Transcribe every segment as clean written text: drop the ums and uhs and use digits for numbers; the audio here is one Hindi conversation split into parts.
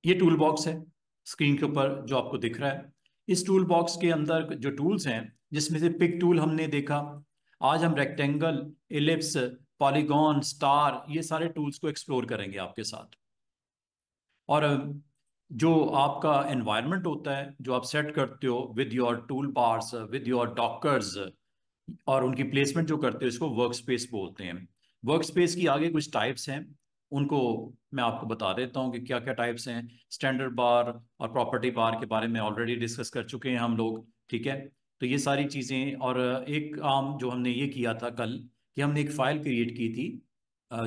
ये टूल बॉक्स है स्क्रीन के ऊपर जो आपको दिख रहा है। इस टूल बॉक्स के अंदर जो टूल्स हैं, जिसमें से पिक टूल हमने देखा। आज हम रेक्टेंगल, इलिप्स, पॉलीगॉन, स्टार, ये सारे टूल्स को एक्सप्लोर करेंगे आपके साथ। और जो आपका एनवायरनमेंट होता है, जो आप सेट करते हो with your tool bars, with your dockers, और उनकी प्लेसमेंट जो करते हो, इसको वर्क स्पेस बोलते हैं। वर्क स्पेस की आगे कुछ टाइप्स हैं, उनको मैं आपको बता देता हूँ कि क्या क्या टाइप्स हैं। स्टैंडर्ड बार और प्रॉपर्टी बार के बारे में ऑलरेडी डिस्कस कर चुके हैं हम लोग, ठीक है। तो ये सारी चीज़ें, और एक आम जो हमने ये किया था कल, कि हमने एक फाइल क्रिएट की थी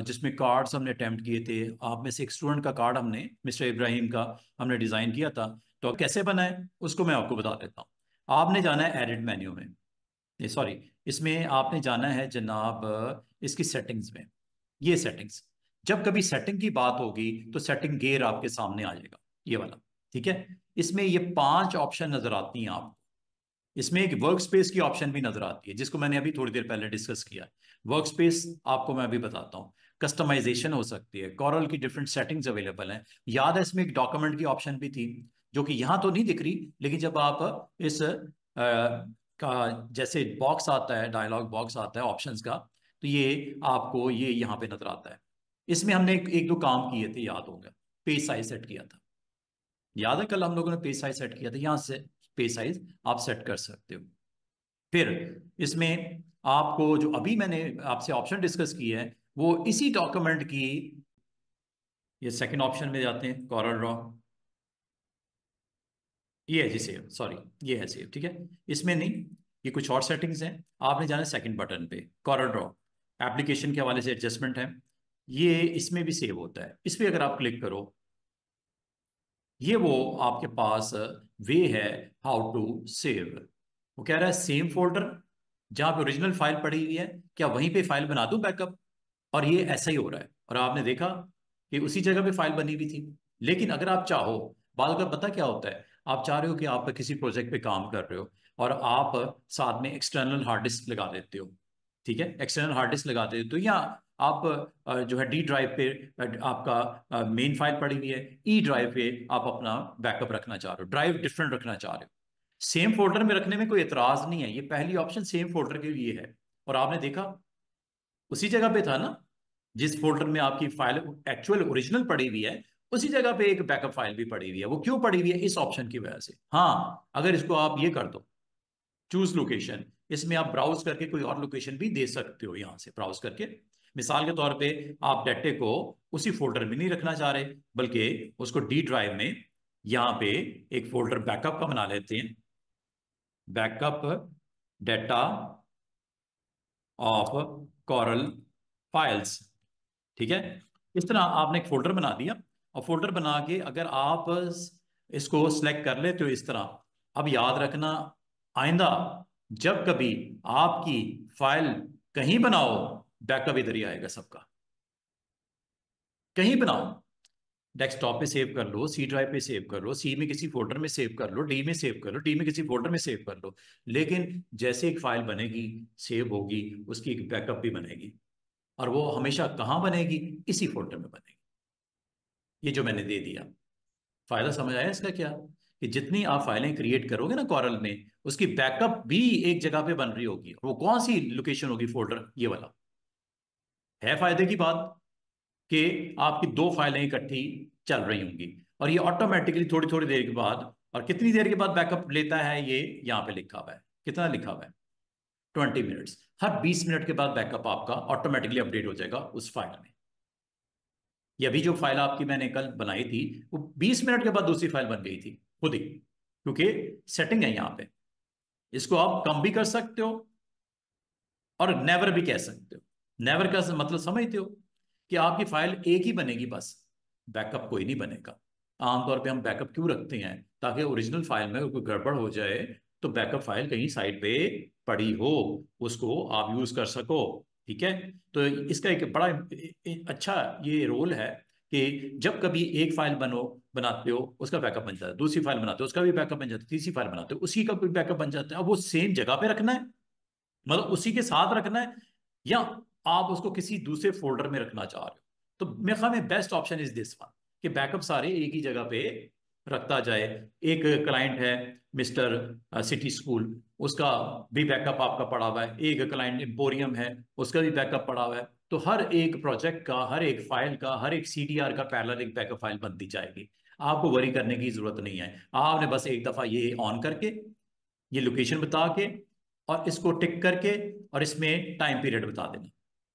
जिसमें कार्ड्स हमने अटेम्प्ट किए थे। आप में से एक स्टूडेंट का कार्ड हमने, मिस्टर इब्राहिम का, हमने डिज़ाइन किया था। तो कैसे बनाए उसको मैं आपको बता देता हूँ। आपने जाना है एडिट मेन्यू में, सॉरी, इसमें आपने जाना है जनाब इसकी सेटिंग्स में। ये सेटिंग्स, जब कभी सेटिंग की बात होगी तो सेटिंग गेयर आपके सामने आ जाएगा, ये वाला, ठीक है। इसमें ये 5 ऑप्शन नजर आती हैं आपको। इसमें एक वर्क स्पेस की ऑप्शन भी नजर आती है, जिसको मैंने अभी थोड़ी देर पहले डिस्कस किया है। वर्क स्पेस आपको मैं अभी बताता हूँ। कस्टमाइजेशन हो सकती है, कॉरल की डिफरेंट सेटिंग्स अवेलेबल हैं। याद है इसमें एक डॉक्यूमेंट की ऑप्शन भी थी, जो कि यहाँ तो नहीं दिख रही, लेकिन जब आप इस का जैसे बॉक्स आता है, डायलॉग बॉक्स आता है ऑप्शंस का, तो ये आपको ये यहाँ पे नजर आता है। इसमें हमने एक दो काम किए थे, याद होगा। पेज साइज सेट किया था, याद है कल हम लोगों ने पेज साइज सेट किया था। यहाँ से पेज साइज आप सेट कर सकते हो। फिर इसमें आपको जो अभी मैंने आपसे ऑप्शन डिस्कस की है, वो इसी डॉक्यूमेंट की, ये सेकंड ऑप्शन में जाते हैं, कॉरल ड्रॉ। ये है जी सेव, सॉरी, ये है सेव, ठीक है। इसमें नहीं, ये कुछ और सेटिंग्स हैं। आपने जाना है सेकंड बटन पे, कॉरल ड्रॉ। एप्लीकेशन के हवाले से एडजस्टमेंट है, ये इसमें भी सेव होता है। इस पे अगर आप क्लिक करो, ये वो आपके पास वे है हाउ टू सेव। वो कह रहा है सेम फोल्डर जहां पे ओरिजिनल फाइल पड़ी हुई है, क्या वहीं पे फाइल बना दूं बैकअप। और ये ऐसा ही हो रहा है, और आपने देखा कि उसी जगह पे फाइल बनी हुई थी। लेकिन अगर आप चाहो, बाल का पता क्या होता है, आप चाह रहे हो कि आप किसी प्रोजेक्ट पे काम कर रहे हो, और आप साथ में एक्सटर्नल हार्ड डिस्क लगा देते हो, ठीक है। एक्सटर्नल हार्ड डिस्क लगा देते हो, या आप जो है डी ड्राइव पे आपका मेन फाइल पड़ी हुई है, ई ड्राइव पे आप अपना बैकअप रखना चाह रहे हो, ड्राइव डिफरेंट रखना चाह रहे हो। सेम फोल्डर में रखने में कोई एतराज नहीं है, ये पहली ऑप्शन सेम फोल्डर के लिए है। और आपने देखा उसी जगह पे था ना, जिस फोल्डर में आपकी फाइल एक्चुअल ओरिजिनल पड़ी हुई है, उसी जगह पे एक बैकअप फाइल भी पड़ी हुई है। वो क्यों पड़ी हुई है? इस ऑप्शन की वजह से। हाँ, अगर इसको आप ये कर दो, चूज लोकेशन, इसमें आप ब्राउज करके कोई और लोकेशन भी दे सकते हो, यहां से ब्राउज करके। मिसाल के तौर पे आप डेटे को उसी फोल्डर में नहीं रखना चाह रहे, बल्कि उसको डी ड्राइव में, यहां पे एक फोल्डर बैकअप का बना लेते हैं, backup data of Corel files, ठीक है। इस तरह आपने एक फोल्डर बना दिया, और फोल्डर बना के अगर आप इसको सिलेक्ट कर लेते हो इस तरह, अब याद रखना, आइंदा जब कभी आपकी फाइल कहीं बनाओ, बैकअप इधर ही आएगा सबका। कहीं बनाओ, डेस्कटॉप पे सेव कर लो, सी ड्राइव पे सेव कर लो, सी में किसी फोल्डर में सेव कर लो, डी में सेव कर लो, डी में किसी फोल्डर में सेव कर लो। लेकिन जैसे एक फाइल बनेगी, सेव होगी, उसकी एक बैकअप भी बनेगी, और वो हमेशा कहाँ बनेगी? इसी फोल्डर में बनेगी। ये जो मैंने दे दिया, फायदा समझ आया इसका क्या? कि जितनी आप फाइलें क्रिएट करोगे ना कॉरल में, उसकी बैकअप भी एक जगह पे बन रही होगी। वो कौन सी लोकेशन होगी? फोल्डर ये वाला। है फायदे की बात कि आपकी दो फाइलें इकट्ठी चल रही होंगी, और ये ऑटोमेटिकली थोड़ी थोड़ी देर के बाद, और कितनी देर के बाद बैकअप लेता है, ये यहाँ पे लिखा हुआ है। कितना लिखा हुआ है? 20 मिनट्स। हर 20 मिनट के बाद बैकअप आपका ऑटोमेटिकली अपडेट हो जाएगा उस फाइल में। ये अभी जो फाइल आपकी मैंने कल बनाई थी, वो 20 मिनट के बाद दूसरी फाइल बन गई थी खुद ही, क्योंकि सेटिंग है यहाँ पे। इसको आप कम भी कर सकते हो, और नेवर भी कह सकते हो। नेवर का मतलब समझते हो? कि आपकी फाइल एक ही बनेगी बस, बैकअप कोई नहीं बनेगा। आमतौर पे हम बैकअप क्यों रखते हैं? ताकि ओरिजिनल फाइल में कोई गड़बड़ हो जाए, तो बैकअप फाइल कहीं साइड पे पड़ी हो, उसको आप यूज कर सको, ठीक है। तो इसका एक बड़ा अच्छा ये रोल है, कि जब कभी एक फाइल बनाते हो, उसका बैकअप बन जाता है, दूसरी फाइल बनाते हो, उसका भी बैकअप बन जाता है, तीसरी फाइल बनाते हो, उसी का भी बैकअप बन जाता है। अब वो सेम जगह पे रखना है, मतलब उसी के साथ रखना है, या आप उसको किसी दूसरे फोल्डर में रखना चाह रहे हो, तो मेरे ख्याल में best option is this one. कि बैकअप सारे एक ही जगह पे रखता जाए। एक क्लाइंट है मिस्टर सिटी स्कूल, उसका भी बैकअप आपका पड़ा हुआ है। एक क्लाइंट एम्पोरियम है, उसका भी बैकअप पड़ा हुआ है। तो हर एक प्रोजेक्ट का, हर एक फाइल का, हर एक सीडीआर का पैरेलल एक बैकअप फाइल बनती जाएगी। आपको वरी करने की जरूरत नहीं है। आपने बस एक दफा ये ऑन करके, ये लोकेशन बता के, और इसको टिक करके, और इसमें टाइम पीरियड बता देना।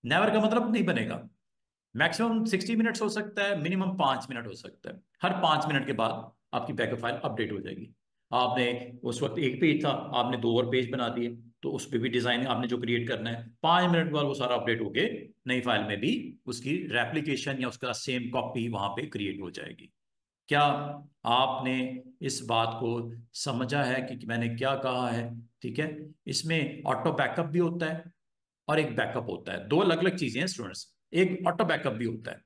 नेवर का मतलब नहीं बनेगा। मैक्सिमम 60 मिनट्स हो सकता है, मिनिमम 5 मिनट हो सकता है। हर 5 मिनट के बाद आपकी बैकअप फाइल अपडेट हो जाएगी। आपने उस वक्त एक पेज था, आपने 2 और पेज बना दिए, तो उस पर भी डिजाइन आपने जो क्रिएट करना है, 5 मिनट बाद वो सारा अपडेट होके नई फाइल में भी उसकी रेप्लिकेशन या उसका सेम कॉपी वहां पे क्रिएट हो जाएगी। क्या आपने इस बात को समझा है कि मैंने क्या कहा है? ठीक है। इसमें ऑटो बैकअप भी होता है और एक बैकअप होता है, दो अलग अलग चीजें हैं स्टूडेंट्स। एक ऑटो बैकअप भी होता है।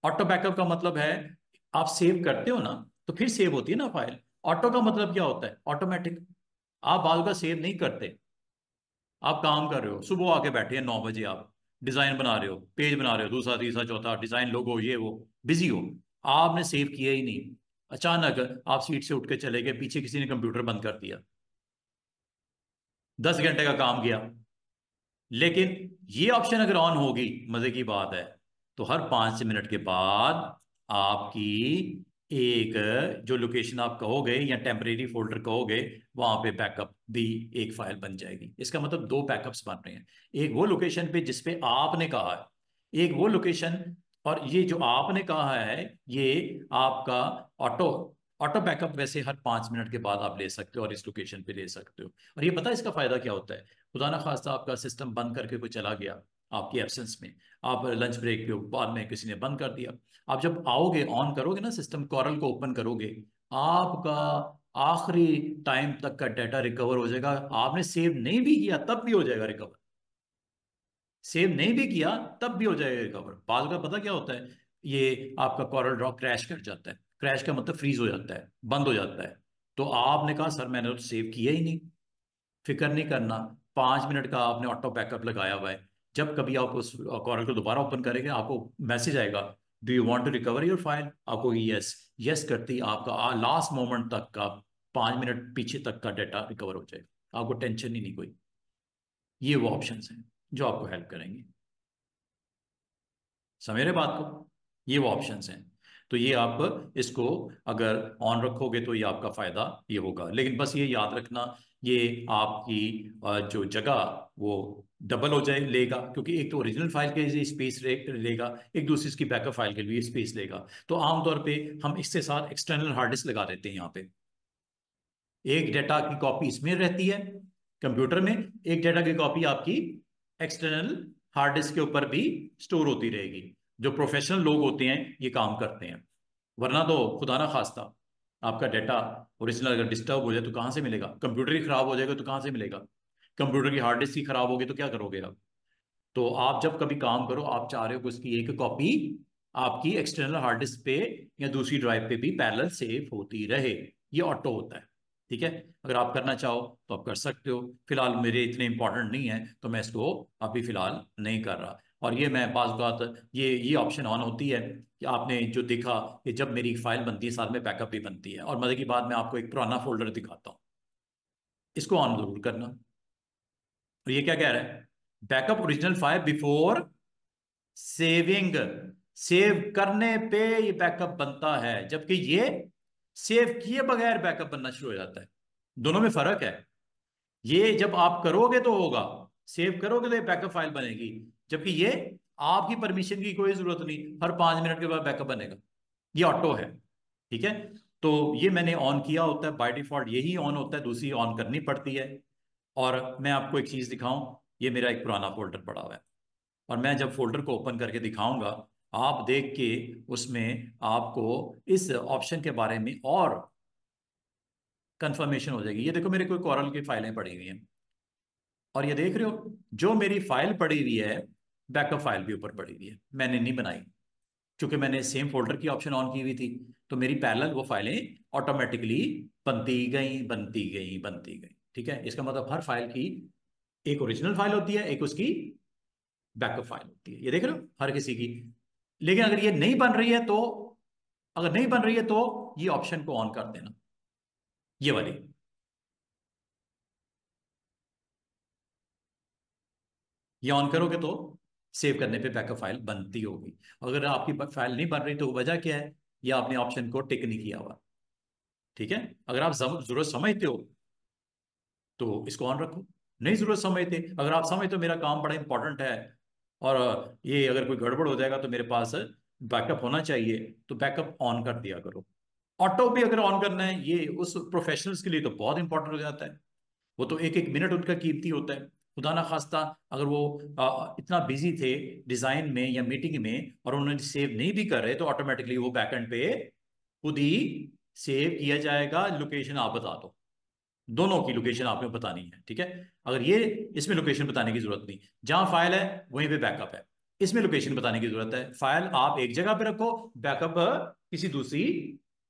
ऑटो बैकअप का मतलब है आप सेव करते हो ना, तो फिर सेव होती है ना फाइल। ऑटो का मतलब क्या होता है? ऑटोमेटिक। आप बाल का सेव नहीं करते। आप काम कर रहे हो, सुबह आके बैठे हैं 9 बजे, आप डिजाइन बना रहे हो, पेज बना रहे हो, दूसरा तीसरा चौथा डिजाइन, लोगो, ये वो, बिजी हो, आपने सेव किया ही नहीं। अचानक आप सीट से उठ के चले गए, पीछे किसी ने कंप्यूटर बंद कर दिया, 10 घंटे का काम गया। लेकिन ये ऑप्शन अगर ऑन होगी, मजे की बात है, तो हर 5 मिनट के बाद आपकी एक, जो लोकेशन आप कहोगे या टेम्परेरी फोल्डर कहोगे, वहां पे बैकअप भी एक फाइल बन जाएगी। इसका मतलब दो बैकअप्स बन रहे हैं। एक वो लोकेशन पे जिसपे आपने कहा है, एक वो लोकेशन, और ये जो आपने कहा है ये आपका ऑटो ऑटो बैकअप वैसे हर 5 मिनट के बाद आप ले सकते हो और इस लोकेशन पे ले सकते हो। और ये पता है इसका फायदा क्या होता है? खुदा ना खास्ता आपका सिस्टम बंद करके कोई चला गया आपकी एब्सेंस में, आप लंच ब्रेक के बाद में किसी ने बंद कर दिया, आप जब आओगे ऑन करोगे ना सिस्टम, कॉरल को ओपन करोगे, आपका आखिरी टाइम तक का डाटा रिकवर हो जाएगा। आपने सेव नहीं भी किया तब भी हो जाएगा रिकवर, सेव नहीं भी किया तब भी हो जाएगा रिकवर। बाद का पता क्या होता है? ये आपका कॉरल ड्रॉ क्रैश कर जाता है। क्रैश का मतलब फ्रीज हो जाता है, बंद हो जाता है। तो आपने कहा सर मैंने तो सेव किया ही नहीं। फिक्र नहीं करना, 5 मिनट का आपने ऑटो बैकअप लगाया हुआ है। जब कभी आप उस कॉरल को दोबारा ओपन करेंगे, आपको मैसेज आएगा, do you want to recover your file? आपको यस, यस करते ही आपका लास्ट मोमेंट तक का, 5 मिनट पीछे तक का डाटा रिकवर हो जाएगा। आपको टेंशन ही नहीं कोई। ये वो ऑप्शंस हैं जो आपको हेल्प करेंगे। समझ रहे बात को? ये वो ऑप्शंस हैं। तो ये आप इसको अगर ऑन रखोगे तो ये आपका फायदा ये होगा। लेकिन बस ये याद रखना, ये आपकी जो जगह वो डबल हो जाए लेगा, क्योंकि एक तो ओरिजिनल फाइल के लिए स्पेस लेगा, एक दूसरी इसकी बैकअप फाइल के लिए स्पेस लेगा। तो आमतौर पे हम इसके साथ एक्सटर्नल हार्ड डिस्क लगा देते हैं यहाँ पे। एक डेटा की कॉपी इसमें रहती है कंप्यूटर में, एक डेटा की कॉपी आपकी एक्सटर्नल हार्ड डिस्क के ऊपर भी स्टोर होती रहेगी। जो प्रोफेशनल लोग होते हैं ये काम करते हैं। वरना तो खुदा ना खास्ता आपका डेटा ओरिजिनल अगर डिस्टर्ब हो जाए तो कहाँ से मिलेगा? कंप्यूटर ही खराब हो जाएगा तो कहाँ से मिलेगा? कंप्यूटर की हार्ड डिस्क ही खराब होगी तो क्या करोगे आप? तो आप जब कभी काम करो, आप चाह रहे हो कि उसकी एक कॉपी आपकी एक्सटर्नल हार्ड डिस्क पे या दूसरी ड्राइव पे भी पैरेलल सेव होती रहे। ये ऑटो होता है। ठीक है। अगर आप करना चाहो तो आप कर सकते हो। फिलहाल मेरे इतने इंपॉर्टेंट नहीं है तो मैं इसको अभी फिलहाल नहीं कर रहा। और ये मैं बात बात ये ऑप्शन ऑन होती है कि आपने जो देखा कि जब मेरी फाइल बनती है साथ में बैकअप भी बनती है। और मजे की बात, मैं आपको एक पुराना फोल्डर दिखाता हूँ, इसको ऑन जरूर करना। और ये क्या कह रहा है? Backup original file before saving. Save करने पे ये बैकअप बनता है, जबकि ये सेव किए बगैर बैकअप बनना शुरू हो जाता है। दोनों में फर्क है। ये जब आप करोगे तो होगा, सेव करोगे तो ये बैकअप फाइल बनेगी, जबकि ये आपकी परमिशन की कोई जरूरत नहीं, हर 5 मिनट के बाद बैकअप बनेगा। ये ऑटो है। ठीक है। तो ये मैंने ऑन किया होता है, बाय डिफॉल्ट यही ऑन होता है, दूसरी ऑन करनी पड़ती है। और मैं आपको एक चीज दिखाऊं, ये मेरा एक पुराना फोल्डर पड़ा हुआ है, और मैं जब फोल्डर को ओपन करके दिखाऊंगा, आप देख के उसमें आपको इस ऑप्शन के बारे में और कंफर्मेशन हो जाएगी। ये देखो मेरे कोई कॉरल की फाइलें पड़ी हुई हैं, और ये देख रहे हो जो मेरी फाइल पड़ी हुई है, बैकअप फाइल भी ऊपर पड़ी हुई है, मैंने नहीं बनाई। क्योंकि मैंने सेम फोल्डर की ऑप्शन ऑन की हुई थी, तो मेरी पैरेलल वो फाइलें ऑटोमेटिकली बनती गई, बनती गई, बनती गई। ठीक है। इसका मतलब हर फाइल की एक ओरिजिनल फाइल होती है, एक उसकी बैकअप फाइल होती है। ये देख रहे हो हर किसी की। लेकिन अगर ये नहीं बन रही है तो अगर नहीं बन रही है तो ये ऑप्शन को ऑन कर देना, ये वाली। ये ऑन करोगे तो सेव करने पे बैकअप फाइल बनती होगी। अगर आपकी फाइल नहीं बन रही तो वजह क्या है, ये आपने ऑप्शन को टिक नहीं किया हुआ। ठीक है, अगर आप जरूरत समझते हो तो इसको ऑन रखो, नहीं जरूरत समझते, अगर आप समझते हो मेरा काम बड़ा इंपॉर्टेंट है और ये अगर कोई गड़बड़ हो जाएगा तो मेरे पास बैकअप होना चाहिए, तो बैकअप ऑन कर दिया करो। ऑटो भी अगर ऑन करना है, ये उस प्रोफेशनल्स के लिए तो बहुत इंपॉर्टेंट हो जाता है। वो तो एक एक मिनट उनका कीमती होता है। खुदा ना खास्ता अगर वो इतना बिजी थे डिजाइन में या मीटिंग में और उन्होंने सेव नहीं भी कर रहे, तो ऑटोमेटिकली वो बैकएंड पे खुद ही सेव किया जाएगा। लोकेशन आप बता दो, दोनों की लोकेशन आपको बतानी है। ठीक है, अगर ये इसमें लोकेशन बताने की जरूरत नहीं, जहां फाइल है वहीं पे बैकअप है, इसमें लोकेशन बताने की जरूरत है। फाइल आप एक जगह पे रखो, बैकअप किसी दूसरी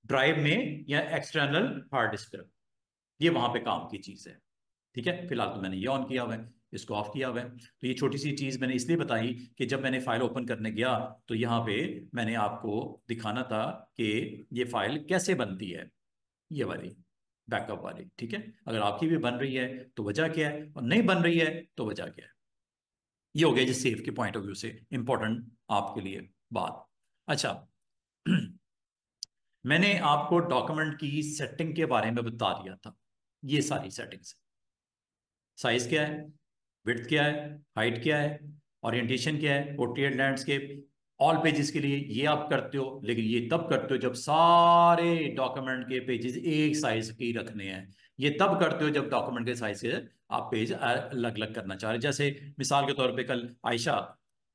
ड्राइव में या एक्सटर्नल हार्ड डिस्क पे रखो, ये वहां पे काम की चीज है। ठीक है, फिलहाल तो मैंने ये ऑन किया हुआ है, इसको ऑफ किया हुआ है। तो ये छोटी सी चीज मैंने इसलिए बताई कि जब मैंने फाइल ओपन करने गया तो यहाँ पे मैंने आपको दिखाना था कि ये फाइल कैसे बनती है, ये वाली बैकअप वाली। ठीक है, अगर आपकी भी बन रही है तो वजह क्या है, और नहीं बन रही है तो वजह क्या है। ये हो गया जी सेव के पॉइंट ऑफ व्यू से इंपॉर्टेंट आपके लिए बात। अच्छा, मैंने आपको डॉक्यूमेंट की सेटिंग के बारे में बता दिया था। ये सारी सेटिंग्स, साइज क्या है, विड्थ क्या है, हाइट क्या है, ओरिएंटेशन क्या है, पोर्ट्रेट लैंडस्केप, ऑल पेजेस के लिए ये आप करते हो, लेकिन ये तब करते हो जब सारे डॉक्यूमेंट के पेजेस एक साइज के ही रखने हैं। ये तब करते हो जब डॉक्यूमेंट के साइज से आप पेज अलग अलग करना चाह रहे हैं। जैसे मिसाल के तौर पे कल आयशा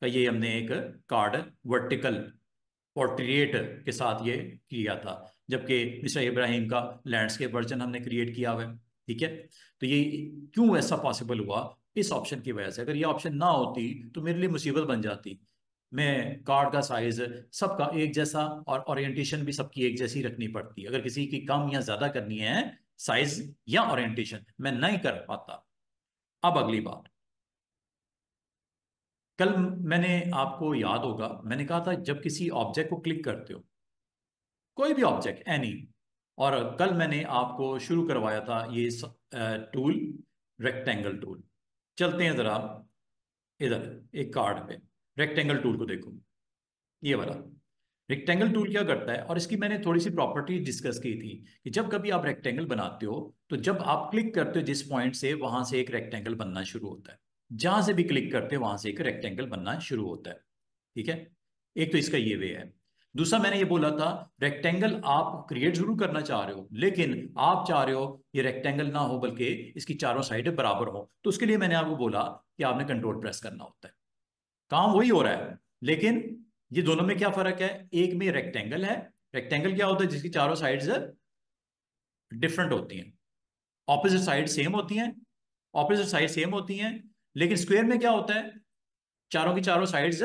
का ये हमने एक कार्ड वर्टिकल पोर्ट्रेट के साथ ये किया था, जबकि मिस्टर इब्राहिम का लैंडस्केप वर्जन हमने क्रिएट किया हुआ है। ठीक है, तो ये क्यों ऐसा पॉसिबल हुआ, इस ऑप्शन की वजह से। अगर ये ऑप्शन ना होती तो मेरे लिए मुसीबत बन जाती। मैं कार्ड का साइज सबका एक जैसा और ओरिएंटेशन भी सबकी एक जैसी रखनी पड़ती, अगर किसी की कम या ज्यादा करनी है साइज या ओरिएंटेशन, मैं नहीं कर पाता। अब अगली बात, कल मैंने, आपको याद होगा मैंने कहा था जब किसी ऑब्जेक्ट को क्लिक करते हो, कोई भी ऑब्जेक्ट एनी, और कल मैंने आपको शुरू करवाया था ये टूल, रेक्टेंगल टूल। चलते हैं जरा इधर एक कार्ड पे, रेक्टेंगल टूल को देखो, ये वाला रेक्टेंगल टूल क्या करता है, और इसकी मैंने थोड़ी सी प्रॉपर्टी डिस्कस की थी कि जब कभी आप रेक्टेंगल बनाते हो तो जब आप क्लिक करते हो जिस पॉइंट से, वहां से एक रेक्टेंगल बनना शुरू होता है। जहां से भी क्लिक करते हो वहां से एक रेक्टेंगल बनना शुरू होता है। ठीक है, एक तो इसका ये वे है। दूसरा मैंने ये बोला था, रेक्टेंगल आप क्रिएट जरूर करना चाह रहे हो, लेकिन आप चाह रहे हो ये रेक्टेंगल ना हो बल्कि इसकी चारों साइडें बराबर हो, तो उसके लिए मैंने आपको बोला कि आपने कंट्रोल प्रेस करना होता है। काम वही हो रहा है, लेकिन ये दोनों में क्या फर्क है, एक में रेक्टेंगल है। रेक्टेंगल क्या होता है, जिसकी चारों साइड्स डिफरेंट होती हैं, ऑपोजिट साइड सेम होती हैं, ऑपोजिट साइड सेम होती हैं। लेकिन स्क्वायर में क्या होता है, चारों की चारों साइड्स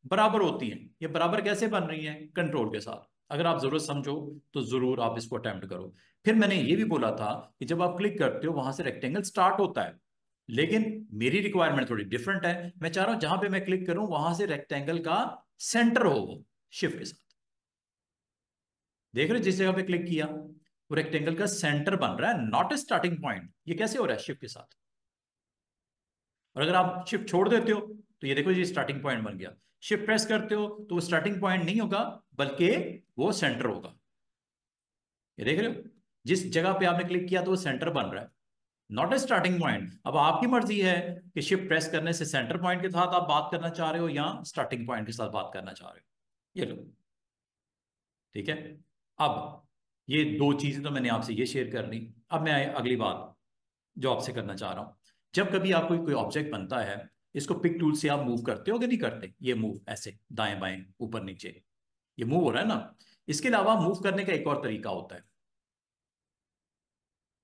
बराबर होती हैं। ये बराबर कैसे बन रही हैं, कंट्रोल के साथ। अगर आप जरूरत समझो तो जरूर आप इसको अटेम्प्ट करो। फिर मैंने ये भी बोला था कि जब आप क्लिक करते हो वहां से रेक्टेंगल स्टार्ट होता है, लेकिन मेरी रिक्वायरमेंट थोड़ी डिफरेंट है। मैं चाह रहा हूं जहां पे मैं क्लिक करूं वहां से रेक्टेंगल का सेंटर हो वो, शिफ्ट के साथ। देख रहे हो, जिस जगह पे क्लिक किया वो रेक्टेंगल का सेंटर बन रहा है, नॉट ए स्टार्टिंग पॉइंट। ये कैसे हो रहा है, शिफ्ट के साथ। और अगर आप शिफ्ट छोड़ देते हो तो ये देखो ये स्टार्टिंग पॉइंट बन गया। शिफ्ट प्रेस करते हो तो वो स्टार्टिंग पॉइंट नहीं होगा, बल्कि वो सेंटर होगा। ये देख रहे हो, जिस जगह पे आपने क्लिक किया तो वो सेंटर बन रहा है, नॉट ए स्टार्टिंग पॉइंट। अब आपकी मर्जी है कि शिफ्ट प्रेस करने से सेंटर पॉइंट के साथ आप बात करना चाह रहे हो या स्टार्टिंग पॉइंट के साथ बात करना चाह रहे हो। ये लो, ठीक है। अब ये दो चीजें तो मैंने आपसे ये शेयर कर ली। अब मैं अगली बात जो आपसे करना चाह रहा हूं, जब कभी आपको कोई ऑब्जेक्ट बनता है, इसको पिक टूल से आप मूव करते हो कि नहीं करते, ये मूव ऐसे दाएं बाएं ऊपर नीचे, ये मूव हो रहा है ना। इसके अलावा मूव करने का एक और तरीका होता है,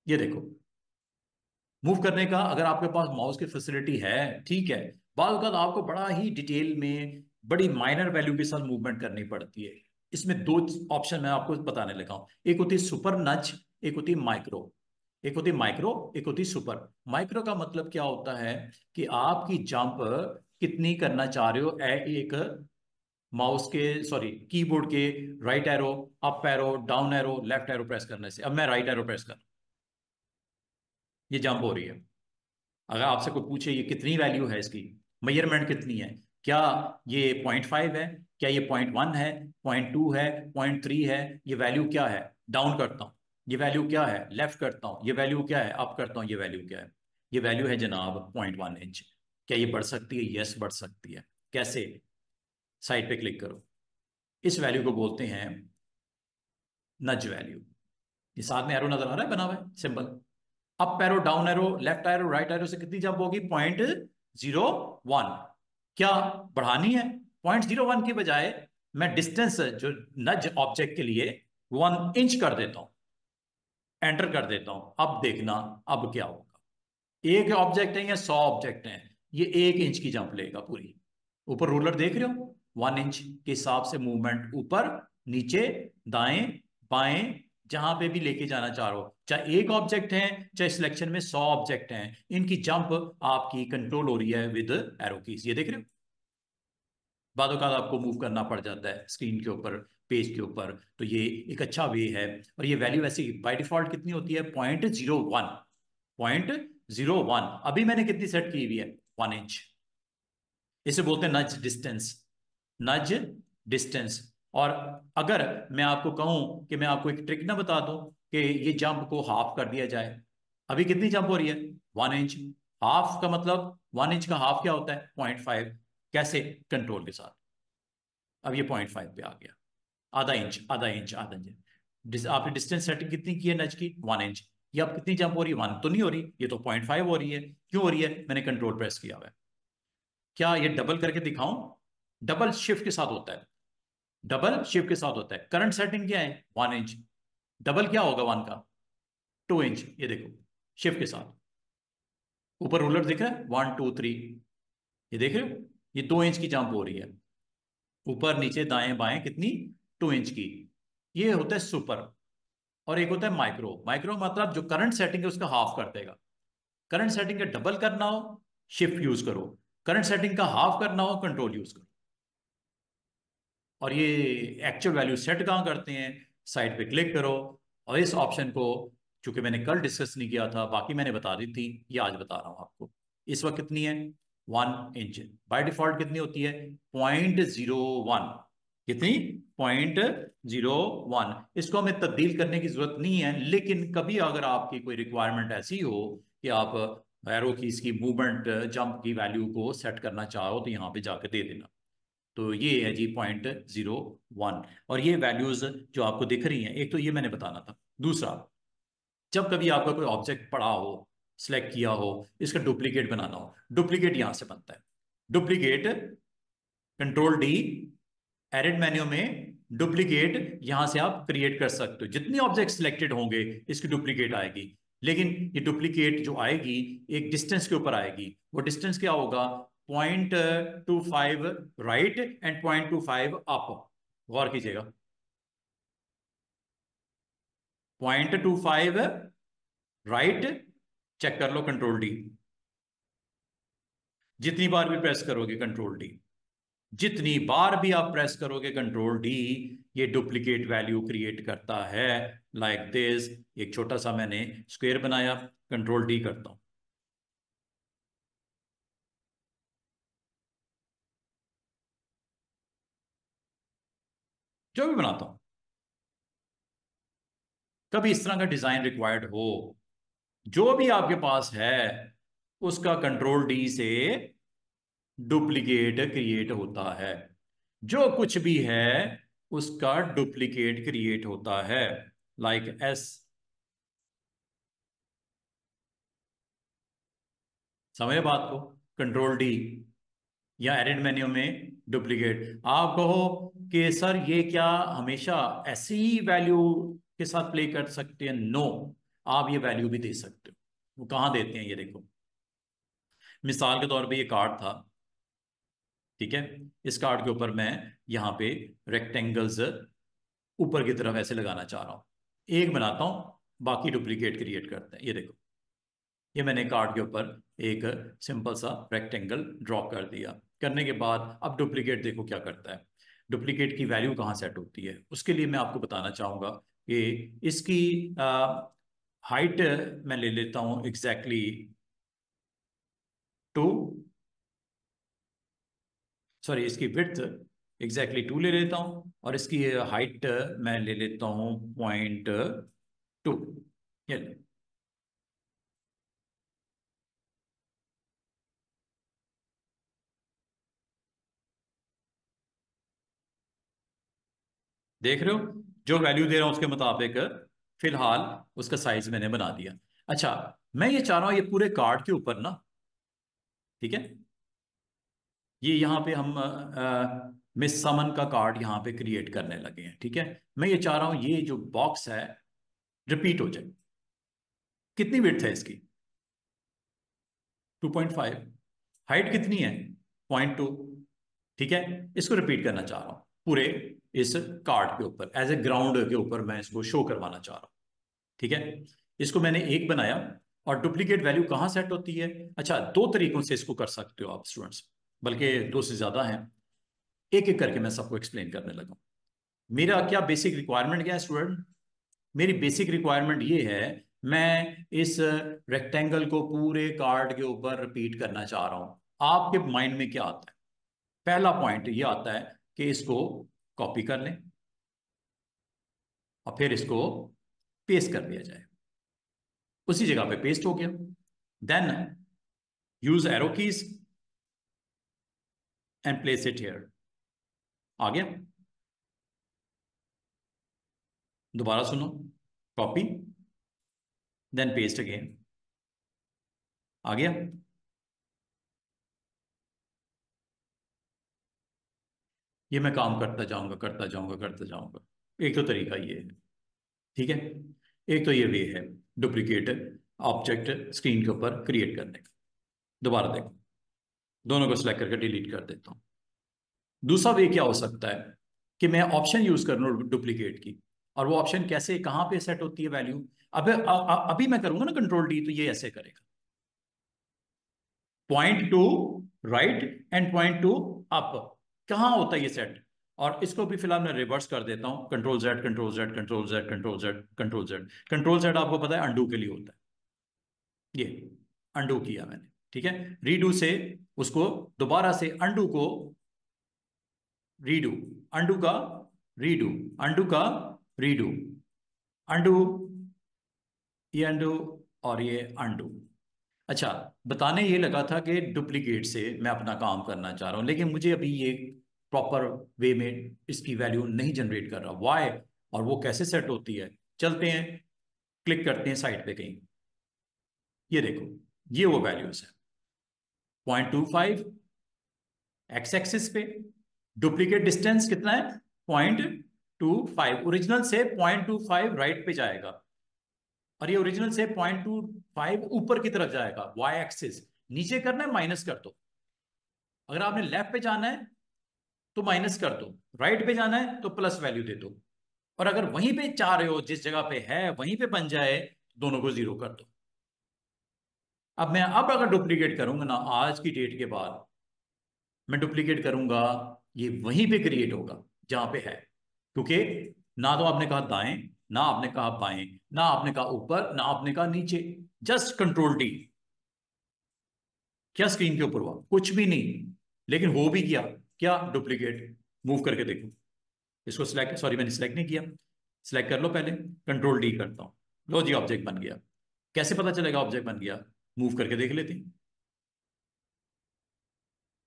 ये देखो। मूव करने का अगर आपके पास माउस की फैसिलिटी है, ठीक है, बाद वक्त आपको बड़ा ही डिटेल में बड़ी माइनर वैल्यू के साथ मूवमेंट करनी पड़ती है। इसमें दो ऑप्शन मैं आपको बताने लगा हूं, एक होती है सुपर नच, एक होती है माइक्रो। एक होती है माइक्रो, एक होती है सुपर। माइक्रो का मतलब क्या होता है कि आपकी जंप कितनी करना चाह रहे हो एक माउस के सॉरी कीबोर्ड के right arrow, up arrow, down arrow, left arrow press करने से। अब मैं राइट एरो प्रेस कर, ये जंप हो रही है। अगर आपसे कोई पूछे ये कितनी वैल्यू है, इसकी मेजरमेंट कितनी है, क्या ये 0.5 है, क्या ये 0.1 है, 0.2 है, 0.3 है, ये वैल्यू क्या है, डाउन करता हूं, ये वैल्यू क्या है, लेफ्ट करता हूं, ये वैल्यू क्या है, अप करता हूं, ये वैल्यू क्या है, ये वैल्यू है जनाब 0.1 इंच। क्या ये बढ़ सकती है? यस बढ़ सकती है। कैसे? साइड पे क्लिक करो, इस वैल्यू को बोलते हैं नज वैल्यू। ये साथ में एरो नजर आ रहा है बना हुआ है symbol. Up arrow, down arrow, left arrow, right arrow से कितनी जंप होगी? 0.01। क्या बढ़ानी है? 0.01 की बजाय मैं डिस्टेंस जो नज ऑब्जेक्ट के लिए 1 इंच कर देता हूं, एंटर कर देता हूं। अब देखना अब क्या होगा। एक ऑब्जेक्ट है या 100 ऑब्जेक्ट हैं, ये 1 इंच की जंप लेगा पूरी। ऊपर रूलर देख रहे हो, 1 इंच के हिसाब से मूवमेंट ऊपर नीचे दाएं बाएं, जहां पे भी लेके जाना चाह रहे हो। चाहे एक ऑब्जेक्ट है, चाहे सिलेक्शन में 100 ऑब्जेक्ट हैं, इनकी जंप आपकी कंट्रोल हो रही है विद एरो कीज। ये देख रहे हो, बादों का आपको मूव करना पड़ जाता है स्क्रीन के ऊपर, पेज के ऊपर। तो ये एक अच्छा वे है। और ये वैल्यू ऐसी बाय डिफॉल्ट कितनी होती है? 0.01। 0.01। अभी मैंने कितनी सेट की हुई है? 1 इंच। इसे बोलते हैं नज डिस्टेंस। नज डिस्टेंस। और अगर मैं आपको कहूं कि मैं आपको एक ट्रिक ना बता दूं कि ये जंप को हाफ कर दिया जाए, अभी कितनी जंप हो रही है? 1 इंच। हाफ का मतलब 1 इंच का हाफ क्या होता है? 0.5। कैसे? कंट्रोल के साथ। अब ये 0.5 पे आ गया। आधा इंच, आधा इंच, आधा इंच। आपने डिस्टेंस सेटिंग कितनी की है नज की? 1 इंच। ये अब कितनी जंप हो रही है? 1 तो नहीं हो रही, ये तो 0.5 हो रही है। क्यों हो रही है? मैंने कंट्रोल प्रेस किया हुआ है। क्या ये डबल करके दिखाऊं? डबल शिफ्ट के साथ होता है। डबल शिफ्ट के साथ होता है। करंट सेटिंग क्या है? 1 इंच। डबल क्या होगा 1 का? 2 इंच। ये देखो, शिफ्ट के साथ। ऊपर रूलर दिख रहा है, 1 2 3। ये देख रहे हो, ये 2 इंच की जंप हो रही है। ऊपर नीचे दाएं बाएं कितनी? 2 इंच की। ये होता है सुपर। और एक होता है माइक्रो। माइक्रो मतलब जो करंट सेटिंग है उसका हाफ कर देगा। करंट सेटिंग का डबल करना हो, शिफ्ट यूज करो। करंट सेटिंग का हाफ करना हो, कंट्रोल यूज करो। और ये एक्चुअल वैल्यू सेट कहाँ करते हैं? साइड पे क्लिक करो, और इस ऑप्शन को, चूंकि मैंने कल डिस्कस नहीं किया था, बाकी मैंने बता दी थी, ये आज बता रहा हूं आपको। इस वक्त कितनी है? 1 इंच। बाय डिफॉल्ट कितनी होती है? 0.01। कितनी? 0.01। इसको हमें तब्दील करने की जरूरत नहीं है, लेकिन कभी अगर आपकी कोई रिक्वायरमेंट ऐसी हो कि आप एरो की इसकी मूवमेंट जंप की वैल्यू को सेट करना चाहो, तो यहाँ पे जाके दे देना। तो ये है जी 0.01। और ये वैल्यूज जो आपको दिख रही हैं, एक तो ये मैंने बताना था। दूसरा, जब कभी आपका कोई ऑब्जेक्ट पड़ा हो, सिलेक्ट किया हो, इसका डुप्लीकेट बनाना हो, डुप्लीकेट यहां से बनता है। Duplicate, control D, edit menu में डुप्लीकेट यहां से आप क्रिएट कर सकते हो। जितने ऑब्जेक्ट सिलेक्टेड होंगे इसकी डुप्लीकेट आएगी। लेकिन ये डुप्लीकेट जो आएगी, एक डिस्टेंस के ऊपर आएगी। वो डिस्टेंस क्या होगा? 0.25 राइट एंड 0.25 अप। गौर कीजिएगा, 0.25 राइट। चेक कर लो, कंट्रोल डी। जितनी बार भी प्रेस करोगे कंट्रोल डी, जितनी बार भी आप प्रेस करोगे कंट्रोल डी, ये डुप्लीकेट वैल्यू क्रिएट करता है। लाइक दिस, एक छोटा सा मैंने स्क्वायर बनाया, कंट्रोल डी करता हूं, जो भी बनाता हूं। कभी इस तरह का डिजाइन रिक्वायर्ड हो, जो भी आपके पास है, उसका कंट्रोल डी से डुप्लीकेट क्रिएट होता है। जो कुछ भी है उसका डुप्लीकेट क्रिएट होता है। लाइक एस, समझे बात को? कंट्रोल डी या एडिट मेन्यू में डुप्लीकेट। आप कहो कि सर ये क्या हमेशा ऐसी वैल्यू के साथ प्ले कर सकते हैं? नो, आप ये वैल्यू भी दे सकते हो। वो कहाँ देते हैं, ये देखो। मिसाल के तौर पे ये कार्ड था, ठीक है। इस कार्ड के ऊपर मैं यहाँ पे रेक्टेंगल्स ऊपर की तरफ ऐसे लगाना चाह रहा हूँ। एक बनाता हूँ, बाकी डुप्लीकेट क्रिएट करते हैं। ये देखो, ये मैंने कार्ड के ऊपर एक सिंपल सा रेक्टेंगल ड्रॉ कर दिया। करने के बाद अब डुप्लीकेट देखो क्या करता है। डुप्लीकेट की वैल्यू कहाँ सेट होती है, उसके लिए मैं आपको बताना चाहूंगा कि इसकी हाइट मैं ले लेता हूं एग्जैक्टली 2, सॉरी इसकी विड्थ एग्जैक्टली 2 ले लेता हूं, और इसकी हाइट मैं ले लेता हूं 0.2। ये ले। देख रहे हो, जो वैल्यू दे रहा हूं उसके मुताबिक फिलहाल उसका साइज मैंने बना दिया। अच्छा, मैं ये चाह रहा हूं ये पूरे कार्ड के ऊपर ना, ठीक है, ये यहाँ पे हम मिस समन का कार्ड यहाँ पे क्रिएट करने लगे हैं, ठीक है। मैं ये चाह रहा हूं ये जो बॉक्स है रिपीट हो जाए। कितनी विड्थ है इसकी? 2.5। हाइट कितनी है? 0.2। ठीक है, इसको रिपीट करना चाह रहा हूं पूरे इस कार्ड के ऊपर, एज ए ग्राउंड के ऊपर मैं इसको शो करवाना चाह रहा हूं। ठीक है, इसको मैंने एक बनाया। और डुप्लीकेट वैल्यू कहां सेट होती है? अच्छा, दो तरीकों से इसको कर सकते हो आप स्टूडेंट्स, बल्कि दो से ज्यादा हैं। एक एक करके मैं सबको एक्सप्लेन करने लगा। मेरा क्या बेसिक रिक्वायरमेंट क्या है स्टूडेंट? मेरी बेसिक रिक्वायरमेंट ये है, मैं इस रेक्टेंगल को पूरे कार्ड के ऊपर रिपीट करना चाह रहा हूं। आपके माइंड में क्या आता है? पहला पॉइंट ये आता है कि इसको कॉपी कर लें और फिर इसको पेस्ट कर दिया जाए। उसी जगह पे पेस्ट हो गया। Then use arrow keys and place it here. आ गया? दोबारा सुनो, कॉपी देन पेस्ट अगेन। आ गया? ये मैं काम करता जाऊंगा करता जाऊंगा करता जाऊंगा। एक तो तरीका ये है, ठीक है। एक तो ये वे है डुप्लीकेट ऑब्जेक्ट स्क्रीन के ऊपर क्रिएट करने का। दोबारा देखो, दोनों को सिलेक्ट करके डिलीट कर देता हूं। दूसरा वे क्या हो सकता है कि मैं ऑप्शन यूज कर लूं डुप्लीकेट की, और वो ऑप्शन कैसे कहां पे सेट होती है वैल्यू? अब अभी मैं करूंगा ना कंट्रोल डी, तो ये ऐसे करेगा, 0.2 राइट एंड 0.2 अप। कहां होता है ये सेट? और इसको भी फिलहाल मैं रिवर्स कर देता हूं, control Z control Z control Z control Z control Z. Control Z आपको पता है अंडू के लिए होता है। ये अंडू किया मैंने, ठीक है। रीडू से उसको दोबारा से अंडू को रीडू, अंडू का रीडू, अंडू का रीडू, अंडू, ये अंडू और ये अंडू। अच्छा, बताने ये लगा था कि डुप्लीकेट से मैं अपना काम करना चाह रहा हूं, लेकिन मुझे अभी ये प्रॉपर वे में इसकी वैल्यू नहीं जनरेट कर रहा। वाई? और वो कैसे सेट होती है? चलते हैं, क्लिक करते हैं साइड पे कहीं। ये देखो, ये वो वैल्यूज है। 0.25 एक्स एक्सिस पे, डुप्लीकेट डिस्टेंस कितना है? 0.25। ओरिजिनल से 0.25 राइट पे जाएगा, और ये ओरिजिनल से 0.25 ऊपर की तरफ जाएगा वाई एक्सिस। नीचे करना है माइनस कर दो, अगर आपने लेफ्ट पे जाना है तो माइनस कर दो, राइट पे जाना है तो प्लस वैल्यू दे दो, और अगर वहीं पे चाह रहे हो जिस जगह पे है वहीं पे बन जाए, दोनों को जीरो कर दो। अब अगर डुप्लीकेट करूंगा ना आज की डेट के बाद, मैं डुप्लीकेट करूंगा, ये वहीं पे क्रिएट होगा जहां पे है। क्योंकि ना तो आपने कहा दाएं, ना आपने कहा बाएं, ना आपने कहा ऊपर, ना आपने कहा नीचे, जस्ट कंट्रोल डी। क्या स्क्रीन के ऊपर हुआ? कुछ भी नहीं, लेकिन हो भी गया क्या? डुप्लीकेट। मूव करके देखो, इसको सिलेक्ट, सॉरी मैंने सिलेक्ट नहीं किया, सिलेक्ट कर लो पहले, कंट्रोल डी करता हूं। लो जी, ऑब्जेक्ट बन गया। कैसे पता चलेगा ऑब्जेक्ट बन गया? मूव करके देख लेते हैं,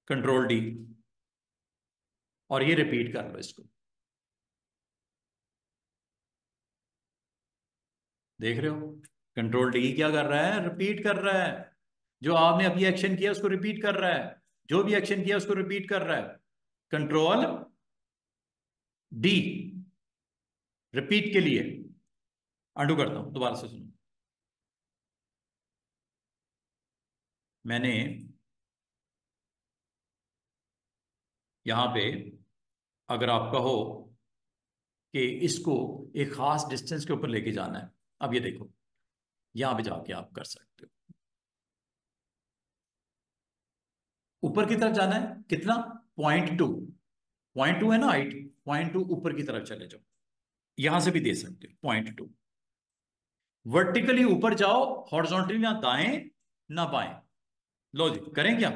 कंट्रोल डी, और ये रिपीट कर लो इसको। देख रहे हो, कंट्रोल डी क्या कर रहा है? रिपीट कर रहा है। जो आपने अभी एक्शन किया उसको रिपीट कर रहा है, जो भी एक्शन किया उसको रिपीट कर रहा है। कंट्रोल डी रिपीट के लिए। अंडू करता हूं, दोबारा से सुनो। मैंने यहां पे, अगर आप कहो कि इसको एक खास डिस्टेंस के ऊपर लेके जाना है, अब ये देखो, यहां पे जाके आप कर सकते हो। ऊपर की तरफ जाना है, कितना? 0.2। 0.2 है ना हाइट, 0.2 ऊपर की तरफ चले जाओ, यहां से भी दे सकते हो 0.2। वर्टिकली ऊपर जाओ, हॉरिजॉन्टली ना दाएं ना बाएं। लो जी, करें क्या?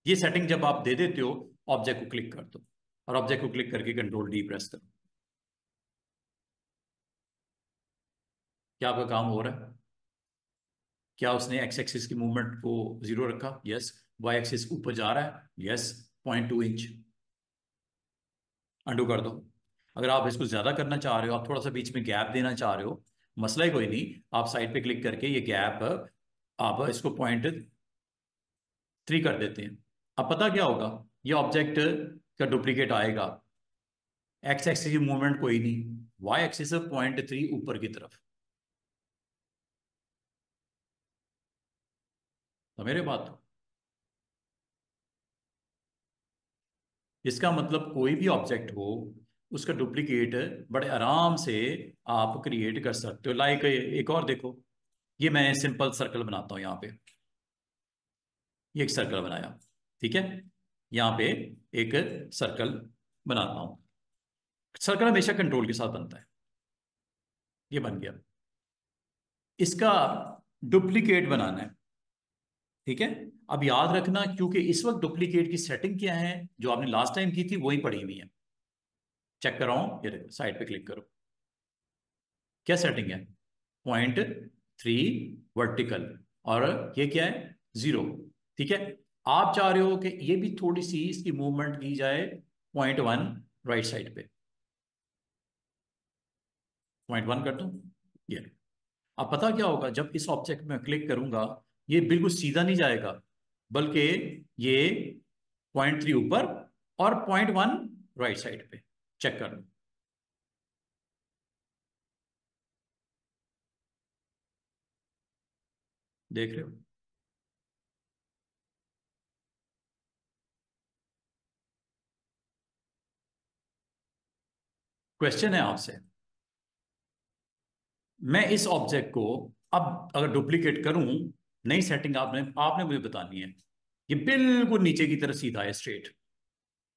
ये सेटिंग जब आप दे देते हो, ऑब्जेक्ट को क्लिक कर दो, और ऑब्जेक्ट को क्लिक करके कंट्रोल डी प्रेस करो। क्या आपका काम हो रहा है? क्या उसने एक्स एक्सिस की मूवमेंट को जीरो रखा? यस। वाई एक्सिस ऊपर जा रहा है? यस। 0.2 इंच। अंडू कर दो। अगर आप इसको ज्यादा करना चाह रहे हो, आप थोड़ा सा बीच में गैप देना चाह रहे हो, मसला ही कोई नहीं, आप साइड पे क्लिक करके ये गैप, आप इसको 0.3 कर देते हैं। अब पता क्या होगा, ये ऑब्जेक्ट का डुप्लीकेट आएगा। एक्स एक्सिस की मूवमेंट कोई नहीं, वाई एक्सिस 0.3 ऊपर की तरफ। तो मेरे बात, इसका मतलब कोई भी ऑब्जेक्ट हो, उसका डुप्लीकेट बड़े आराम से आप क्रिएट कर सकते हो। लाइक एक और देखो, ये मैं सिंपल सर्कल बनाता हूं यहाँ पे। ये एक सर्कल बनाया, ठीक है। यहाँ पे एक सर्कल बनाता हूं। सर्कल हमेशा कंट्रोल के साथ बनता है। ये बन गया। इसका डुप्लीकेट बनाना है, ठीक है। अब याद रखना, क्योंकि इस वक्त डुप्लीकेट की सेटिंग क्या है, जो आपने लास्ट टाइम की थी वही पड़ी हुई है। चेक कर रहा हूं, ये देखो, साइड पे क्लिक करो, क्या सेटिंग है? 0.3 वर्टिकल, और ये क्या है? जीरो, ठीक है। आप चाह रहे हो कि ये भी थोड़ी सी इसकी मूवमेंट की जाए, 0.1 राइट साइड पे, 0.1 कर दूं? ये, अब पता क्या होगा, जब इस ऑब्जेक्ट में क्लिक करूंगा, ये बिल्कुल सीधा नहीं जाएगा, बल्कि ये 0.3 ऊपर और 0.1 राइट साइड पे। चेक कर लो, देख रहे हो? क्वेश्चन है आपसे, मैं इस ऑब्जेक्ट को अब अगर डुप्लीकेट करूं, नई सेटिंग आपने आपने मुझे बतानी है। ये बिल्कुल नीचे की तरफ सीधा है, स्ट्रेट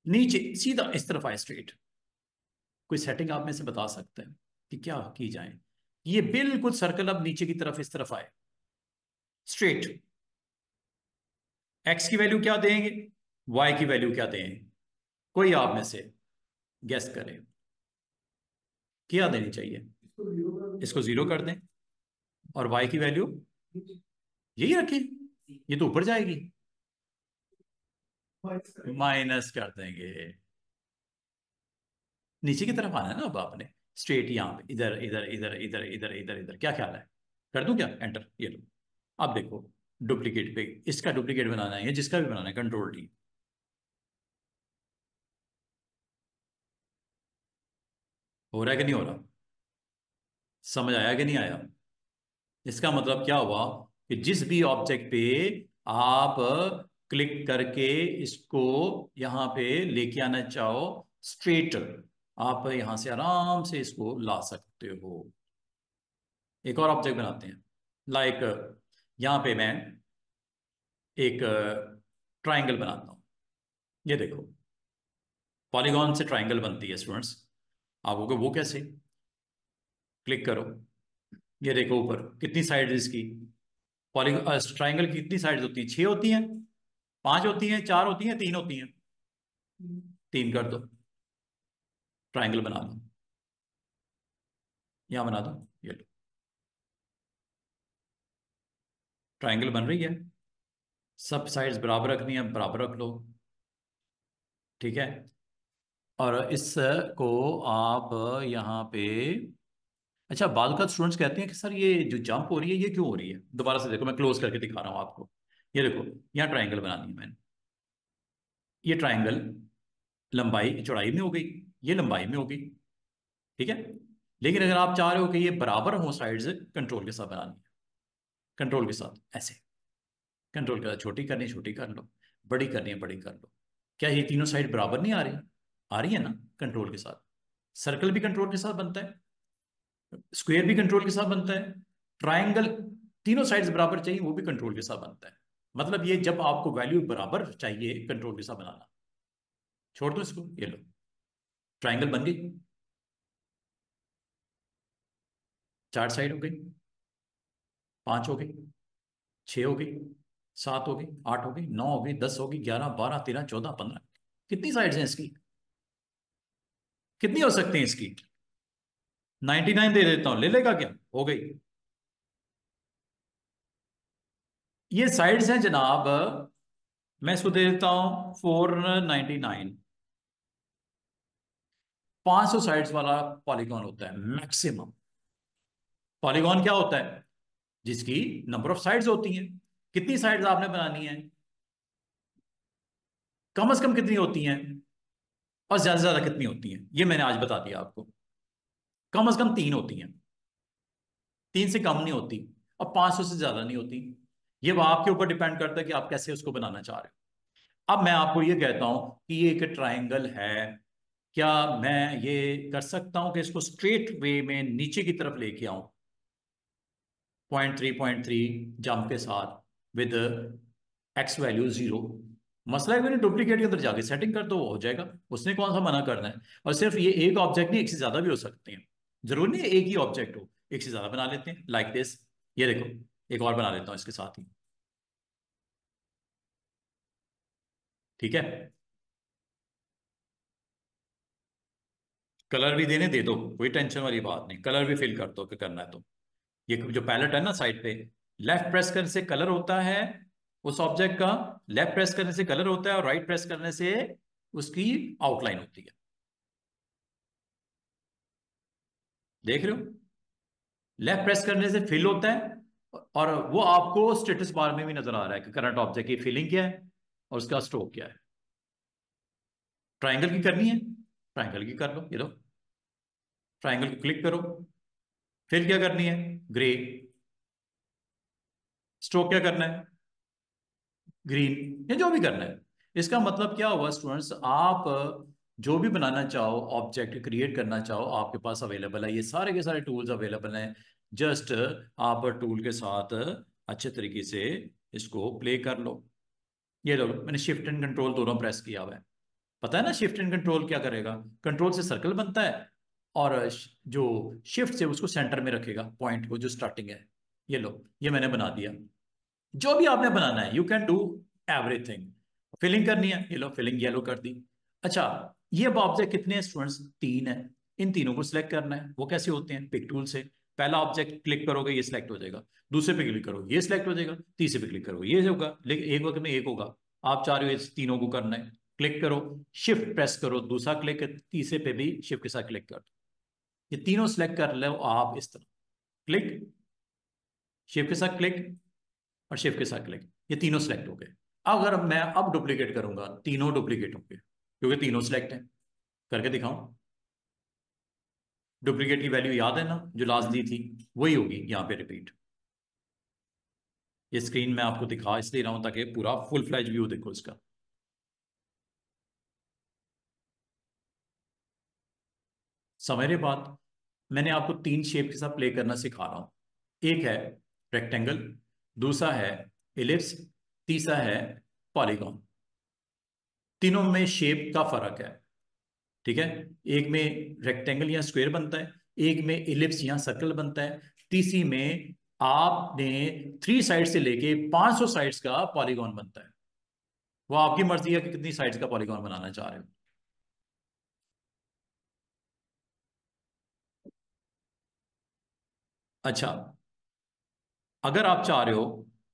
नीचे सीधा इस तरफ आए स्ट्रेट। कोई सेटिंग आप में से बता सकते हैं कि क्या की जाए? ये बिल्कुल सर्कल अब नीचे की तरफ इस तरफ आए स्ट्रेट। एक्स की वैल्यू क्या देंगे, वाई की वैल्यू क्या देंगे? कोई आप में से गेस करे, क्या देनी चाहिए? इसको जीरो कर दें, और वाई की वैल्यू यही रखें, ये तो ऊपर जाएगी। माइनस कर देंगे, नीचे की तरफ आना है ना अब आपने, स्ट्रेट यहाँ पे, इधर इधर इधर इधर इधर इधर इधर। क्या ख्याल है, कर दूं क्या एंटर? ये लो, अब देखो, डुप्लीकेट पे, इसका डुप्लीकेट बनाना है या जिसका भी बनाना है, कंट्रोल डी। हो रहा है कि नहीं हो रहा? समझ आया कि नहीं आया? इसका मतलब क्या हुआ, कि जिस भी ऑब्जेक्ट पे आप क्लिक करके इसको यहां पे लेके आना चाहो स्ट्रेट, आप यहां से आराम से इसको ला सकते हो। एक और ऑब्जेक्ट बनाते हैं, लाइक यहां पे मैं एक ट्राइंगल बनाता हूं। ये देखो, पॉलीगॉन से ट्राइंगल बनती है स्टूडेंट्स। आप वो कैसे? क्लिक करो, ये देखो ऊपर कितनी साइड इसकी, पॉलीगॉन ट्राइंगल की कितनी साइड्स होती हैं? 6 होती हैं, 5 होती हैं, 4 होती हैं, 3 होती हैं? 3 कर दो, ट्राइंगल बना दो, यहां बना दो, ये लो, ट्राइंगल बन रही है। सब साइड्स बराबर रखनी है, बराबर रख लो, ठीक है। और इसको आप यहाँ पे, अच्छा, बाद का स्टूडेंट्स कहते हैं कि सर ये जो जंप हो रही है ये क्यों हो रही है? दोबारा से देखो, मैं क्लोज करके दिखा रहा हूँ आपको। ये देखो, यहाँ ट्राइंगल बनानी है मैंने, ये ट्राइंगल लंबाई चौड़ाई में हो गई, ये लंबाई में हो गई, ठीक है। लेकिन अगर आप चाह रहे हो कि ये बराबर हो साइड्स, कंट्रोल के साथ बनानी है, कंट्रोल के साथ ऐसे, कंट्रोल के साथ छोटी करनी है छोटी कर लो, बड़ी करनी है बड़ी कर लो। क्या ये तीनों साइड बराबर नहीं आ रही? आ रही है ना, कंट्रोल के साथ। सर्कल भी कंट्रोल के साथ बनता है, स्क्वायर भी कंट्रोल के साथ बनता है, ट्राइंगल तीनों साइड्स बराबर चाहिए वो भी कंट्रोल के साथ बनता है। मतलब ये जब आपको वैल्यू बराबर चाहिए, कंट्रोल के साथ बनाना। छोड़ दो इसको, ये लो, ट्राइंगल बन गई, 4 साइड हो गई, 5 हो गई, 6 हो गई, 7 हो गई, 8 हो गई, 9 हो गई, 10 हो गई, 11, 12, 13, 14, 15। कितनी साइड्स हैं इसकी? कितनी हो सकती हैं इसकी? 99 दे देता हूं, ले लेगा क्या? हो गई। ये साइड्स हैं जनाब, मैं इसको दे देता हूं 499। 500 साइड्स वाला पॉलीगॉन होता है मैक्सिमम। पॉलीगॉन क्या होता है? जिसकी नंबर ऑफ साइड्स होती हैं। कितनी साइड्स आपने बनानी है? कम से कम कितनी होती हैं और ज्यादा से ज्यादा कितनी होती हैं, ये मैंने आज बता दिया आपको। कम से कम 3 होती हैं, 3 से कम नहीं होती, और 500 से ज्यादा नहीं होती। ये वो आपके ऊपर डिपेंड करता है कि आप कैसे उसको बनाना चाह रहे हो। अब मैं आपको ये कहता हूं कि ये एक ट्राइंगल है, क्या मैं ये कर सकता हूं कि इसको स्ट्रेट वे में नीचे की तरफ लेके आऊं, 0.3 जंप के साथ, विद एक्स वैल्यू 0? मसला है मैंने डुप्लीकेट के अंदर जाके सेटिंग कर दो, वो हो जाएगा। उसने कौन सा मना करना है? और सिर्फ ये एक ऑब्जेक्ट नहीं, एक से ज्यादा भी हो सकते हैं। जरूरी नहीं है एक ही ऑब्जेक्ट हो, एक से ज्यादा बना लेते हैं, लाइक दिस। ये देखो, एक और बना लेता हूं इसके साथ ही। ठीक है, कलर भी देने दे दो, कोई टेंशन वाली बात नहीं, कलर भी फिल कर दो कि करना है तो। ये जो पैलेट है ना साइड पे, लेफ्ट प्रेस करने से कलर होता है उस ऑब्जेक्ट का, लेफ्ट प्रेस करने से कलर होता है, और राइट प्रेस करने से उसकी आउटलाइन होती है। देख रहे हो? लेफ्ट प्रेस करने से फिल होता है, और वो आपको स्टेटस बार में भी नजर आ रहा है कि करंट ऑब्जेक्ट की फिलिंग क्या है और उसका स्ट्रोक क्या है। ट्राइंगल की करनी है, ट्राइंगल की कर लो, ये लो, ट्राइंगल को क्लिक करो। फिर क्या करनी है? ग्रे। स्ट्रोक क्या करना है? ग्रीन, या जो भी करना है। इसका मतलब क्या हुआ स्टूडेंट्स, आप जो भी बनाना चाहो, ऑब्जेक्ट क्रिएट करना चाहो, आपके पास अवेलेबल है, ये सारे के सारे टूल्स अवेलेबल हैं। जस्ट आप टूल के साथ अच्छे तरीके से इसको प्ले कर लो। ये लो, मैंने शिफ्ट एंड कंट्रोल दोनों प्रेस किया हुआ है। पता है ना शिफ्ट एंड कंट्रोल क्या करेगा? कंट्रोल से सर्कल बनता है, और जो शिफ्ट से उसको सेंटर में रखेगा, पॉइंट को जो स्टार्टिंग है। ये लो, ये मैंने बना दिया। जो भी आपने बनाना है, you can do everything. Filling करनी है, ये लो फिलिंग येलो कर दी। अच्छा, ये ऑब्जेक्ट कितने हैं स्टूडेंट्स? 3 है। इन तीनों को सिलेक्ट करना है। वो कैसे होते हैं? पिक टूल से। पहला ऑब्जेक्ट क्लिक करोगे, ये सिलेक्ट हो जाएगा। दूसरे पे क्लिक करो, ये सिलेक्ट हो जाएगा। तीसरे पे क्लिक करो, ये होगा। लेकिन एक वक्त में एक होगा। आप चाह रहे हो इस तीनों को करना है, क्लिक करो, शिफ्ट प्रेस करो, दूसरा क्लिक, तीसरे पे भी शिफ्ट के साथ क्लिक कर दो। ये तीनों सिलेक्ट कर लो आप इस तरह। क्लिक, शिफ्ट के साथ क्लिक, और शिफ्ट के साथ क्लिक, ये तीनों सिलेक्ट हो गए। अगर मैं अब डुप्लीकेट करूंगा, तीनों डुप्लीकेट होंगे क्योंकि तीनों सिलेक्ट हैं। करके दिखाऊं? डुप्लीकेट की वैल्यू याद है ना, जो लास्ट दी थी, वही होगी यहां पे रिपीट। ये स्क्रीन मैं आपको दिखा इसलिए रहा हूं ताकि पूरा फुल फ्लैज व्यू देखो इसका। समझ रहे बात? मैंने आपको 3 शेप के साथ प्ले करना सिखा रहा हूं। एक है रेक्टेंगल, दूसरा है इलिप्स, तीसरा है पॉलीगॉन। तीनों में शेप का फर्क है। ठीक है, एक में रेक्टेंगल या स्क्वायर बनता है, एक में इलिप्स या सर्कल बनता है, तीसरी में आपने 3 साइड से लेके 500 साइड्स का पॉलीगॉन बनता है। वो आपकी मर्जी है कि कितनी साइड्स का पॉलीगॉन बनाना चाह रहे हो। अच्छा, अगर आप चाह रहे हो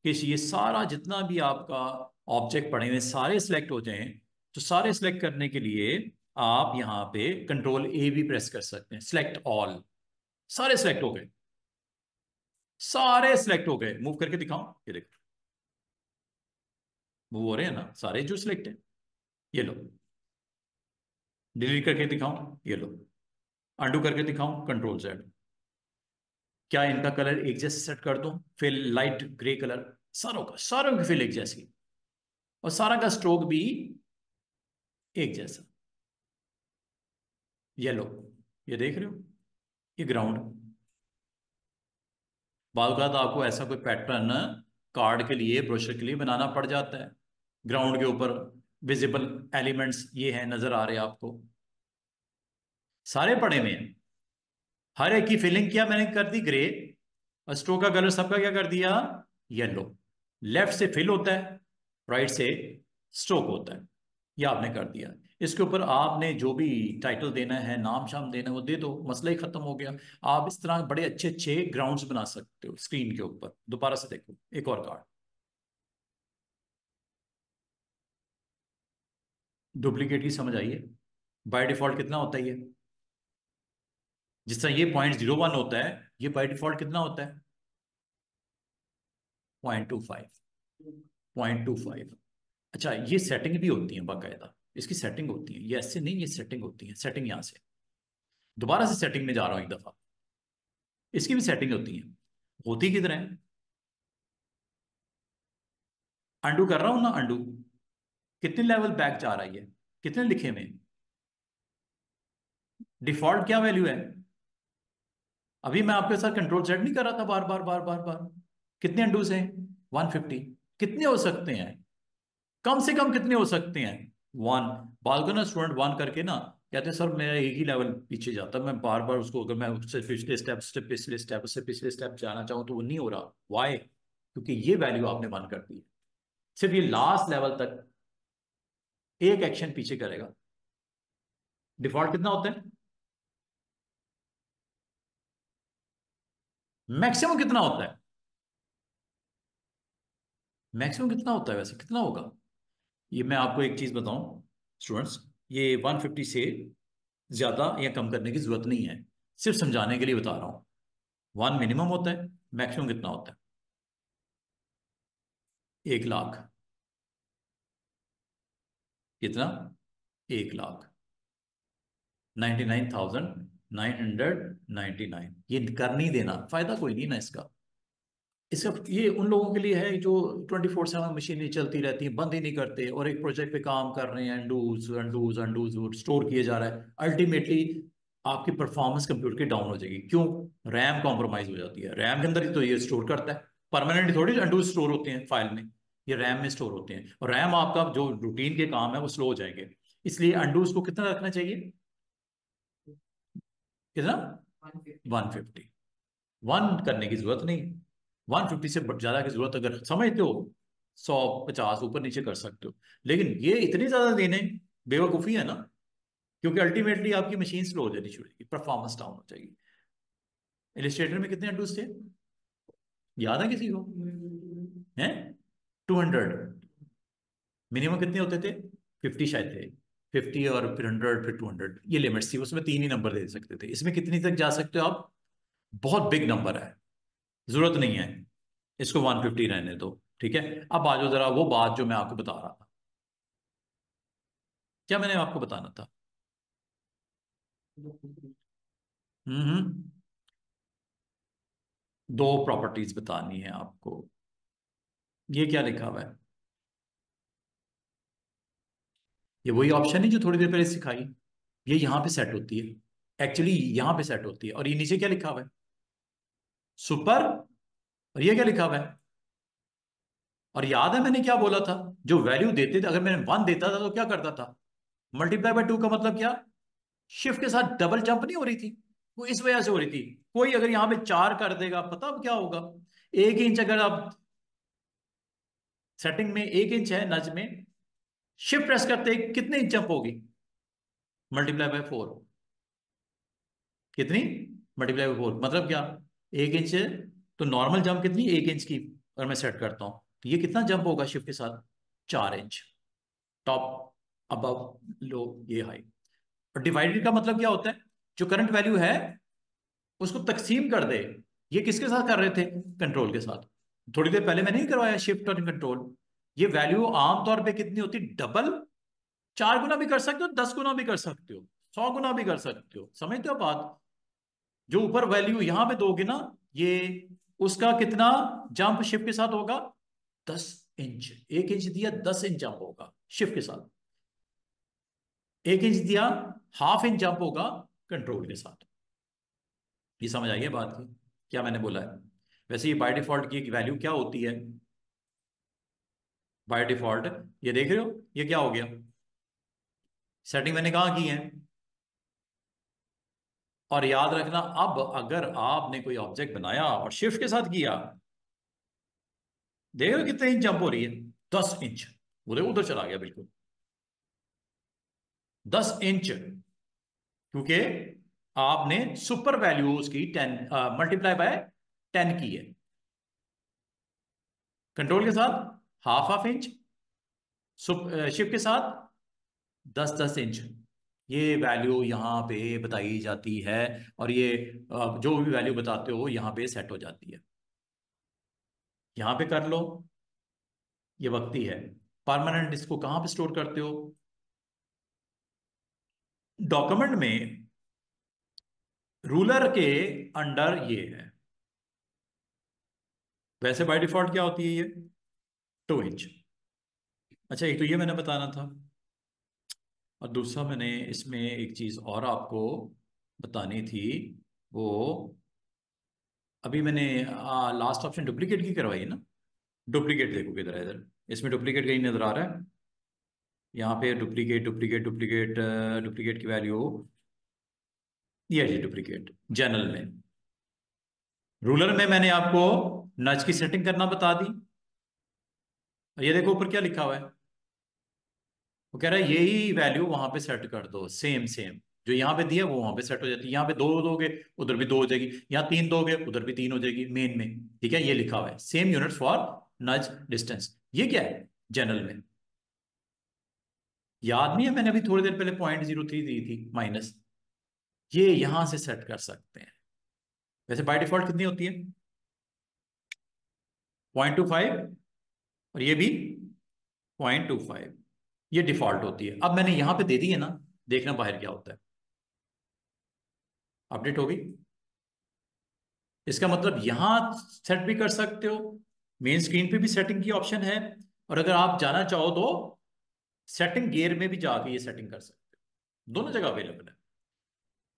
कि ये सारा जितना भी आपका ऑब्जेक्ट पड़े हुए सारे सिलेक्ट हो जाएं, तो सारे सिलेक्ट करने के लिए आप यहां पे कंट्रोल ए भी प्रेस कर सकते हैं, सिलेक्ट ऑल। सारे सिलेक्ट हो गए, सारे सिलेक्ट हो गए। मूव करके दिखाऊं? ये देखो, मूव हो रहे हैं ना सारे जो सिलेक्ट है। ये लो, डिलीट करके दिखाऊं? ये लो, अंडू करके दिखाऊं? Control Z. क्या इनका कलर एक जैसे सेट कर दूं? फिर लाइट ग्रे कलर, सारों की फिल एक जैसी, और सारा का स्ट्रोक भी एक जैसा। ये लो, ये देख रहे हो? ये ग्राउंड। बालकात आपको ऐसा कोई पैटर्न कार्ड के लिए, ब्रोशर के लिए बनाना पड़ जाता है। ग्राउंड के ऊपर विजिबल एलिमेंट्स ये हैं, नजर आ रहे हैं आपको। सारे पड़े हुए हैं, हर एक की फिलिंग किया मैंने कर दी ग्रे, और स्ट्रोक का कलर सबका क्या कर दिया, येलो। लेफ्ट से फिल होता है, राइट से स्ट्रोक होता है, ये आपने कर दिया। इसके ऊपर आपने जो भी टाइटल देना है, नाम शाम देना है, वो दे दो, मसला ही खत्म हो गया। आप इस तरह बड़े अच्छे अच्छे ग्राउंड्स बना सकते हो स्क्रीन के ऊपर। दोबारा से देखो एक और कार्ड, डुप्लीकेट की समझ आई है? बाय डिफॉल्ट कितना होता है ये? जिस तरह ये 0.01 होता है, ये बाय डिफॉल्ट कितना होता है? 0.25। 0.25। अच्छा, ये सेटिंग भी होती है बाकायदा, इसकी सेटिंग होती है, ये ऐसे नहीं, ये सेटिंग होती है। सेटिंग यहां से, दोबारा से सेटिंग में जा रहा हूं एक दफा, इसकी भी सेटिंग होती है। होती किधर है? अंडू कर रहा हूं ना, अंडू। कितने लेवल बैक जा रहा है ये? कितने लिखे में? डिफॉल्ट क्या वैल्यू है? अभी मैं आपके साथ कंट्रोल सेट नहीं कर रहा था बार बार बार बार बार? कितने अंडूज हैं? 150। कितने हो सकते हैं? कम से कम कितने हो सकते हैं? वन। बाल को ना स्टूडेंट वन करके ना कहते हैं सर मेरा एक ही लेवल पीछे जाता है, मैं बार बार उसको, अगर मैं उससे पिछले स्टेप से पिछले स्टेप से पिछले स्टेप जाना चाहूँ तो वो नहीं हो रहा। वाई? क्योंकि ये वैल्यू आपने वन कर दी है। सिर्फ ये लास्ट लेवल तक एक एक्शन पीछे करेगा। डिफॉल्ट कितना होता है? मैक्सिमम कितना होता है? मैक्सिमम कितना होता है वैसे, कितना होगा? ये मैं आपको एक चीज बताऊं स्टूडेंट्स, ये 150 से ज्यादा या कम करने की जरूरत नहीं है, सिर्फ समझाने के लिए बता रहा हूं। वन मिनिमम होता है, मैक्सिमम कितना होता है? 1 लाख। कितना? 1 लाख। 99,999। ये कर नहीं देना, फायदा कोई नहीं ना इसका। इसका ये उन लोगों के लिए है जो 24/7 मशीनें चलती रहती हैं, बंद ही नहीं करते, और एक प्रोजेक्ट पे काम कर रहे हैं, अंडूज अंडूज अंडूज स्टोर किए जा रहा है, अल्टीमेटली आपकी परफॉर्मेंस कंप्यूटर की डाउन हो जाएगी। क्यों? रैम कॉम्प्रोमाइज हो जाती है। रैम के अंदर ही तो ये स्टोर करता है, परमानेंट थोड़ी अंडूज स्टोर होते हैं फाइल में, ये रैम में स्टोर होते हैं, और रैम आपका जो रूटीन के काम है वो स्लो हो जाएंगे। इसलिए अंडूज को कितना रखना चाहिए? कितना? 150। वन करने की जरूरत नहीं, 150 से ज्यादा की जरूरत अगर समझते हो, 150 ऊपर नीचे कर सकते हो, लेकिन ये इतनी ज्यादा देने बेवकूफी है ना। क्योंकि अल्टीमेटली आपकी मशीन स्लो हो जानी शुरू होगी, परफॉर्मेंस डाउन हो जाएगी। इलिस्ट्रेटर में कितने अंडूज थे, याद है किसी को? हैं? 200। मिनिमम कितने होते थे? 50 शायद थे। 50 और फिर 100 फिर 200, ये लिमिट्स थी, उसमें तीन ही नंबर दे सकते थे। इसमें कितनी तक जा सकते हो आप? बहुत बिग नंबर है, जरूरत नहीं है, इसको 150 रहने दो। ठीक है, अब आ जाओ जरा वो बात जो मैं आपको बता रहा था। क्या मैंने आपको बताना था? हम्म। दो प्रॉपर्टीज बतानी है आपको। ये क्या लिखा हुआ है? ये वही ऑप्शन है जो थोड़ी देर पहले सिखाई, ये यहां पे सेट होती है, एक्चुअली यहां पे सेट होती है। और ये नीचे क्या लिखा हुआ है? सुपर। और ये क्या लिखा हुआ है? और याद है मैंने क्या बोला था? जो वैल्यू देते थे, अगर मैंने वन देता था तो क्या करता था? मल्टीप्लाई बाय टू का मतलब क्या? शिफ्ट के साथ डबल जंप नहीं हो रही थी, वो इस वजह से हो रही थी। कोई अगर यहां पे 4 कर देगा, पता अब क्या होगा? 1 इंच अगर आप सेटिंग में 1 इंच है नज में, शिफ्ट प्रेस करते ही कितने इंच जंप होगी? Multiply by 4। कितनी? मल्टीप्लाई बाय 4 मतलब क्या? 1 इंच है, तो नॉर्मल जंप कितनी, 1 इंच की अगर मैं सेट करता हूं, तो ये कितना जंप होगा शिफ्ट के साथ? 4 इंच। टॉप, अबव, लो, ये हाई। और डिवाइडेड का मतलब क्या होता है? जो करंट वैल्यू है उसको तकसीम कर दे। ये किसके साथ कर रहे थे? कंट्रोल के साथ। थोड़ी देर पहले मैंने नहीं करवाया शिफ्ट और कंट्रोल। ये वैल्यू आमतौर पे कितनी होती? डबल। 4 गुना भी कर सकते हो, 10 गुना भी कर सकते हो, 100 गुना भी कर सकते हो, समझते हो बात? जो ऊपर वैल्यू यहां पे दोगे ना, ये उसका कितना जंप शिफ्ट के साथ होगा? 10 इंच। 1 इंच दिया, 10 इंच जंप होगा शिफ्ट के साथ। 1 इंच दिया, हाफ इंच जंप होगा कंट्रोल के साथ। ये समझ आई है बात की, क्या मैंने बोला है? वैसे ये बाय डिफॉल्ट की एक वैल्यू क्या होती है? बाय डिफॉल्ट, ये देख रहे हो ये क्या हो गया? सेटिंग मैंने कहाँ की है? और याद रखना, अब अगर आपने कोई ऑब्जेक्ट बनाया और शिफ्ट के साथ किया, देख रहे हो कितने इंच जंप हो रही है? 10 इंच। उधर उधर चला गया बिल्कुल, 10 इंच। क्योंकि आपने सुपर वैल्यू उसकी 10 मल्टीप्लाई बाय 10 की है। कंट्रोल के साथ हाफ हाफ इंच, शिफ्ट के साथ 10 10 इंच। ये वैल्यू यहां पे बताई जाती है, और ये जो भी वैल्यू बताते हो यहां पे सेट हो जाती है। यहां पे कर लो, ये वक्ती है। परमानेंट इसको कहां पे स्टोर करते हो? डॉक्यूमेंट में रूलर के अंडर ये है। वैसे बाय डिफॉल्ट क्या होती है ये? 2 इंच। अच्छा, एक तो ये मैंने बताना था, और दूसरा मैंने इसमें एक चीज और आपको बतानी थी। वो अभी मैंने लास्ट ऑप्शन डुप्लीकेट की करवाई है ना। डुप्लीकेट देखो किधर है, इधर इसमें डुप्लीकेट कहीं नजर आ रहा है? यहाँ पे डुप्लीकेट डुप्लीकेट डुप्लीकेट, डुप्लीकेट की वैल्यू ये है जी, डुप्लीकेट जनरल में। रूलर में मैंने आपको नज की सेटिंग करना बता दी। ये देखो ऊपर क्या लिखा हुआ है, वो कह रहा है यही वैल्यू वहां पे सेट कर दो, सेम सेम जो यहाँ पे दिया वो वहां पे सेट हो जाती है। यहाँ पे 2 दोगे उधर भी 2 हो जाएगी, यहाँ 3 दोगे उधर भी 3 हो जाएगी मेन में। ठीक है, ये लिखा हुआ है सेम यूनिट्स फॉर नज डिस्टेंस। ये क्या है जनरल में? याद नहीं है, मैंने अभी थोड़ी देर पहले 0.03 दी थी माइनस। ये यहां से सेट कर सकते हैं। वैसे बाय डिफॉल्ट कितनी होती है? 0.25, और ये भी 0.25। ये डिफॉल्ट होती है। अब मैंने यहां पे दे दी है ना, देखना बाहर क्या होता है। अपडेट होगी। इसका मतलब यहां सेट भी कर सकते हो, मेन स्क्रीन पे भी सेटिंग की ऑप्शन है, और अगर आप जाना चाहो तो सेटिंग गियर में भी जाके ये सेटिंग कर सकते हो। दोनों जगह अवेलेबल है।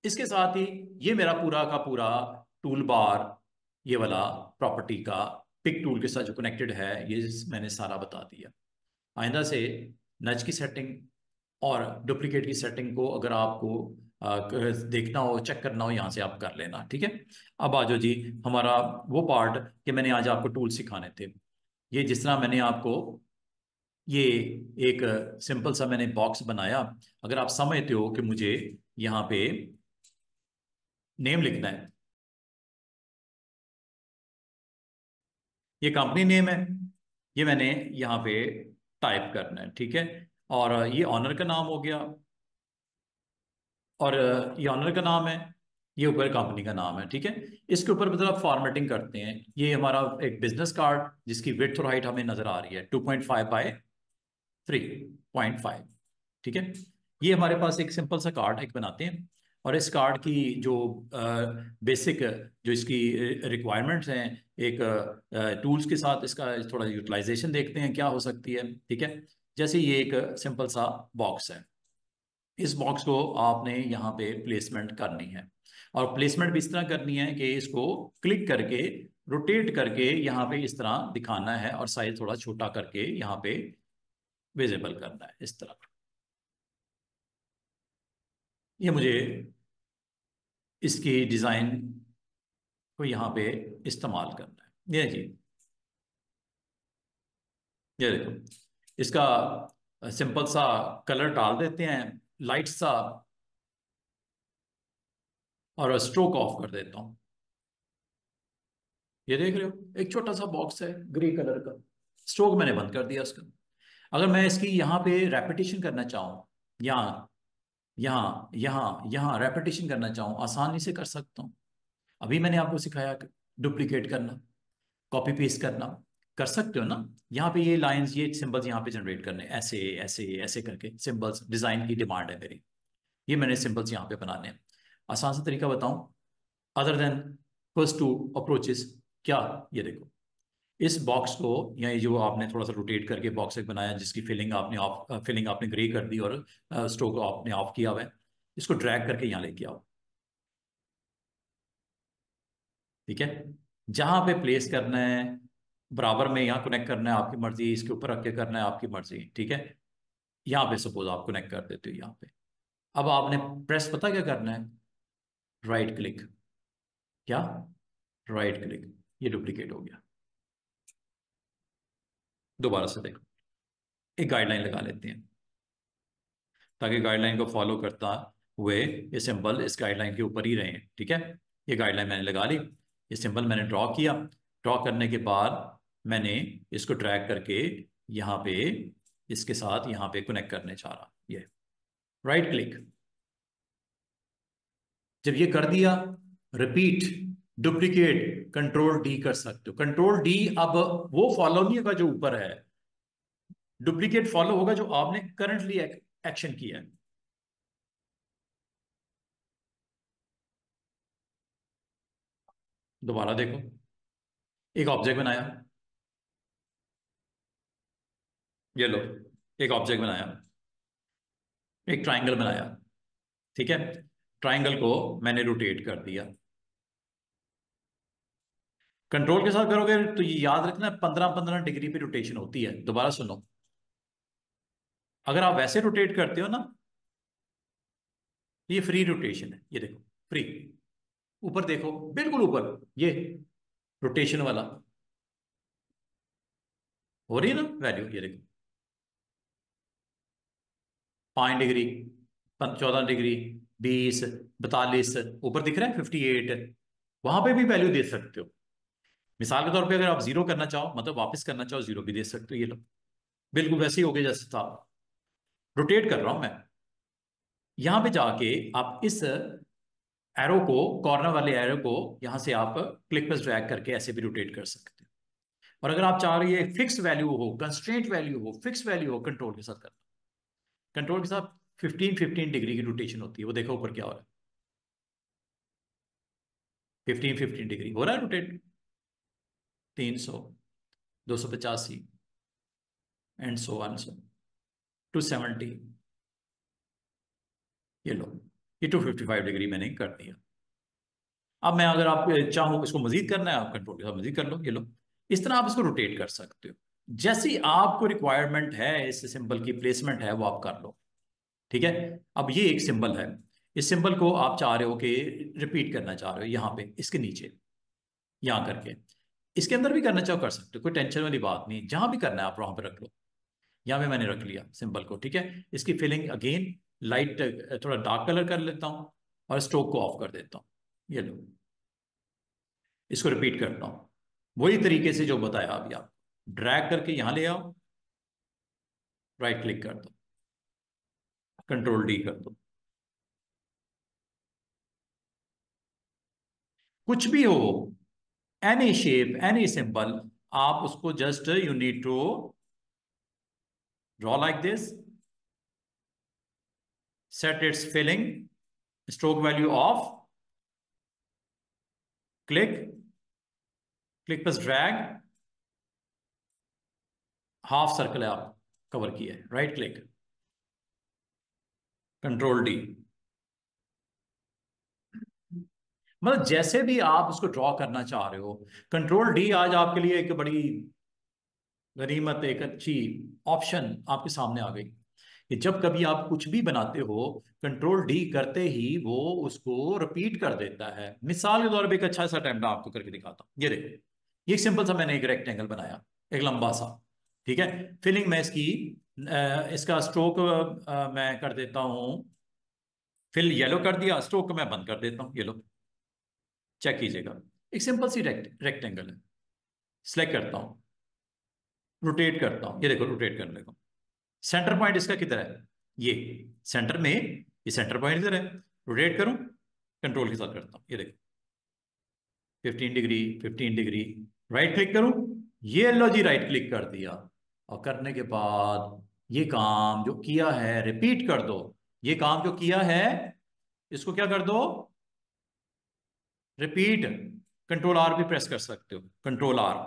इसके साथ ही ये मेरा पूरा का पूरा टूल बार, ये वाला प्रॉपर्टी का पिक टूल के साथ जो कनेक्टेड है, ये मैंने सारा बता दिया। आइंदा से नच की सेटिंग और डुप्लीकेट की सेटिंग को अगर आपको देखना हो, चेक करना हो, यहाँ से आप कर लेना। ठीक है, अब आ जाओ जी हमारा वो पार्ट कि मैंने आज आपको टूल सिखाने थे। ये जिस तरह मैंने आपको ये एक सिंपल सा मैंने बॉक्स बनाया। अगर आप समझते हो कि मुझे यहाँ पे नेम लिखना है, ये कंपनी नेम है, ये मैंने यहाँ पे टाइप करना है। ठीक है, और ये ऑनर का नाम हो गया, और ये ऑनर का नाम है, ये ऊपर कंपनी का नाम है। ठीक है, इसके ऊपर मतलब फॉर्मेटिंग करते हैं। ये हमारा एक बिजनेस कार्ड जिसकी विड्थ और हाइट हमें नजर आ रही है 2.5 बाय 3.5। ठीक है, ये हमारे पास एक सिंपल सा कार्ड एक बनाते हैं, और इस कार्ड की जो बेसिक जो इसकी रिक्वायरमेंट्स हैं, एक टूल्स के साथ इसका थोड़ा यूटिलाइजेशन देखते हैं क्या हो सकती है। ठीक है, जैसे ये एक सिंपल सा बॉक्स है, इस बॉक्स को आपने यहाँ पे प्लेसमेंट करनी है, और प्लेसमेंट भी इस तरह करनी है कि इसको क्लिक करके रोटेट करके यहाँ पे इस तरह दिखाना है, और साइज थोड़ा छोटा करके यहाँ पे विजिबल करना है इस तरह। ये मुझे इसकी डिजाइन को यहाँ पे इस्तेमाल करना है। ये जी, ये देखो, इसका सिंपल सा कलर डाल देते हैं, लाइट सा, और स्ट्रोक ऑफ कर देता हूँ। ये देख रहे हो एक छोटा सा बॉक्स है ग्रे कलर का, स्ट्रोक मैंने बंद कर दिया उसका। अगर मैं इसकी यहाँ पे रेपिटेशन करना चाहूँ, यहाँ यहाँ यहाँ यहाँ रेपिटेशन करना चाहूँ, आसानी से कर सकता हूँ। अभी मैंने आपको सिखाया डुप्लीकेट करना, कॉपी पेस्ट करना, कर सकते हो ना। यहाँ पे ये लाइंस, ये सिंबल्स यहाँ पे जनरेट करने, ऐसे ऐसे ऐसे करके सिंबल्स, डिजाइन की डिमांड है मेरी। ये मैंने सिंबल्स यहाँ पे बनाने हैं। आसान सा तरीका बताऊं, other than first two approaches, क्या? ये देखो, इस बॉक्स को, या ये जो आपने थोड़ा सा रोटेट करके बॉक्स एक बनाया जिसकी फिलिंग आपने ऑफ, फिलिंग आपने ग्रे कर दी और स्ट्रोक आपने ऑफ किया हुआ है, इसको ड्रैग करके यहाँ लेके आओ। ठीक है, जहां पे प्लेस करना है, बराबर में यहाँ कनेक्ट करना है आपकी मर्जी, इसके ऊपर रख के करना है आपकी मर्जी। ठीक है, यहाँ पे सपोज आप कनेक्ट कर देते हो यहाँ पे। अब आपने प्रेस, पता क्या करना है? राइट क्लिक, क्या, राइट क्लिक, ये डुप्लीकेट हो गया। दोबारा से देखो, एक गाइडलाइन लगा लेते हैं ताकि गाइडलाइन को फॉलो करता हुए ये सिंबल इस गाइडलाइन के ऊपर ही रहे। ठीक है, ये गाइडलाइन मैंने लगा ली, ये सिंबल मैंने ड्रॉ किया। ड्रॉ करने के बाद मैंने इसको ड्रैग करके यहाँ पे इसके साथ यहाँ पे कनेक्ट करने चाह रहा, ये राइट क्लिक। जब ये कर दिया, रिपीट, डुप्लीकेट, कंट्रोल डी कर सकते हो। कंट्रोल डी, अब वो फॉलो नहीं होगा जो ऊपर है, डुप्लीकेट फॉलो होगा जो आपने करंटली एक्शन किया है। दोबारा देखो, एक ऑब्जेक्ट बनाया, ये लो, एक ऑब्जेक्ट बनाया, एक ट्राइंगल बनाया। ठीक है, ट्राइंगल को मैंने रोटेट कर दिया। कंट्रोल के साथ करोगे तो ये याद रखना 15-15 डिग्री पे रोटेशन होती है। दोबारा सुनो, अगर आप वैसे रोटेट करते हो ना, ये फ्री रोटेशन है, ये देखो, फ्री। ऊपर देखो, बिल्कुल ऊपर, ये रोटेशन वाला हो रही है ना वैल्यू, ये देखो 5 डिग्री, 14 डिग्री, 20, 42, ऊपर दिख रहा है 58। वहां पे भी वैल्यू दे सकते हो। मिसाल के तौर पे अगर आप जीरो करना चाहो, मतलब वापस करना चाहो, जीरो भी दे सकते हो। ये लो, बिल्कुल वैसे ही हो गया जैसे था। रोटेट कर रहा हूं मैं, यहां पे जाके आप इस एरो को, कॉर्नर वाले एरो को यहां से आप क्लिक पर ड्रैग करके ऐसे भी रोटेट कर सकते हो। और अगर आप चाह रही है फिक्स वैल्यू हो, कंस्ट्रेंट वैल्यू हो, फिक्स वैल्यू हो, कंट्रोल के साथ करना। कंट्रोल के साथ 15-15 डिग्री की रोटेशन होती है, वो देखो ऊपर क्या हो रहा है, 15-15 डिग्री हो रहा है रोटेट। 300, 285 एंड सो ऑन, सो 270, ये लो, ये 255 डिग्री मैंने कर दिया। अब मैं, अगर आप चाहो इसको मजीद करना है, आप कंट्रोल के साथ मजीद कर लो, ये लो। इस तरह आप इसको रोटेट कर सकते हो, जैसी आपको रिक्वायरमेंट है, इस सिंबल की प्लेसमेंट है वो आप कर लो। ठीक है, अब ये एक सिंबल है, इस सिंबल को आप चाह रहे हो कि रिपीट करना चाह रहे हो यहाँ पे, इसके नीचे, यहाँ करके, इसके अंदर भी करना चाहो कर सकते हो, कोई टेंशन वाली बात नहीं, जहां भी करना है आप वहां पे रख लो। यहाँ पे मैंने रख लिया सिंबल को। ठीक है, इसकी फिलिंग अगेन लाइट, थोड़ा डार्क कलर कर लेता हूँ और स्ट्रोक को ऑफ कर देता हूँ, ये लो। इसको रिपीट करता हूँ वही तरीके से जो बताया अभी, आप ड्रैग करके यहां ले आओ, राइट क्लिक कर दो, कंट्रोल डी कर दो, कुछ भी हो, एनी शेप, एनी सिंबल, आप उसको just you need to draw like this, set its filling, stroke value off, click, click plus drag, half circle है आप कवर किया है, राइट क्लिक, कंट्रोल डी। मतलब जैसे भी आप उसको ड्रॉ करना चाह रहे हो, कंट्रोल डी आज आपके लिए एक बड़ी गनीमत, एक अच्छी ऑप्शन आपके सामने आ गई कि जब कभी आप कुछ भी बनाते हो, कंट्रोल डी करते ही वो उसको रिपीट कर देता है। मिसाल के तौर पे एक अच्छा सा टेम्पलेट आपको करके दिखाता हूँ, ये देखो, ये सिंपल सा मैंने एक रेक्टेंगल बनाया, एक लंबा सा। ठीक है, फिलिंग मैं इसकी, इसका स्ट्रोक मैं कर देता हूँ, फिल येलो कर दिया, स्ट्रोक को मैं बंद कर देता हूँ, ये लो, चेक कीजिएगा, एक सिंपल सी रेक्टेंगल है। सिलेक्ट करता हूँ, रोटेट करता हूँ, ये देखो रोटेट करने को, सेंटर पॉइंट इसका किधर है, ये सेंटर में, ये सेंटर पॉइंट इधर है। रोटेट करूं, कंट्रोल के साथ करता हूं, ये देखो 15 डिग्री, 15 डिग्री, राइट क्लिक करूं, ये लो जी, राइट क्लिक कर दिया। और करने के बाद ये काम जो किया है रिपीट कर दो, ये काम जो किया है इसको क्या कर दो, रिपीट। कंट्रोल आर भी प्रेस कर सकते हो, कंट्रोल आर,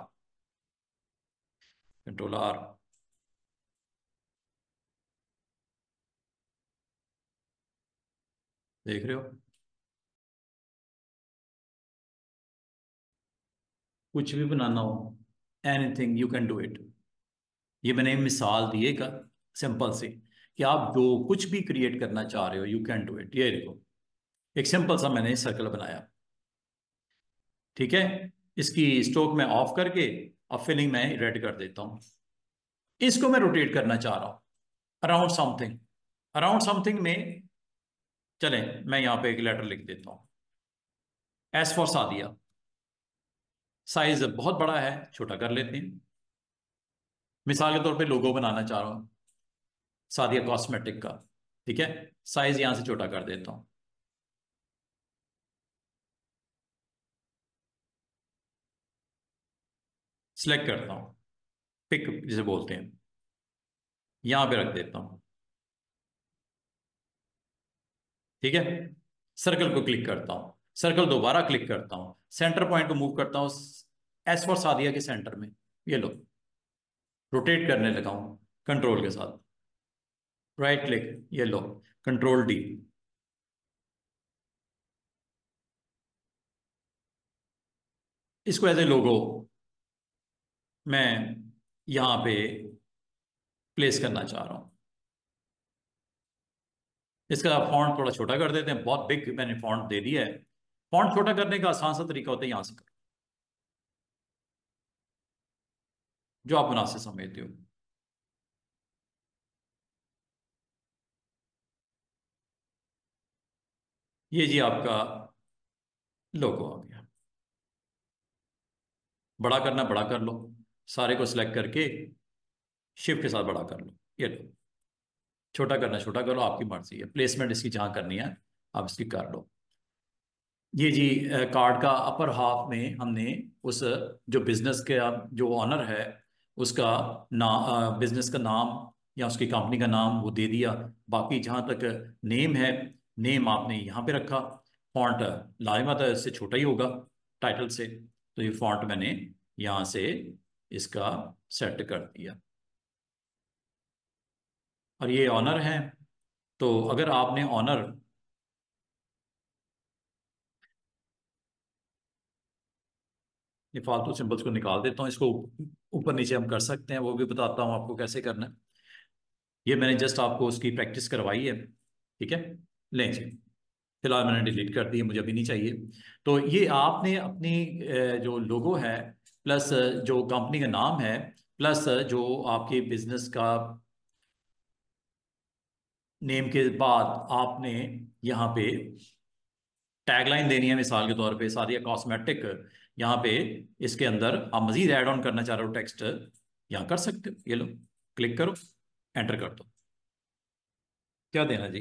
कंट्रोल आर, देख रहे हो, कुछ भी बनाना हो, anything you can do it. ये मैंने मिसाल दी एक सिंपल सी, कि आप जो कुछ भी क्रिएट करना चाह रहे हो, यू कैन डू इट। ये देखो, एक सिंपल सा मैंने सर्कल बनाया, ठीक है। इसकी स्ट्रोक मैं ऑफ करके अब फिलिंग में रेड कर देता हूं। इसको मैं रोटेट करना चाह रहा हूं अराउंड समथिंग, अराउंड समथिंग में। चलें, मैं यहां पे एक लेटर लिख देता हूं, एस फॉर सादिया। साइज बहुत बड़ा है, छोटा कर लेते हैं। मिसाल के तौर पे लोगो बनाना चाह रहा हूं सादिया कॉस्मेटिक का, ठीक है। साइज यहां से छोटा कर देता हूं। सिलेक्ट करता हूं, पिक जिसे बोलते हैं, यहां पे रख देता हूं, ठीक है। सर्कल को क्लिक करता हूं, सर्कल दोबारा क्लिक करता हूं, सेंटर पॉइंट को मूव करता हूं एस फॉर सादिया के सेंटर में। ये लो, रोटेट करने लगा हूं कंट्रोल के साथ, राइट क्लिक, ये लो, कंट्रोल डी। इसको एज ए लोगो मैं यहां पे प्लेस करना चाह रहा हूं। इसका फॉन्ट थोड़ा छोटा कर देते हैं, बहुत बिग मैंने फॉन्ट दे दिया है। फॉन्ट छोटा करने का आसान सा तरीका होता है, यहां से करो जो आप मुनासिब समझते हो। ये जी आपका लोगो आ गया। बड़ा करना बड़ा कर लो, सारे को सिलेक्ट करके शिफ्ट के साथ बड़ा कर लो, ये लो। छोटा करना छोटा कर लो, आपकी मर्जी है, प्लेसमेंट इसकी जहां करनी है आप इसकी कर लो। ये जी कार्ड का अपर हाफ में हमने उस जो बिजनेस के जो ऑनर है उसका नाम, बिजनेस का नाम या उसकी कंपनी का नाम वो दे दिया। बाकी जहां तक नेम है, नेम आपने यहाँ पे रखा। फॉन्ट लाजिमत है इससे छोटा ही होगा टाइटल से, तो ये फॉन्ट मैंने यहाँ से इसका सेट कर दिया। और ये ऑनर है, तो अगर आपने ऑनर, ये फालतू सिंबल्स को निकाल देता हूँ, इसको ऊपर नीचे हम कर सकते हैं, वो भी बताता हूँ आपको कैसे करना है। ये मैंने जस्ट आपको उसकी प्रैक्टिस करवाई है, ठीक है। लें जी, फिलहाल मैंने डिलीट कर दी है, मुझे अभी नहीं चाहिए। तो ये आपने अपनी जो लोगो है प्लस जो कंपनी का नाम है प्लस जो आपके बिजनेस का नेम के बाद आपने यहाँ पे टैगलाइन देनी है, मिसाल के तौर पे सादिया कॉस्मेटिक। यहाँ पे इसके अंदर आप मजीद ऐड ऑन करना चाह रहे हो टेक्स्ट, यहाँ कर सकते हो, ये लो, क्लिक करो, एंटर कर दो। क्या देना जी?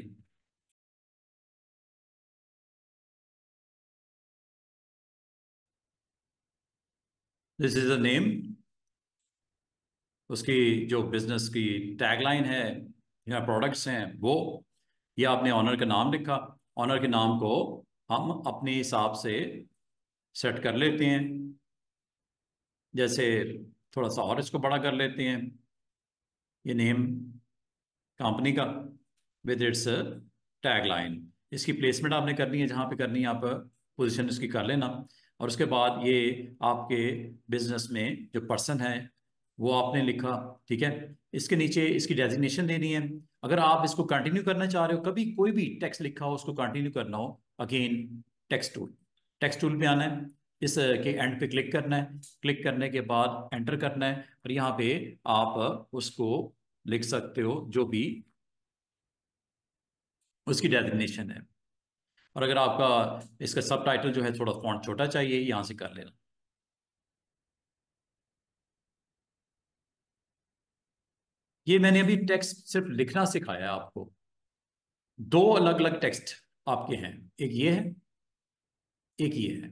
दिस इज द नेम, उसकी जो बिजनेस की टैगलाइन है या प्रोडक्ट्स हैं वो। ये आपने ऑनर का नाम लिखा, ऑनर के नाम को हम अपने हिसाब से सेट कर लेते हैं। जैसे थोड़ा सा और इसको बड़ा कर लेते हैं, ये नेम कंपनी का विद इट्स टैगलाइन। इसकी प्लेसमेंट आपने करनी है, जहाँ पे करनी है आप पोजीशन इसकी कर लेना। और उसके बाद ये आपके बिजनेस में जो पर्सन है वो आपने लिखा, ठीक है। इसके नीचे इसकी डेजिग्नेशन देनी है। अगर आप इसको कंटिन्यू करना चाह रहे हो, कभी कोई भी टेक्स्ट लिखा हो उसको कंटिन्यू करना हो, again text tool, text tool पे आना है, इस के एंड पे क्लिक करना है, क्लिक करने के बाद एंटर करना है, और यहाँ पे आप उसको लिख सकते हो जो भी उसकी डेजिग्नेशन है। और अगर आपका इसका सब टाइटल जो है थोड़ा फॉन्ट छोटा चाहिए, यहाँ से कर लेना। ये मैंने अभी टेक्स्ट सिर्फ लिखना सिखाया है आपको। दो अलग अलग टेक्स्ट आपके हैं, एक ये है, एक ये है,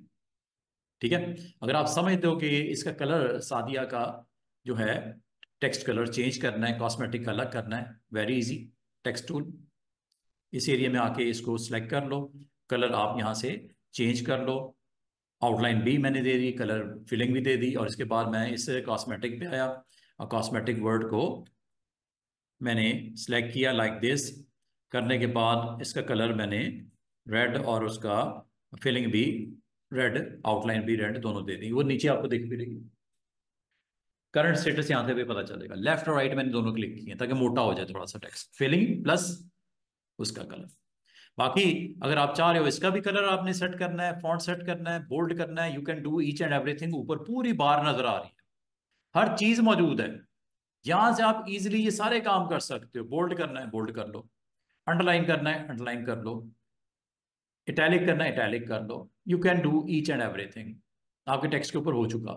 ठीक है। अगर आप समझते हो कि इसका कलर सादिया का जो है टेक्स्ट कलर चेंज करना है, कॉस्मेटिक का अलग करना है, वेरी इजी, टेक्स्ट टूल, इस एरिया में आके इसको सिलेक्ट कर लो, कलर आप यहाँ से चेंज कर लो। आउटलाइन भी मैंने दे दी, कलर फिलिंग भी दे दी, और इसके बाद मैं इस कॉस्मेटिक पे आया और कॉस्मेटिक वर्ड को मैंने सेलेक्ट किया लाइक दिस। करने के बाद इसका कलर मैंने रेड और उसका फिलिंग भी रेड, आउटलाइन भी रेड, दोनों दे दी। वो नीचे आपको दिख भी रही, करंट स्टेटस यहाँ से भी पता चलेगा। लेफ्ट और राइट मैंने दोनों क्लिक किए ताकि मोटा हो जाए थोड़ा सा टेक्स्ट, फिलिंग प्लस उसका कलर। बाकी अगर आप चाह रहे हो इसका भी कलर आपने सेट करना है, फॉन्ट सेट करना है, बोल्ड करना है, you can do each and everything. ऊपर पूरी बार नजर आ रही है, हर चीज मौजूद है। यहां से आप इजीली ये सारे काम कर सकते हो। बोल्ड करना है बोल्ड कर लो, अंडरलाइन करना है अंडरलाइन कर लो, इटैलिक करना है इटैलिक कर लो। You can do each and everything. आपके टेक्स्ट के ऊपर हो चुका,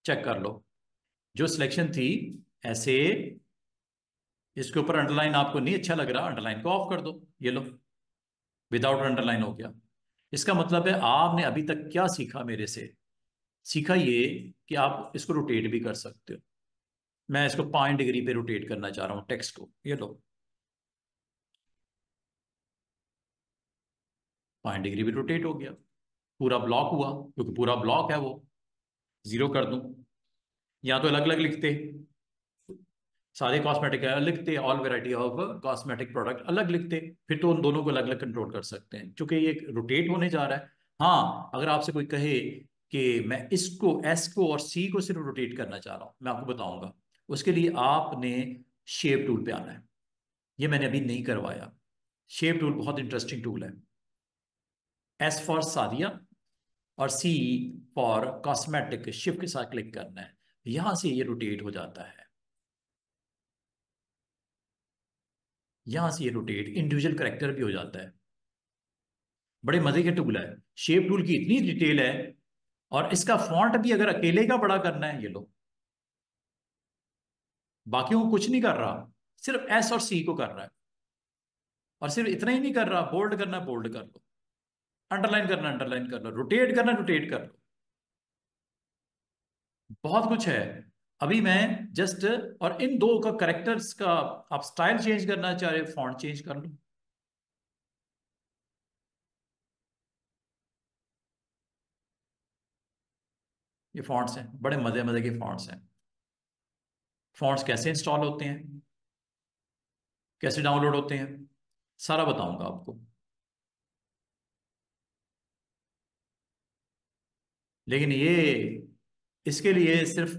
चेक कर लो। जो सिलेक्शन थी ऐसे, इसके ऊपर अंडरलाइन आपको नहीं अच्छा लग रहा, अंडरलाइन को ऑफ कर दो, ये लो, विदाउट अंडरलाइन हो गया। इसका मतलब है आपने अभी तक क्या सीखा मेरे से? सीखा ये कि आप इसको रोटेट भी कर सकते हो। मैं इसको 5 डिग्री पे रोटेट करना चाह रहा हूं टेक्स्ट को, ये लो, 5 डिग्री भी रोटेट हो गया। पूरा ब्लॉक हुआ, क्योंकि पूरा ब्लॉक है वो। जीरो कर दूं, या तो अलग अलग लिखते, सारे कॉस्मेटिक अलग लिखते, all variety of cosmetic product अलग लिखते, फिर तो उन दोनों को अलग अलग कंट्रोल कर सकते हैं। क्योंकि ये रोटेट होने जा रहा है। हाँ, अगर आपसे कोई कहे कि मैं इसको, एस को और सी को सिर्फ रोटेट करना चाह रहा हूं, मैं आपको बताऊंगा। उसके लिए आपने शेप टूल पे आना है। ये मैंने अभी नहीं करवाया। शेप टूल बहुत इंटरेस्टिंग टूल है। एस फॉर सादिया और सी फॉर कॉस्मेटिक, शिफ्ट के साथ क्लिक करना है, यहां से ये रोटेट हो जाता है। यहां से ये रोटेट इंडिविजुअल करेक्टर भी हो जाता है। बड़े मजे के टूल है। शेप टूल की इतनी डिटेल है, और इसका फॉन्ट भी अगर अकेले का बड़ा करना है, ये लो, बाकियों को कुछ नहीं कर रहा, सिर्फ एस और सी को कर रहा है। और सिर्फ इतना ही नहीं कर रहा, बोल्ड करना बोल्ड कर लो, अंडरलाइन करना अंडरलाइन कर लो, रोटेट करना रोटेट कर लो। बहुत कुछ है। अभी मैं जस्ट, और इन दो का करेक्टर्स का आप स्टाइल चेंज करना चाह रहे, फॉन्ट चेंज कर लो। ये फॉन्ट्स हैं, बड़े मजे मजे के फॉन्ट्स हैं। फॉन्ट्स कैसे इंस्टॉल होते हैं, कैसे डाउनलोड होते हैं, सारा बताऊंगा आपको। लेकिन ये, इसके लिए सिर्फ,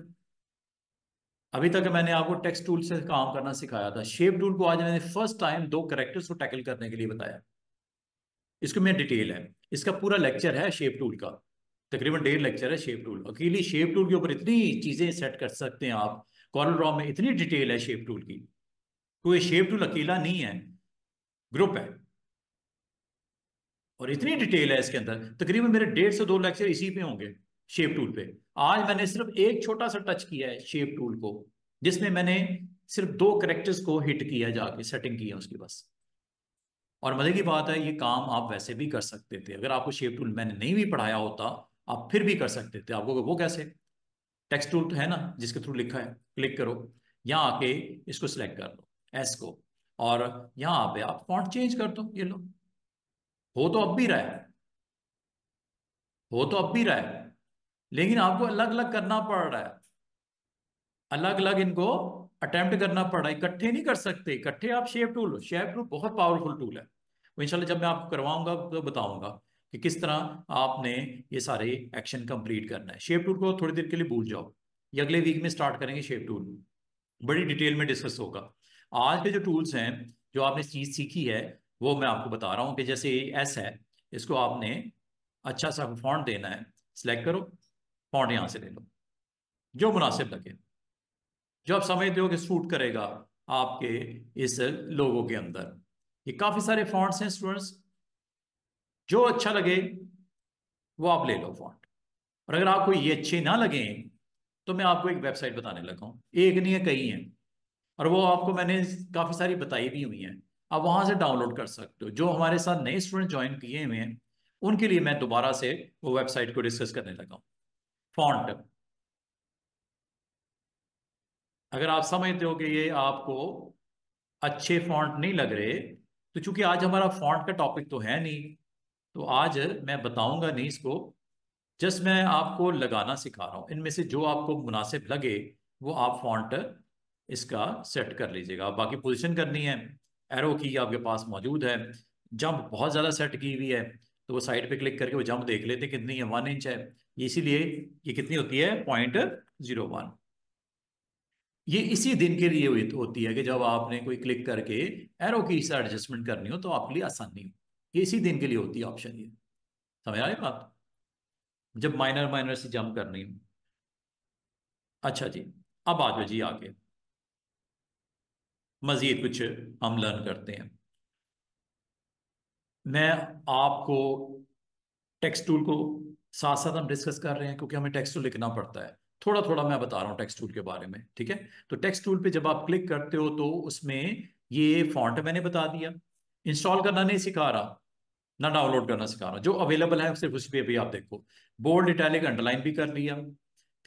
अभी तक मैंने आपको टेक्स्ट टूल से काम करना सिखाया था। शेप टूल को आज मैंने फर्स्ट टाइम दो करेक्टर्स को टैकल करने के लिए बताया। इसको में डिटेल है, इसका पूरा लेक्चर है शेप टूल का, तकरीबन 1.5 लेक्चर है शेप टूल। अकेली शेप टूल के ऊपर इतनी चीजें सेट कर सकते हैं आप। कॉरल ड्रॉ में इतनी डिटेल है शेप टूल की, कोई शेप टूल अकेला नहीं है, ग्रुप है। और इतनी डिटेल है इसके अंदर, तकरीबन मेरे 1.5 से 2 लेक्चर इसी पे होंगे, शेप टूल पे। आज मैंने सिर्फ एक छोटा सा टच किया है शेप टूल को, जिसमें मैंने सिर्फ दो करेक्टर्स को हिट किया, जाके सेटिंग की है उसकी बस। और मजे की बात है, ये काम आप वैसे भी कर सकते थे। अगर आपको शेप टूल मैंने नहीं भी पढ़ाया होता, आप फिर भी कर सकते थे। आपको वो कैसे? टेक्स्ट टूल तो है ना जिसके थ्रू लिखा है, क्लिक करो, यहाँ आके इसको सिलेक्ट कर लो, एस को, और यहाँ पे आप फॉन्ट चेंज कर दो, ये लो। हो तो अब भी रहा है, हो तो अब भी रहा है, लेकिन आपको अलग अलग करना पड़ रहा है, अलग अलग इनको अटेम्प्ट करना पड़ रहा है, इकट्ठे नहीं कर सकते। इकट्ठे आप शेप टूल बहुत पावरफुल टूल है। वो इंशाल्लाह जब मैं आपको करवाऊंगा तो बताऊंगा कि किस तरह आपने ये सारे एक्शन कंप्लीट करना है। शेप टूल को थोड़ी देर के लिए भूल जाओ, ये अगले वीक में स्टार्ट करेंगे शेप टूल, बड़ी डिटेल में डिस्कस होगा। आज के जो टूल्स हैं, जो आपने चीज सीखी है, वो मैं आपको बता रहा हूँ कि जैसे एस है, इसको आपने अच्छा सा फॉन्ट देना है, सिलेक्ट करो, फॉन्ट यहां से ले लो, जो मुनासिब लगे, जो आप समझते हो कि सूट करेगा आपके इस लोगो के अंदर। ये काफी सारे फॉन्ट्स हैं स्टूडेंट्स, जो अच्छा लगे वो आप ले लो फॉन्ट। और अगर आपको ये अच्छे ना लगे, तो मैं आपको एक वेबसाइट बताने लगा हूँ, एक नहीं है कई हैं, और वो आपको मैंने काफी सारी बताई भी हुई हैं। आप वहां से डाउनलोड कर सकते हो। जो हमारे साथ नए स्टूडेंट ज्वाइन किए हुए हैं, उनके लिए मैं दोबारा से वो वेबसाइट को डिस्कस करने लगा हूँ। फॉन्ट, अगर आप समझते हो कि ये आपको अच्छे फॉन्ट नहीं लग रहे, तो चूंकि आज हमारा फॉन्ट का टॉपिक तो है नहीं, तो आज मैं बताऊंगा नहीं इसको, जस्ट मैं आपको लगाना सिखा रहा हूँ। इनमें से जो आपको मुनासिब लगे वो आप फॉन्ट इसका सेट कर लीजिएगा। बाकी पोजीशन करनी है, एरो की आपके पास मौजूद है। जंप बहुत ज़्यादा सेट की हुई है, तो वो साइड पे क्लिक करके वो जंप देख लेते हैं कितनी है, 1 इंच है। इसीलिए ये कितनी होती है, 0.01। ये इसी दिन के लिए होती है कि जब आपने कोई क्लिक करके एरो की से एडजस्टमेंट करनी हो तो आपके लिए आसानी हो। ये इसी दिन के लिए होती है ऑप्शन ये। समझ आ रही बात? जब माइनर माइनर से जंप करनी हो। अच्छा जी, अब आ जाओ जी आगे, मजीद कुछ हम लर्न करते हैं। मैं आपको टेक्स्ट टूल को साथ साथ हम डिस्कस कर रहे हैं क्योंकि हमें टेक्स्ट टूल लिखना पड़ता है। थोड़ा थोड़ा मैं बता रहा हूँ टेक्स्ट टूल के बारे में, ठीक है? तो टेक्स्ट टूल पे जब आप क्लिक करते हो तो उसमें ये फॉन्ट मैंने बता दिया। इंस्टॉल करना नहीं सिखा रहा, ना डाउनलोड करना सिखा रहा, जो अवेलेबल है सिर्फ उस पर भी आप देखो। बोल्ड इटैलिक अंडरलाइन भी कर लिया।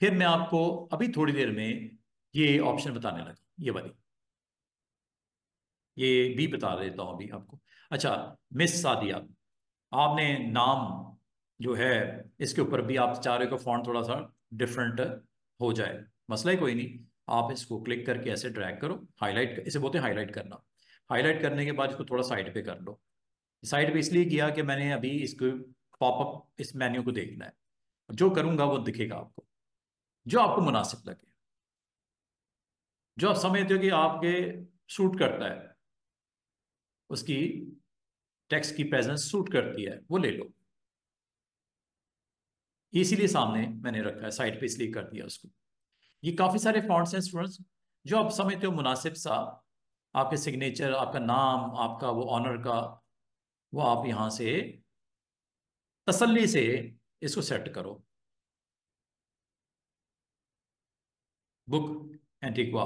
फिर मैं आपको अभी थोड़ी देर में ये ऑप्शन बताने लगा, ये वाली, ये भी बता देता हूं अभी आपको। अच्छा, मिस सादिया, आपने नाम जो है इसके ऊपर भी आप चाह रहे हो कि फॉन्ट थोड़ा सा डिफरेंट हो जाए, मसला ही कोई नहीं। आप इसको क्लिक करके ऐसे ड्रैग करो, हाईलाइट, इसे बोलते हैं हाईलाइट करना। हाईलाइट करने के बाद इसको थोड़ा साइड पे कर लो। साइड पे इसलिए किया कि मैंने अभी इसको पॉपअप इस मेन्यू को देखना है। जो करूंगा वो दिखेगा आपको, जो आपको मुनासिब लगे, जो आप समझते हो कि आपके सूट करता है, उसकी टेक्स्ट की प्रेजेंस सूट करती है, वो ले लो। इसीलिए सामने मैंने रखा है, साइड पे इसलिए कर दिया उसको। ये काफी सारे फॉन्ट्स हैं स्टूडेंट्स, जो आप समझते हो मुनासिब सा, आपके सिग्नेचर, आपका नाम, आपका वो ऑनर का, वो आप यहां से तसल्ली से इसको सेट करो। बुक एंटिक्वा,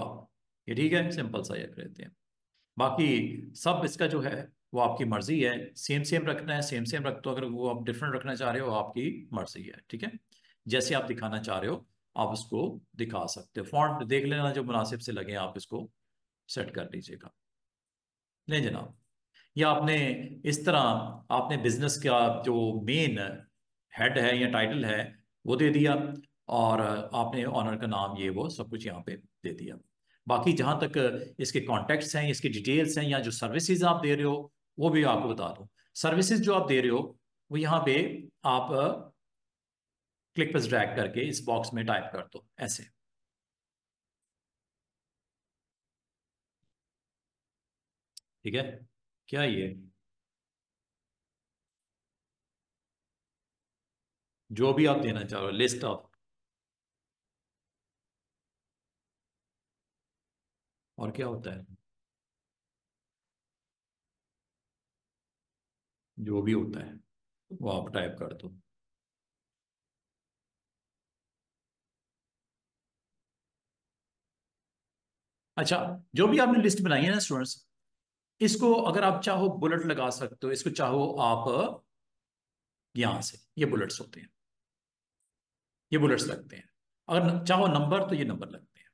ये ठीक है, सिंपल सा ये रहते हैं। बाकी सब इसका जो है वो आपकी मर्जी है, सेम सेम रखना है सेम सेम रख दो, अगर वो आप डिफरेंट रखना चाह रहे हो आपकी मर्जी है, ठीक है? जैसे आप दिखाना चाह रहे हो आप उसको दिखा सकते हो। फॉन्ट देख लेना जो मुनासिब से लगे, आप इसको सेट कर लीजिएगा। नहीं जनाब, या आपने इस तरह आपने बिजनेस का जो मेन हेड है या टाइटल है वो दे दिया, और आपने ऑनर का नाम ये वो सब कुछ यहाँ पे दे दिया। बाकी जहाँ तक इसके कॉन्टेक्ट्स हैं, इसकी डिटेल्स हैं, या जो सर्विसेज आप दे रहे हो वो भी आपको बता दूँ। सर्विसेज जो आप दे रहे हो वो यहाँ पे आप क्लिक पर ड्रैग करके इस बॉक्स में टाइप कर दो ऐसे। ठीक है, क्या ये जो भी आप देना चाह रहे हो लिस्ट ऑफ, और क्या होता है, जो भी होता है वो आप टाइप कर दो। अच्छा, जो भी आपने लिस्ट बनाई है ना स्टूडेंट्स, इसको अगर आप चाहो बुलेट लगा सकते हो, इसको चाहो आप यहां से, ये बुलेट्स होते हैं, ये बुलेट्स लगते हैं। अगर चाहो नंबर तो ये नंबर लगते हैं।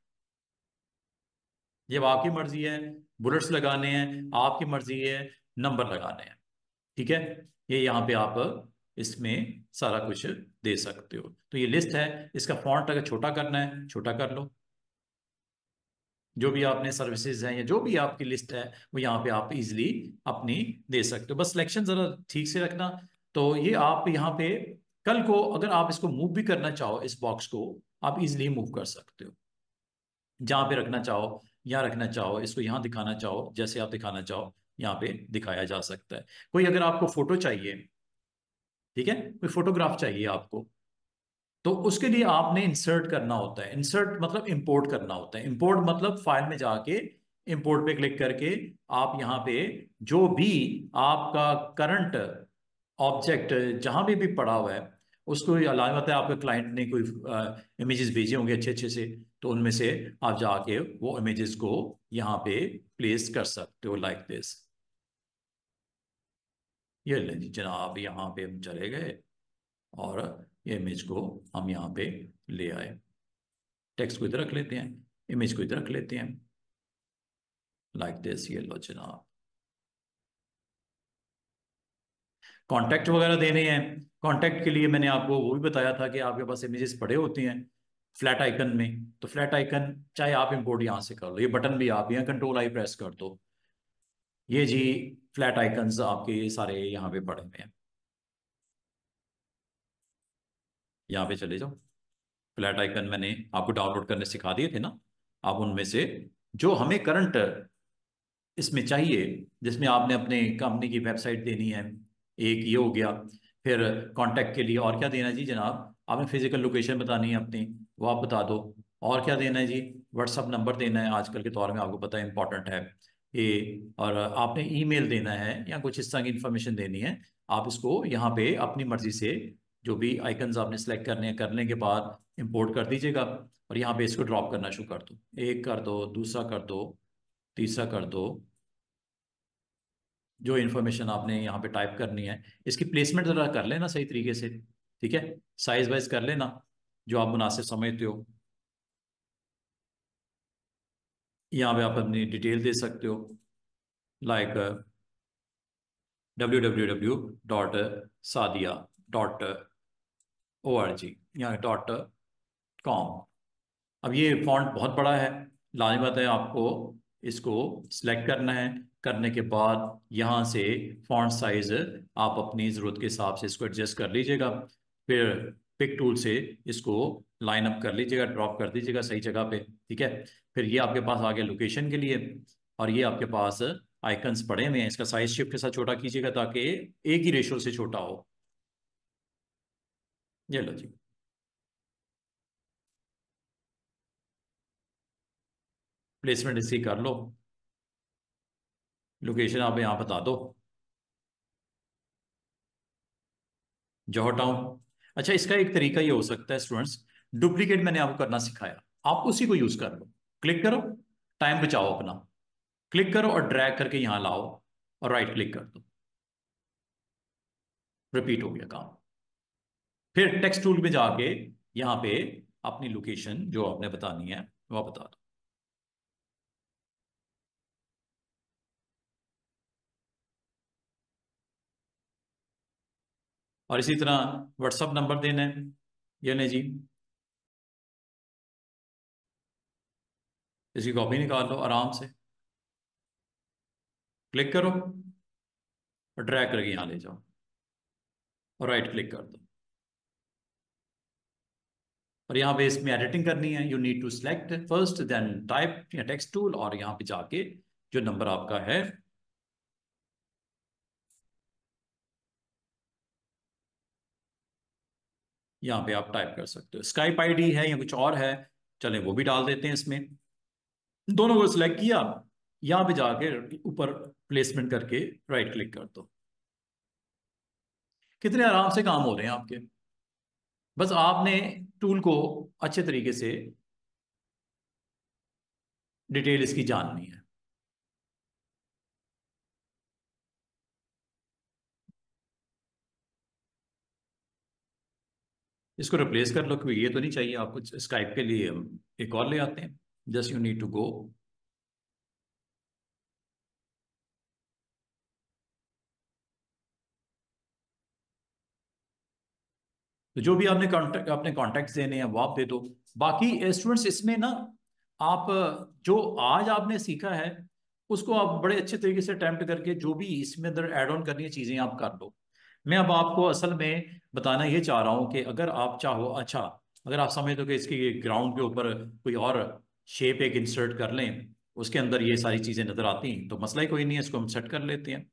ये अब आपकी मर्जी है, बुलेट्स लगाने हैं आपकी मर्जी है, नंबर लगाने हैं, ठीक है? ये यहाँ पे आप इसमें सारा कुछ दे सकते हो। तो ये लिस्ट है, इसका फॉन्ट अगर छोटा करना है छोटा कर लो। जो भी आपने सर्विसेज हैं या जो भी आपकी लिस्ट है वो यहाँ पे आप इजीली अपनी दे सकते हो, बस सिलेक्शन जरा ठीक से रखना। तो ये आप यहाँ पे कल को अगर आप इसको मूव भी करना चाहो, इस बॉक्स को आप इजीली मूव कर सकते हो, जहाँ पे रखना चाहो, यहाँ रखना चाहो, इसको यहाँ दिखाना चाहो, जैसे आप दिखाना चाहो यहाँ पे दिखाया जा सकता है। कोई अगर आपको फोटो चाहिए, ठीक है, कोई फोटोग्राफ चाहिए आपको, तो उसके लिए आपने इंसर्ट करना होता है। इंसर्ट मतलब इंपोर्ट करना होता है। इंपोर्ट मतलब फाइल में जाके इंपोर्ट पे क्लिक करके आप यहाँ पे जो भी आपका करंट ऑब्जेक्ट जहां भी पड़ा हुआ है उसको, ये अलामत है आपके क्लाइंट ने कोई इमेजेस भेजे होंगे अच्छे अच्छे से, तो उनमें से आप जाके वो इमेजेस को यहाँ पे प्लेस कर सकते हो लाइक दिस। ये ले जी जनाब, यहाँ पे हम चले गए और ये इमेज को हम यहाँ पे ले आए। टेक्स्ट को इधर रख लेते हैं, इमेज को इधर रख लेते हैं, लाइक दिस। ये लो जनाब, कॉन्टैक्ट वगैरह देने हैं। कॉन्टैक्ट के लिए मैंने आपको वो भी बताया था कि आपके पास इमेजेस पड़े होते हैं फ्लैट आइकन में, तो फ्लैट आइकन चाहे आप इंपोर्ट यहाँ से कर लो, ये बटन भी आप यहाँ कंट्रोल आई प्रेस कर दो, ये जी फ्लैट आइकन्स आपके सारे यहाँ पे पड़े हुए हैं। यहाँ पे चले जाओ, फ्लैट आइकन मैंने आपको डाउनलोड करने सिखा दिए थे ना, आप उनमें से जो हमें करंट इसमें चाहिए, जिसमें आपने अपने कंपनी की वेबसाइट देनी है, एक ये हो गया। फिर कांटेक्ट के लिए और क्या देना है जी जनाब? आपने फिजिकल लोकेशन बतानी है अपनी, वो आप बता दो। और क्या देना है जी? व्हाट्सअप नंबर देना है, आजकल के दौर में आपको पता है इंपॉर्टेंट है ये। और आपने ईमेल देना है या कुछ इस तरह की इंफॉर्मेशन देनी है। आप इसको यहाँ पे अपनी मर्जी से जो भी आइकन्स आपने सेलेक्ट करने हैं, करने के बाद इंपोर्ट कर दीजिएगा। और यहाँ पे इसको ड्रॉप करना शुरू कर दो, एक कर दो, दूसरा कर दो, तीसरा कर दो। जो इन्फॉर्मेशन आपने यहाँ पे टाइप करनी है, इसकी प्लेसमेंट ज़रा कर लेना सही तरीके से, ठीक है? साइज वाइज कर लेना जो आप मुनासिब समझते हो। यहाँ पे आप अपनी डिटेल दे सकते हो, लाइक www.sadia.org या .com। अब ये फॉन्ट बहुत बड़ा है, लाजमी बात है आपको इसको सिलेक्ट करना है। करने के बाद यहाँ से फॉन्ट साइज आप अपनी ज़रूरत के हिसाब से इसको एडजस्ट कर लीजिएगा। फिर पिक टूल से इसको लाइन अप कर लीजिएगा, ड्रॉप कर दीजिएगा सही जगह पे, ठीक है? फिर ये आपके पास आ गया लोकेशन के लिए। और ये आपके पास आइकन्स पड़े हुए हैं, इसका साइज शिफ्ट के साथ छोटा कीजिएगा ताकि एक ही रेशो से छोटा हो। ये लो जी। प्लेसमेंट इसकी कर लो, लोकेशन आप यहाँ बता दो, जॉर्ज टाउन। अच्छा, इसका एक तरीका ये हो सकता है स्टूडेंट्स, डुप्लीकेट मैंने आपको करना सिखाया, आप उसी को यूज कर लो। क्लिक करो, टाइम बचाओ अपना, क्लिक करो और ड्रैग करके यहां लाओ और राइट क्लिक कर दो, रिपीट हो गया काम। फिर टेक्स्ट टूल में जाके यहाँ पे अपनी लोकेशन जो आपने बतानी है वो बता दो। और इसी तरह व्हाट्सअप नंबर देना है, ये नहीं जी, इसकी कॉपी निकाल लो आराम से, क्लिक करो और ड्रैग करके यहाँ ले जाओ और राइट क्लिक कर दो। और यहाँ पे इसमें एडिटिंग करनी है, you need to select first then type या टेक्स्ट टूल, और यहाँ पे जाके जो नंबर आपका है यहाँ पे आप टाइप कर सकते हो। स्काइप आईडी है या कुछ और है, चलें वो भी डाल देते हैं इसमें। दोनों को सिलेक्ट किया, यहाँ पे जाके ऊपर प्लेसमेंट करके राइट क्लिक कर दो। कितने आराम से काम हो रहे हैं आपके। बस आपने टूल को अच्छे तरीके से डिटेल इसकी जाननी है। इसको रिप्लेस कर लो, क्योंकि ये तो नहीं चाहिए आपको। स्काइप के लिए हम एक और ले आते हैं, just you need to go. तो जो भी आपने कॉन्टेक्ट अपने कॉन्टेक्ट्स देने हैं वो आप दे दो। बाकी स्टूडेंट्स इसमें ना, आप जो आज आपने सीखा है उसको आप बड़े अच्छे तरीके से अटेम्प्ट करके जो भी इसमें अंदर ऐड ऑन करनी है चीज़ें आप कर लो। मैं अब आपको असल में बताना ये चाह रहा हूँ कि अगर आप चाहो, अच्छा, अगर आप समझते हो कि इसकी ग्राउंड के ऊपर कोई और शेप एक इंसर्ट कर लें, उसके अंदर ये सारी चीज़ें नज़र आती हैं, तो मसला ही कोई नहीं है, इसको हम सेट कर लेते हैं।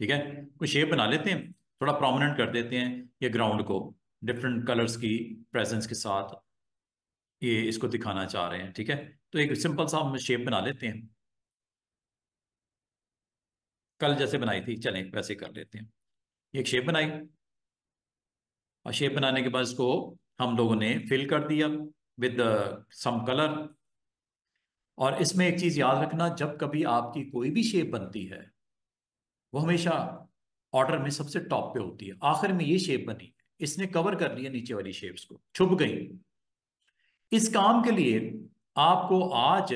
ठीक है, कोई शेप बना लेते हैं, थोड़ा प्रोमिनेंट कर देते हैं ये ग्राउंड को, डिफरेंट कलर्स की प्रेजेंस के साथ ये इसको दिखाना चाह रहे हैं। ठीक है, तो एक सिंपल सा हम शेप बना लेते हैं, कल जैसे बनाई थी, चलें वैसे कर लेते हैं। एक शेप बनाई, और शेप बनाने के बाद इसको हम लोगों ने फिल कर दिया विद सम कलर। और इसमें एक चीज याद रखना, जब कभी आपकी कोई भी शेप बनती है वो हमेशा ऑर्डर में सबसे टॉप पे होती है। आखिर में ये शेप बनी, इसने कवर कर लिया नीचे वाली शेप्स को, छुप गई। इस काम के लिए आपको आज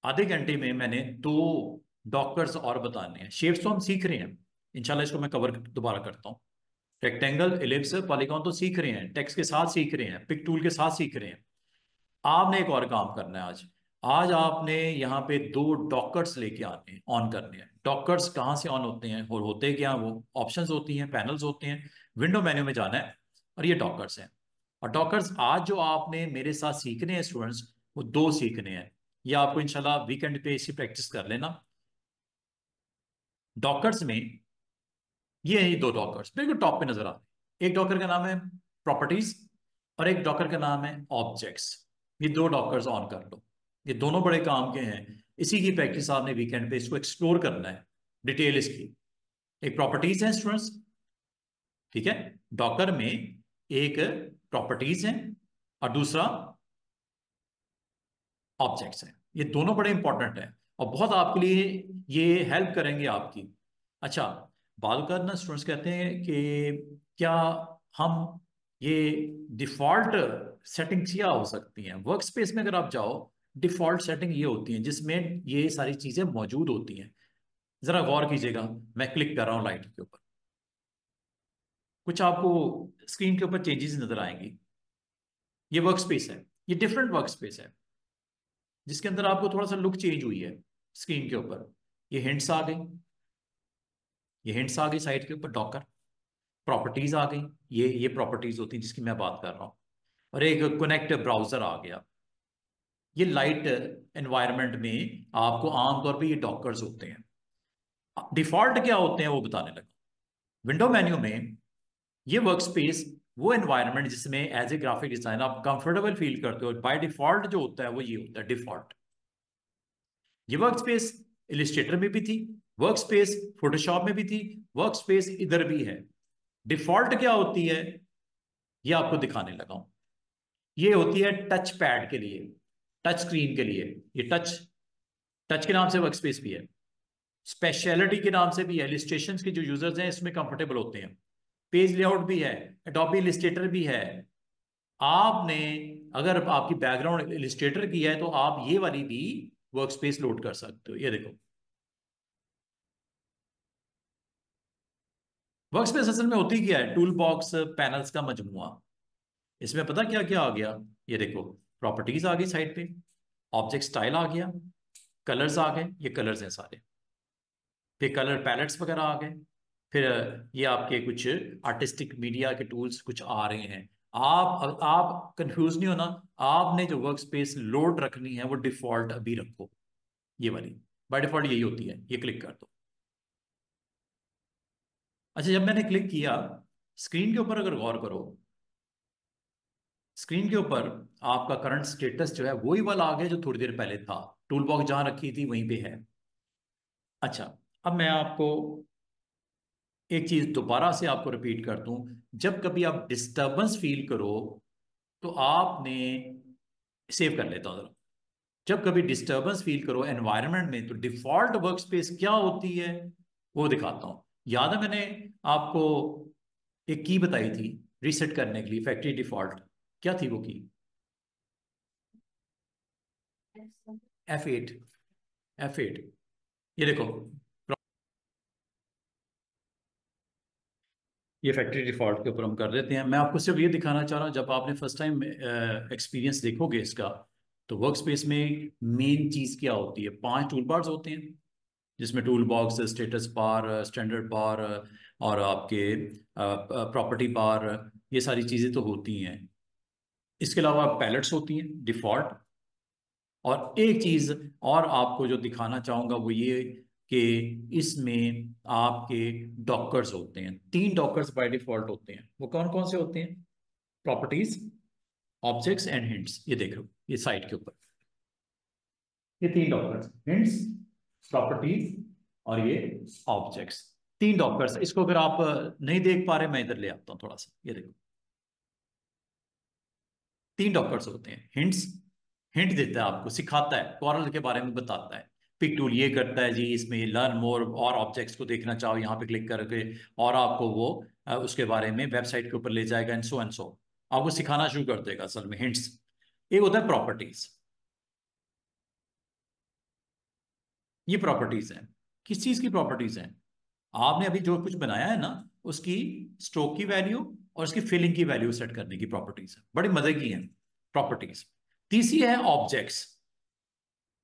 आधे घंटे में मैंने दो डॉक्टर्स और बताने हैं। शेप्स तो हम सीख रहे हैं, इंशाल्लाह इसको मैं कवर दोबारा करता हूँ। रेक्टेंगल, एलिप्स, पॉलीगॉन तो सीख रहे हैं, टेक्स्ट के साथ सीख रहे हैं, पिक टूल के साथ सीख रहे हैं। आपने एक और काम करना है आज। आज आपने यहाँ पे दो डॉकर्स लेके आने हैं, ऑन करने हैं। डॉकर्स कहाँ से ऑन होते हैं और होते क्या? वो ऑप्शंस होती हैं, पैनल्स होते हैं, विंडो मेन्यू में जाना है और ये डॉकर्स हैं। और डॉकर्स आज जो आपने मेरे साथ सीखने हैं स्टूडेंट्स, वो दो सीखने हैं। ये आपको इंशाल्लाह वीकेंड पे इसी प्रैक्टिस कर लेना। डॉकर्स में ये है दो डॉकर्स बिल्कुल टॉप पे नजर आते हैं। एक डॉकर का नाम है प्रॉपर्टीज और एक डॉकर का नाम है ऑब्जेक्ट्स। ये दो डॉकर्स ऑन कर लो, ये दोनों बड़े काम के हैं। इसी की प्रैक्टिस आपने वीकेंड पे इसको एक्सप्लोर करना है, डिटेल इसकी। एक प्रॉपर्टीज है स्टूडेंट्स, ठीक है। डॉकर में एक प्रॉपर्टीज है और दूसरा ऑब्जेक्ट्स हैं। ये दोनों बड़े इंपॉर्टेंट हैं और बहुत आपके लिए ये हेल्प करेंगे आपकी। अच्छा, बालकर ना स्टूडेंट्स कहते हैं कि क्या हम ये डिफॉल्ट सेटिंग्स क्या हो सकती हैं वर्क स्पेस में? अगर आप जाओ, डिफॉल्ट सेटिंग ये होती हैं जिसमें ये सारी चीजें मौजूद होती हैं। जरा गौर कीजिएगा, मैं क्लिक कर रहा हूं लाइट के ऊपर, कुछ आपको स्क्रीन के ऊपर चेंजेस नजर आएंगी। ये वर्क स्पेस है, ये डिफरेंट वर्क स्पेस है जिसके अंदर आपको थोड़ा सा लुक चेंज हुई है स्क्रीन के ऊपर। ये हिंट्स आ गई, ये हिंट्स आ गई साइड के ऊपर डॉकर। प्रॉपर्टीज आ गई, ये प्रॉपर्टीज होती है जिसकी मैं बात कर रहा हूं। और एक कनेक्ट ब्राउजर आ गया। ये लाइट एनवायरनमेंट में आपको आमतौर पे ये डॉकर्स होते हैं। डिफॉल्ट क्या होते हैं वो बताने लगा। विंडो मेन्यू में ये वर्क स्पेस वो एनवायरनमेंट जिसमें एज ए ग्राफिक डिजाइनर आप कंफर्टेबल फील करते हो, बाय डिफॉल्ट जो होता है वो ये होता है डिफॉल्ट। ये वर्क स्पेस इलिस्ट्रेटर में भी थी, वर्क स्पेस फोटोशॉप में भी थी, वर्क स्पेस इधर भी है। डिफॉल्ट क्या होती है ये आपको दिखाने लगा हूं। ये होती है टच पैड के लिए, टच स्क्रीन के लिए। ये टच, टच के नाम से वर्क स्पेस भी है, स्पेशलिटी के नाम से भी है। इलिस्ट्रेशन के जो यूजर्स हैं इसमें कंफर्टेबल होते हैं। पेज लेआउट भी है, एडोबी इलिस्ट्रेटर भी है। आपने अगर आपकी बैकग्राउंड इलिस्ट्रेटर की है तो आप ये वाली भी वर्क स्पेस लोड कर सकते हो। ये देखो, वर्क स्पेस असल में होती क्या है? टूल बॉक्स पैनल्स का मजमुआ। इसमें पता क्या क्या आ गया? ये देखो, प्रॉपर्टीज आ गई साइड पे, ऑब्जेक्ट स्टाइल आ गया, कलर्स आ गए, ये कलर्स हैं सारे, फिर कलर पैलेट्स वगैरह आ गए, फिर ये आपके कुछ आर्टिस्टिक मीडिया के टूल्स कुछ आ रहे हैं। आप कंफ्यूज नहीं होना। आपने जो वर्क स्पेस लोड रखनी है वो डिफॉल्ट अभी रखो, ये वाली बाय डिफॉल्ट यही होती है। ये क्लिक कर दो। अच्छा, जब मैंने क्लिक किया, स्क्रीन के ऊपर अगर गौर करो, स्क्रीन के ऊपर आपका करंट स्टेटस जो है वही वाला आ गया जो थोड़ी देर पहले था। टूल बॉक्स जहां रखी थी वहीं पे है। अच्छा, अब मैं आपको एक चीज दोबारा से आपको रिपीट कर दूं। जब कभी आप डिस्टरबेंस फील करो तो आपने, सेव कर लेता हूं जरा। जब कभी डिस्टरबेंस फील करो एनवायरनमेंट में तो डिफॉल्ट वर्क स्पेस क्या होती है वो दिखाता हूं। याद है मैंने आपको एक की बताई थी रीसेट करने के लिए, फैक्ट्री डिफॉल्ट। क्या थी वो की? F8। F8, ये देखो, ये फैक्ट्री डिफॉल्ट के ऊपर हम कर देते हैं। मैं आपको सिर्फ ये दिखाना चाह रहा हूँ, जब आपने फर्स्ट टाइम एक्सपीरियंस देखोगे इसका, तो वर्क स्पेस में मेन चीज क्या होती है? 5 टूल बार्स होते हैं जिसमें tool box, status bar, standard bar और आपके प्रॉपर्टी बार, ये सारी चीजें तो होती हैं। इसके अलावा पैलेट्स होती हैं डिफॉल्ट। और एक चीज और आपको जो दिखाना चाहूंगा वो ये कि इसमें आपके डॉकर्स होते हैं। 3 डॉकर्स बाय डिफॉल्ट होते हैं। वो कौन कौन से होते हैं? Properties, objects and hints. ये देख लो, ये साइट के ऊपर ये 3 डॉकर्स, हिंट्स, प्रॉपर्टीज और ये ऑब्जेक्ट्स। 3 डॉकर्स। इसको अगर आप नहीं देख पा रहे, मैं इधर ले आता हूं थोड़ा सा। ये देखो, 3 डॉकर्स होते हैं। हिंट्स, हिंट देता है आपको, सिखाता है, कॉरल के बारे में बताता है। पिक टूल ये करता है जी, इसमें लर्न मोर और ऑब्जेक्ट्स को देखना चाहो यहाँ पे क्लिक करके, और आपको वो उसके बारे में वेबसाइट के ऊपर ले जाएगा एंड सो आपको सिखाना शुरू कर देगा असल में। हिंट्स। एक होता है प्रॉपर्टीज। ये प्रॉपर्टीज हैं। किस चीज की प्रॉपर्टीज हैं? आपने अभी जो कुछ बनाया है ना, उसकी स्ट्रोक की वैल्यू और उसकी फिलिंग की वैल्यू सेट करने की प्रॉपर्टीज है। बड़ी मजे की हैं प्रॉपर्टीज। तीसरी है ऑब्जेक्ट्स।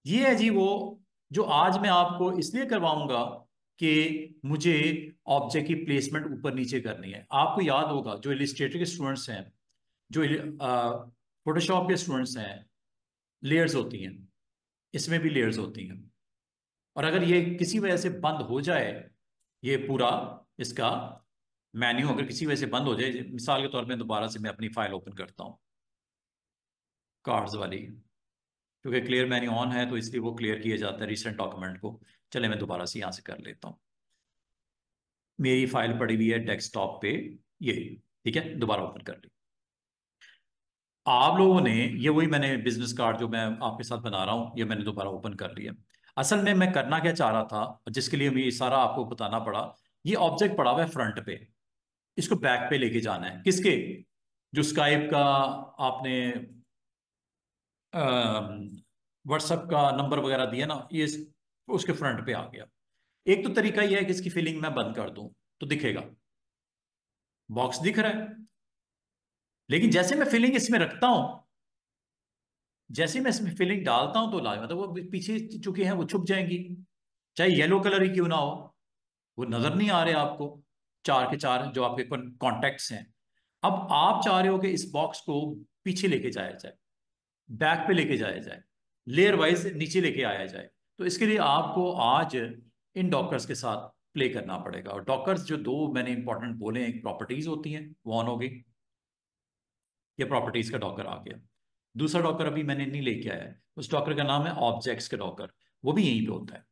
ये है जी वो जो आज मैं आपको इसलिए करवाऊंगा कि मुझे ऑब्जेक्ट की प्लेसमेंट ऊपर नीचे करनी है। आपको याद होगा जो इलिस्ट्रेटर के स्टूडेंट्स हैं, जो फोटोशॉप के स्टूडेंट्स हैं, लेयर्स होती हैं, इसमें भी लेयर्स होती हैं। और अगर ये किसी वजह से बंद हो जाए, ये पूरा इसका मेन्यू अगर किसी वजह से बंद हो जाए, मिसाल के तौर पे दोबारा से मैं अपनी फाइल ओपन करता हूँ कार्ड्स वाली, क्योंकि क्लियर मेन्यू ऑन है तो इसलिए वो क्लियर किया जाता है रिसेंट डॉक्यूमेंट को। चले मैं दोबारा से यहां से कर लेता हूँ। मेरी फाइल पड़ी हुई है डेस्कटॉप पे, ये, ठीक है, दोबारा ओपन कर ली। आप लोगों ने ये, वही मैंने बिजनेस कार्ड जो मैं आपके साथ बना रहा हूं, ये मैंने दोबारा ओपन कर लिया। असल में मैं करना क्या चाह रहा था, जिसके लिए मुझे सारा आपको बताना पड़ा। ये ऑब्जेक्ट पड़ा हुआ है फ्रंट पे, इसको बैक पे लेके जाना है। किसके? जो स्काइप का आपने व्हाट्सएप का नंबर वगैरह दिया ना, ये उसके फ्रंट पे आ गया। एक तो तरीका यह है कि इसकी फिलिंग मैं बंद कर दूं तो दिखेगा, बॉक्स दिख रहा है। लेकिन जैसे मैं फिलिंग इसमें रखता हूं, जैसे मैं इसमें फिलिंग डालता हूं तो मतलब वो पीछे चुके हैं, वो छुप जाएंगी, चाहे येलो कलर ही क्यों ना हो, वो नजर नहीं आ रहे आपको, चार के चार जो आपके कॉन्टेक्ट्स हैं। अब आप चाह रहे हो कि इस बॉक्स को पीछे लेके जाया जाए, बैक पे लेके जाया जाए, लेयर वाइज नीचे लेके आया जाए। तो इसके लिए आपको आज इन डॉकर्स के साथ प्ले करना पड़ेगा। और डॉकर्स जो दो मैंने इंपॉर्टेंट बोले हैं, एक प्रॉपर्टीज होती हैं, वो ऑन होगी, ये प्रॉपर्टीज का डॉकर आ गया। दूसरा डॉकर अभी मैंने नहीं लेके आया है, उस डॉकर का नाम है ऑब्जेक्ट्स का डॉकर, वो भी यहीं पे होता है।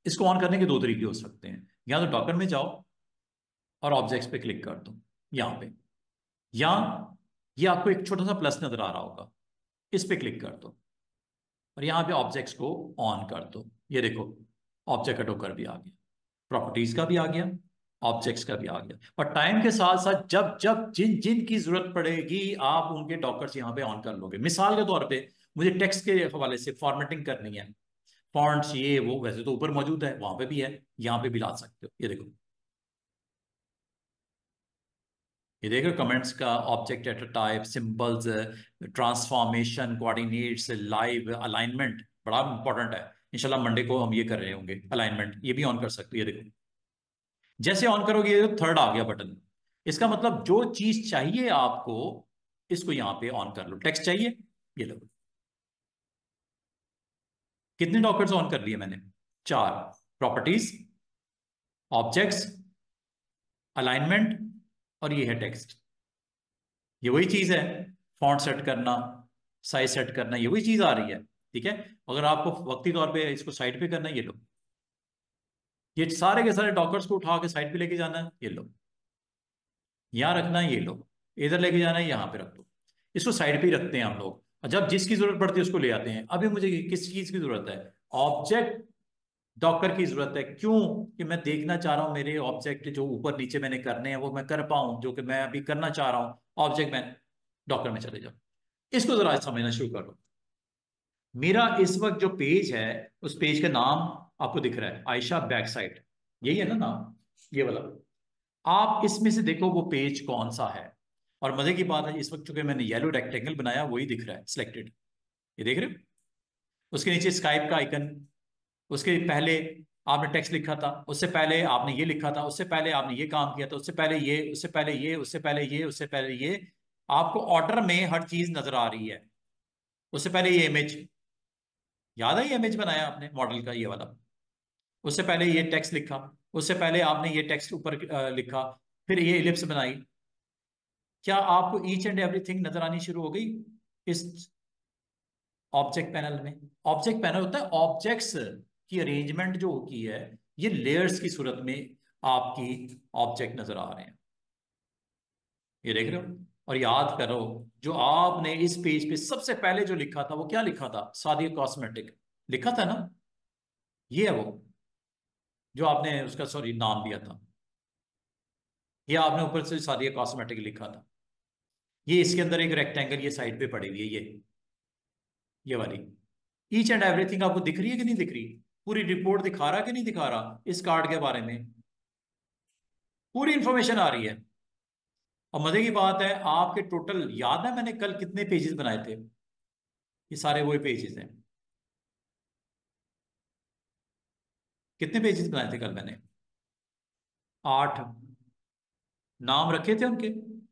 इसको ऑन करने के दो तरीके हो सकते हैं, या तो डॉकर में जाओ और ऑब्जेक्ट्स पे क्लिक कर दो यहां पे, या ये आपको एक छोटा सा प्लस नजर आ रहा होगा, इस पे क्लिक कर दो और यहां पे ऑब्जेक्ट्स को ऑन कर दो। ये देखो, ऑब्जेक्ट का डॉकर भी आ गया, प्रॉपर्टीज का भी आ गया, ऑब्जेक्ट्स का भी आ गया। और टाइम के साथ साथ जब जब जिन जिन की जरूरत पड़ेगी, आप उनके डॉकर्स यहां पे ऑन कर लोगे। मिसाल के तौर पे मुझे टेक्स्ट के हवाले से फॉर्मेटिंग करनी है, फॉन्ट्स ये वो, वैसे तो ऊपर मौजूद है, वहां पे भी है, यहां पे भी ला सकते हो। ये देखो, ये देखो कमेंट्स का, object at type, symbols, transformation, coordinates, live alignment, बड़ा इंपॉर्टेंट है। इंशाल्लाह मंडे को हम ये कर रहे होंगे, अलाइनमेंट ये भी ऑन कर सकते हो। ये देखो, जैसे ऑन करोगे ये थर्ड आ गया बटन। इसका मतलब जो चीज चाहिए आपको, इसको यहां पे ऑन कर लो। टेक्स्ट चाहिए, ये लो। कितने डॉक्यूमेंट्स ऑन कर लिए मैंने? चार। प्रॉपर्टीज, ऑब्जेक्ट्स, अलाइनमेंट, और ये है टेक्स्ट। ये वही चीज है, फॉन्ट सेट करना, साइज सेट करना, ये वही चीज आ रही है। ठीक है, अगर आपको वक्ती तौर पे इसको साइड पे करना है, ये लो। ये सारे के सारे डॉक्यूमेंट्स को उठा के साइड पे लेके जाना है, ये लो। यहां रखना है, ये लो। इधर लेके जाना है, यहां पे रख दो। इसको साइड पे ही रखते हैं हम लोग, और जब जिसकी जरूरत पड़ती है उसको ले आते हैं। अभी मुझे किस चीज की जरूरत है? ऑब्जेक्ट डॉकर की जरूरत है। क्यों? कि मैं देखना चाह रहा हूं मेरे ऑब्जेक्ट जो ऊपर नीचे मैंने करने हैं वो मैं कर पाऊं, जो कि मैं अभी करना चाह रहा हूं। ऑब्जेक्ट में, डॉकर में चले जाओ। इसको जरा समझना शुरू करो। मेरा इस वक्त जो पेज है, उस पेज का नाम आपको दिख रहा है, आयशा बैक साइड, यही है ना नाम, ये वाला। आप इसमें से देखो वो पेज कौन सा है। और मजे की बात है, इस वक्त चूंकि मैंने येलो रेक्टेंगल बनाया, वही दिख रहा है सिलेक्टेड, ये देख रहे हो? उसके नीचे स्काइप का आइकन, उसके पहले आपने टेक्स्ट लिखा था, उससे पहले आपने ये लिखा था, उससे पहले आपने ये काम किया था, उससे पहले ये, उससे पहले ये, उससे पहले ये, उससे पहले ये। आपको ऑर्डर में हर चीज नजर आ रही है। उससे पहले ये इमेज, याद है ये इमेज बनाया आपने मॉडल का, ये वाला। उससे पहले ये टेक्स्ट लिखा, उससे पहले आपने ये टेक्स्ट ऊपर लिखा, फिर ये इलिप्स बनाई। क्या आपको ईच एंड एवरीथिंग नजर आनी शुरू हो गई इस ऑब्जेक्ट पैनल में? ऑब्जेक्ट पैनल होता है ऑब्जेक्ट्स की अरेंजमेंट जो की है, ये लेयर्स की सूरत में आपकी ऑब्जेक्ट नजर आ रहे हैं, ये देख रहे हो? और याद करो, जो आपने इस पेज पे सबसे पहले जो लिखा था वो क्या लिखा था? सादिया कॉस्मेटिक लिखा था ना? ये है वो, जो आपने उसका सॉरी नाम दिया था। ये आपने ऊपर से सादिया कॉस्मेटिक लिखा था। ये इसके अंदर एक रेक्टेंगल ये साइड पे पड़ी हुई है, ये वाली। ईच एंड एवरीथिंग आपको दिख रही है कि नहीं दिख रही? पूरी रिपोर्ट दिखा रहा कि नहीं दिखा रहा इस कार्ड के बारे में? पूरी इंफॉर्मेशन आ रही है। और मजे की बात है, आपके टोटल याद है मैंने कल कितने पेजेस बनाए थे? ये सारे वही पेजेस हैं। कितने पेजेस बनाए थे कल मैंने? 8। नाम रखे थे उनके,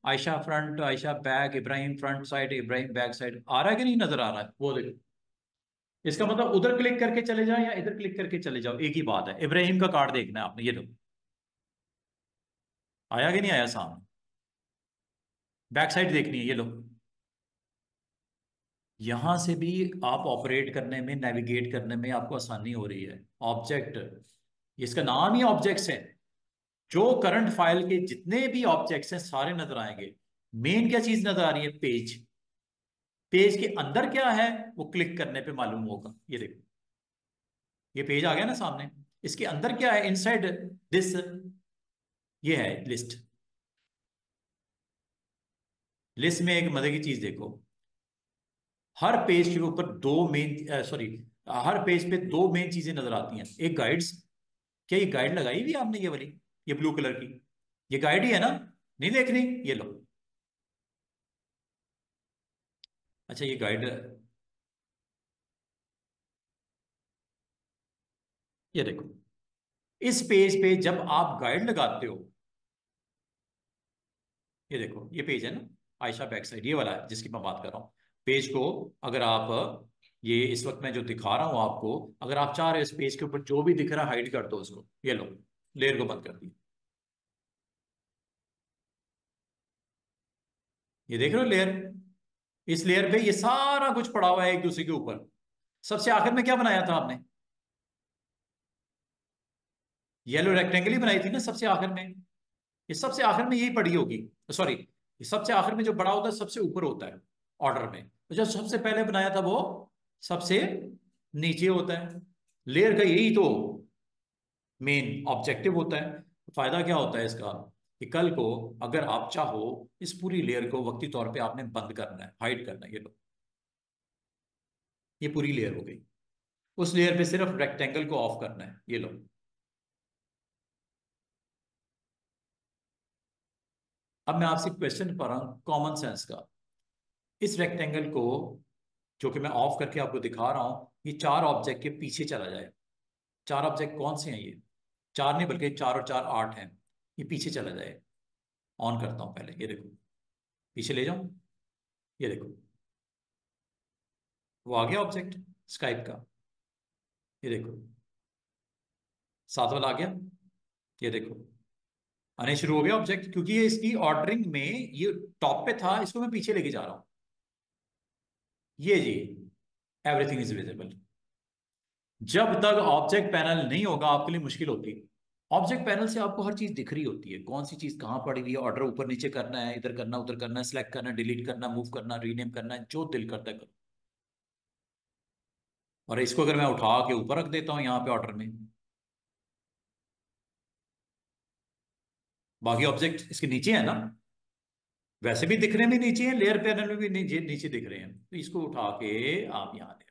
Ayesha front, Ayesha back, Ibrahim front side, Ibrahim back side, आ रहा है कि नहीं नजर आ रहा है? वो देखो। इसका मतलब उधर क्लिक करके चले जाओ या इधर क्लिक करके चले जाओ, एक ही बात है। इब्राहिम का कार्ड देखना है आपने, ये लो। आया कि नहीं आया सामने? बैक साइड देखनी है, ये लो। यहां से भी आप ऑपरेट करने में, नेविगेट करने में आपको आसानी हो रही है। ऑब्जेक्ट, इसका नाम ही ऑब्जेक्ट्स है। जो करंट फाइल के जितने भी ऑब्जेक्ट्स हैं सारे नजर आएंगे। मेन क्या चीज नजर आ रही है? पेज। पेज के अंदर क्या है वो क्लिक करने पे मालूम होगा। ये देखो, ये पेज आ गया ना सामने। इसके अंदर क्या है? इनसाइड दिस, ये है लिस्ट। लिस्ट में एक मजे की चीज देखो। हर पेज के ऊपर दो मेन, सॉरी, हर पेज पे दो मेन चीजें नजर आती हैं। एक गाइड्स। क्या ये गाइड लगाई हुई है आपने, ये वाली? ये ब्लू कलर की, ये गाइड ही है ना? नहीं देख रही? ये लो। अच्छा, ये गाइड, ये देखो। इस पेज पे जब आप गाइड लगाते हो, ये देखो, ये पेज है ना, आयशा बैक साइड, ये वाला है जिसकी मैं बात कर रहा हूँ। पेज को अगर आप, ये इस वक्त मैं जो दिखा रहा हूं आपको, अगर आप चाह रहे हो इस पेज के ऊपर जो भी दिख रहा है हाइड कर दो उसको, ये लो। लेयर को बंद कर दिया। ये देख रहे हो लेयर? इस लेयर पे ये सारा कुछ पड़ा हुआ है एक दूसरे के ऊपर। सबसे आखिर में क्या बनाया था आपने? येलो रेक्टेंगल ही बनाई थी ना सबसे आखिर में। ये सबसे आखिर में यही पड़ी होगी। सॉरी, ये सबसे आखिर में जो बड़ा होता है सबसे ऊपर होता है ऑर्डर में। तो जो सबसे पहले बनाया था वो सबसे नीचे होता है। लेयर का यही तो मेन ऑब्जेक्टिव होता है। फायदा क्या होता है इसका? कि कल को अगर आप चाहो इस पूरी लेयर को वक्ती तौर पे आपने बंद करना है, हाइड करना है, ये लो, ये पूरी लेयर हो गई। उस लेयर पे सिर्फ रेक्टेंगल को ऑफ करना है, ये लो। अब मैं आपसे क्वेश्चन पढ़ रहा हूं कॉमन सेंस का। इस रेक्टेंगल को जो कि मैं ऑफ करके आपको दिखा रहा हूं, ये चार ऑब्जेक्ट के पीछे चला जाए। चार ऑब्जेक्ट कौन से हैं ये? चार नहीं, बल्कि चार और चार आठ हैं। ये पीछे चला जाए। ऑन करता हूं पहले, ये देखो। पीछे ले जाऊं, ये देखो। वो आ गया ऑब्जेक्ट स्काइप का, ये देखो। सात वाला आ गया, ये देखो। आने शुरू हो गया ऑब्जेक्ट, क्योंकि ये इसकी ऑर्डरिंग में ये टॉप पे था, इसको मैं पीछे लेके जा रहा हूं। ये जी, एवरीथिंग इज विजिबल। जब तक ऑब्जेक्ट पैनल नहीं होगा आपके लिए मुश्किल होती है। ऑब्जेक्ट पैनल से आपको हर चीज दिख रही होती है, कौन सी चीज कहां पड़ी हुई है, ऑर्डर ऊपर नीचे करना है, इधर करना, उधर करना है, सिलेक्ट करना, डिलीट करना, मूव करना, रीनेम करना है, जो दिल करता है करो। और इसको अगर मैं उठा के ऊपर रख देता हूं यहाँ पे ऑर्डर में, बाकी ऑब्जेक्ट इसके नीचे है ना, वैसे भी दिखने में नीचे है, लेयर पैनल में भी नीचे नीचे दिख रहे हैं, तो इसको उठा के आप यहाँ ले।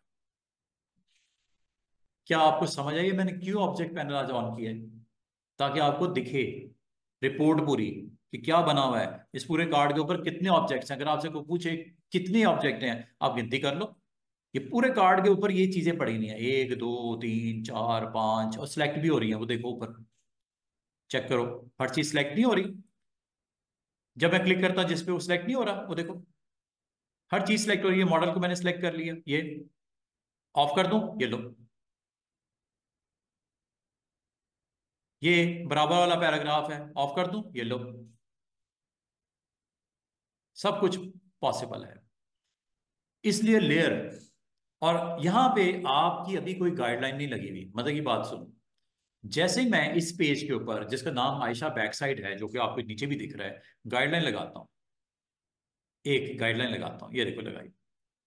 क्या आपको समझ आई मैंने क्यों ऑब्जेक्ट पैनल आज ऑन किया है? ताकि आपको दिखे रिपोर्ट पूरी, कि क्या बना हुआ है इस पूरे कार्ड के ऊपर, कितने ऑब्जेक्ट्स हैं। अगर आपसे कोई पूछे कितने ऑब्जेक्ट हैं, आप गिनती कर लो। ये पूरे कार्ड के ऊपर ये चीजें पड़ी नहीं है, एक दो तीन चार पांच, और सिलेक्ट भी हो रही है, वो देखो ऊपर। चेक करो, हर चीज सिलेक्ट नहीं हो रही। जब मैं क्लिक करता जिस पे वो सिलेक्ट नहीं हो रहा, वो देखो। हर चीज सिलेक्ट हो रही है। मॉडल को मैंने सिलेक्ट कर लिया, ये ऑफ कर दूं, ये लो। ये बराबर वाला पैराग्राफ है, ऑफ कर दूं, ये लो। सब कुछ पॉसिबल है। इसलिए लेयर, और यहां पे आपकी अभी कोई गाइडलाइन नहीं लगी हुई। मतलब की बात सुनो, जैसे ही मैं इस पेज के ऊपर जिसका नाम आयशा बैक साइड है, जो कि आपको नीचे भी दिख रहा है, गाइडलाइन लगाता हूं, एक गाइडलाइन लगाता हूं, ये देखो लगाई।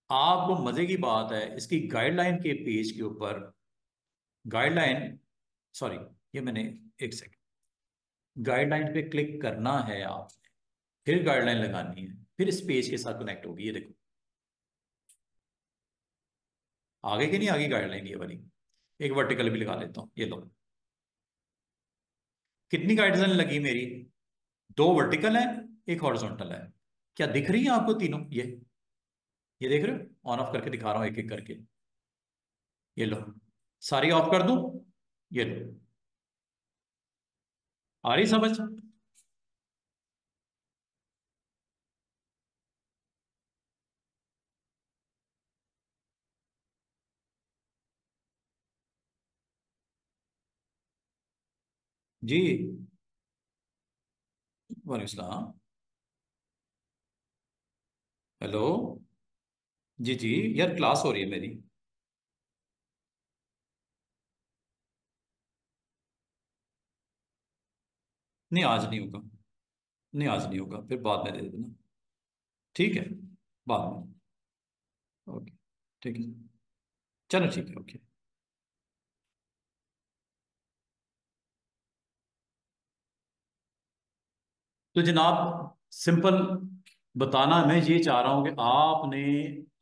आपको मजे की बात है, इसकी गाइडलाइन के पेज के ऊपर गाइडलाइन, सॉरी, ये मैंने, एक सेकंड, गाइडलाइन पे क्लिक करना है आप, फिर गाइडलाइन लगानी है, फिर इस पेज के साथ कनेक्ट होगी, ये देखो। आगे की नहीं आगे गाइडलाइन ये वाली। एक वर्टिकल भी लगा लेता हूं, ये लो। कितनी गाइडलाइन लगी मेरी? दो वर्टिकल है, एक हॉरिजॉन्टल है। क्या दिख रही है आपको तीनों? ये देख रहे हो? ऑन ऑफ करके दिखा रहा हूं एक एक करके, ये लो। सारी ऑफ कर दूं, ये लो। आ रही समझ? जी। वालेकुम सलाम। हेलो। जी जी। यार क्लास हो रही है मेरी। नहीं आज नहीं होगा। नहीं आज नहीं होगा, फिर बाद में दे देना। ठीक है। बाद में। ओके। ठीक है। चलो ठीक है, ओके। तो जनाब, सिंपल बताना मैं ये चाह रहा हूं कि आपने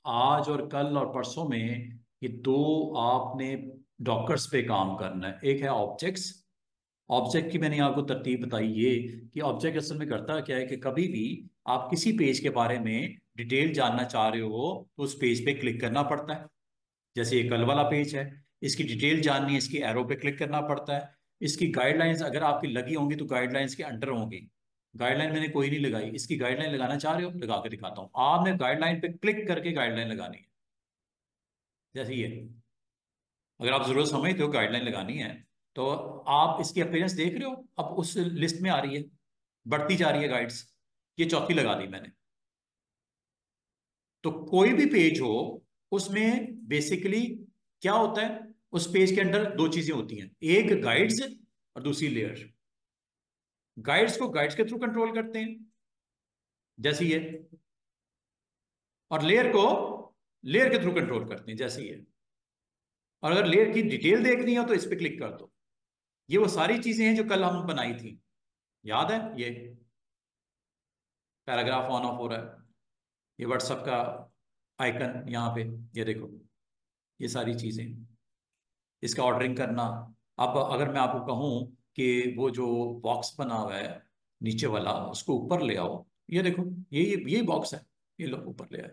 आज और कल और परसों में ये दो आपने डॉकर्स पे काम करना है। एक है ऑब्जेक्ट्स। ऑब्जेक्ट की मैंने आपको तरतीब बताई ये कि ऑब्जेक्ट असल में करता क्या है कि कभी भी आप किसी पेज के बारे में डिटेल जानना चाह रहे हो तो उस पेज पे क्लिक करना पड़ता है। जैसे ये कल वाला पेज है, इसकी डिटेल जाननी है, इसकी एरो पे क्लिक करना पड़ता है। इसकी गाइडलाइंस अगर आपकी लगी होंगी तो गाइडलाइंस के अंडर होंगी। गाइडलाइन मैंने कोई नहीं लगाई, इसकी गाइडलाइन लगाना चाह रहे हो लगा के दिखाता हूँ। आपने गाइडलाइन पे क्लिक करके गाइडलाइन लगानी है। जैसे ये, अगर आप जरूरत समझते हो गाइडलाइन लगानी है तो आप इसकी अपीयरेंस देख रहे हो, अब उस लिस्ट में आ रही है, बढ़ती जा रही है गाइड्स। ये चौथी लगा दी मैंने। तो कोई भी पेज हो, उसमें बेसिकली क्या होता है, उस पेज के अंदर दो चीजें होती हैं, एक गाइड्स और दूसरी लेयर। गाइड्स को गाइड्स के थ्रू कंट्रोल करते हैं, जैसे ये। और लेयर को लेयर के थ्रू कंट्रोल करते हैं, जैसे ये। और अगर लेयर की डिटेल देखनी हो तो इस पे क्लिक कर दो। ये वो सारी चीजें हैं जो कल हम बनाई थी, याद है ये। पैराग्राफ ऑन ऑफ हो रहा है, ये व्हाट्सएप का आइकन यहाँ पे, ये देखो, ये सारी चीजें, इसका ऑर्डरिंग करना। अब अगर मैं आपको कहूँ कि वो जो बॉक्स बना हुआ है नीचे वाला, उसको ऊपर ले आओ, ये देखो, ये बॉक्स है, ये लो ऊपर ले आए,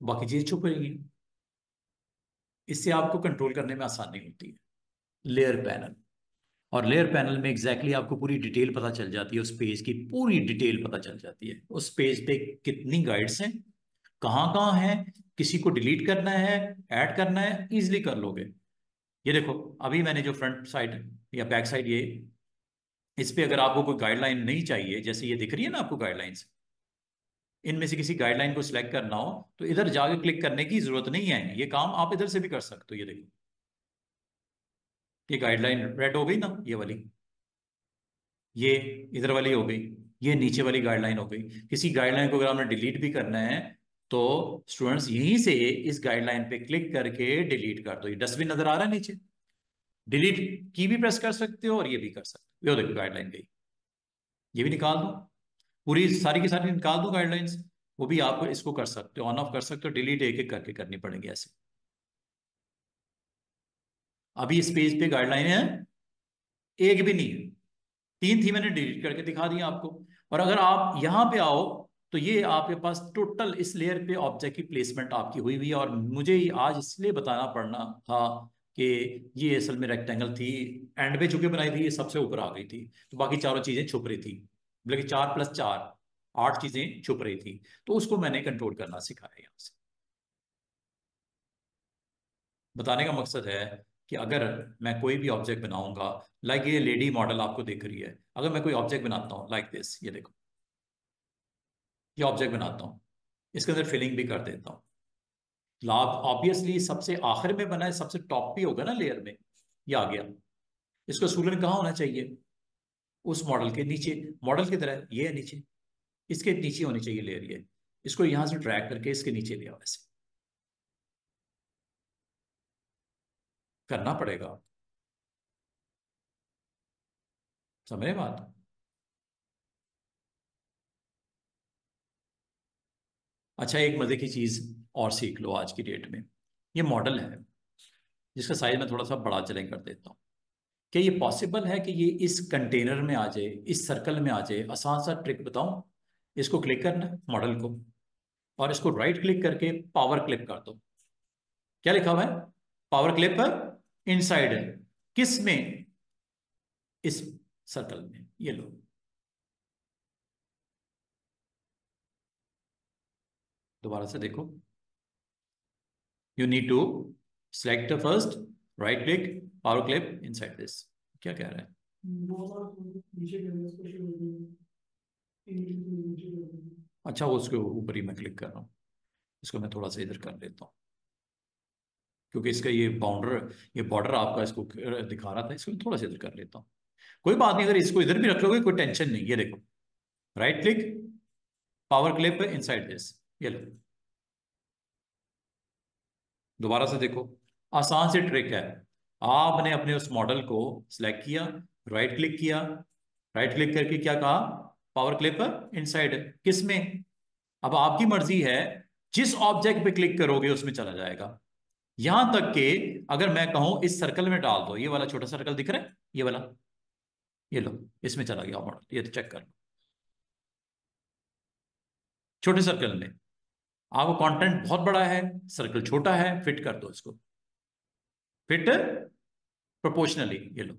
बाकी चीजें छुप रही हैं। इससे आपको कंट्रोल करने में आसानी होती है। लेयर पैनल, और लेयर पैनल में एग्जैक्टली आपको पूरी डिटेल पता चल जाती है, उस पेज की पूरी डिटेल पता चल जाती है, उस पेज पे कितनी गाइड्स हैं, कहाँ कहाँ है, किसी को डिलीट करना है, ऐड करना है, इजिली कर लोगे। ये देखो, अभी मैंने जो फ्रंट साइड या बैक साइड, ये इस पे अगर आपको कोई गाइडलाइन नहीं चाहिए, जैसे ये दिख रही है ना आपको गाइडलाइंस, इनमें से किसी गाइडलाइन को सिलेक्ट करना हो तो इधर जाके क्लिक करने की जरूरत नहीं है, ये काम आप इधर से भी कर सकते हो। ये देखो, ये गाइडलाइन रेड हो गई ना, ये वाली, ये इधर वाली हो गई, ये नीचे वाली गाइडलाइन हो गई। किसी गाइडलाइन को अगर आपने डिलीट भी करना है तो स्टूडेंट्स यहीं से इस गाइडलाइन पे क्लिक करके डिलीट कर दो। ये डस्टबिन नजर आ रहा है नीचे, डिलीट की भी प्रेस कर सकते हो और ये भी कर सकते हो। ये देखो गाइडलाइन गई, ये भी निकाल दो, पूरी सारी की सारी निकाल दो गाइडलाइंस। वो भी आप इसको कर सकते हो, ऑन ऑफ कर सकते हो, डिलीट एक एक करके करनी पड़ेगी ऐसे। अभी इस पेज पे गाइडलाइन है एक भी नहीं है, तीन थी, मैंने डिलीट करके दिखा दिया आपको। और अगर आप यहां पे आओ तो ये आपके पास टोटल इस लेयर पे ऑब्जेक्ट की प्लेसमेंट आपकी हुई हुई है। और मुझे ये आज इसलिए बताना पड़ना था कि ये असल में रेक्टेंगल थी, एंड पे चुके बनाई थी, ये सबसे ऊपर आ गई थी, तो बाकी चारों चीजें छुप रही थी। बल्कि 4 + 4 8 चीजें छुप रही थी, तो उसको मैंने कंट्रोल करना सिखाया यहाँ से। बताने का मकसद है कि अगर मैं कोई भी ऑब्जेक्ट बनाऊंगा, लाइक ये लेडी मॉडल आपको दिख रही है, अगर मैं कोई ऑब्जेक्ट बनाता हूँ लाइक दिस, ये देखो, ये ऑब्जेक्ट बनाता हूँ, इसके अंदर फिलिंग भी कर देता हूँ। लाभ ऑब्वियसली सबसे आखिर में बना है, सबसे टॉप पे होगा ना लेयर में, ये आ गया। इसका सूलन कहाँ होना चाहिए, उस मॉडल के नीचे। मॉडल की तरह ये है नीचे, इसके नीचे होनी चाहिए लेयर ये। इसको यहां से ड्रैग करके इसके नीचे ले आओ, ऐसे करना पड़ेगा। समझे बात। अच्छा, एक मजे की चीज और सीख लो आज की डेट में। ये मॉडल है जिसका साइज मैं थोड़ा सा बड़ा चले कर देता हूँ। क्या ये पॉसिबल है कि ये इस कंटेनर में आ जाए, इस सर्कल में आ जाए? आसान सा ट्रिक बताऊं। इसको क्लिक करना है मॉडल को, और इसको राइट क्लिक करके पावर क्लिप कर दो। क्या लिखा हुआ है? पावर क्लिप इनसाइड है। किस में? इस सर्कल में, ये लो। दोबारा से देखो, you need to select first, right click, power clip inside this. क्या कह रहा है? अच्छा, वो उसके ऊपर ही मैं क्लिक कर रहा हूँ। इसको मैं थोड़ा सा इधर कर लेता हूँ, क्योंकि इसका ये बॉर्डर आपका इसको दिखा रहा था, इसको मैं थोड़ा सा इधर कर लेता हूँ। कोई बात नहीं, अगर इसको इधर भी रख लोगे कोई टेंशन नहीं। ये देखो, right click, power clip inside this, ये लो। दोबारा से देखो, आसान सी ट्रिक है। आपने अपने उस मॉडल को सिलेक्ट किया, राइट क्लिक किया, राइट क्लिक करके क्या कहा, पावर क्लिप इनसाइड। किस में? अब आपकी मर्जी है, जिस ऑब्जेक्ट पे क्लिक करोगे उसमें चला जाएगा। यहां तक कि अगर मैं कहूं इस सर्कल में डाल दो, ये वाला छोटा सर्कल दिख रहा है, ये वाला, ये लो, इसमें चला गया मॉडल। ये तो चेक कर लो, छोटे सर्कल में। आपको कंटेंट बहुत बड़ा है, सर्कल छोटा है, फिट कर दो इसको, फिट प्रोपोर्शनली, ये लो।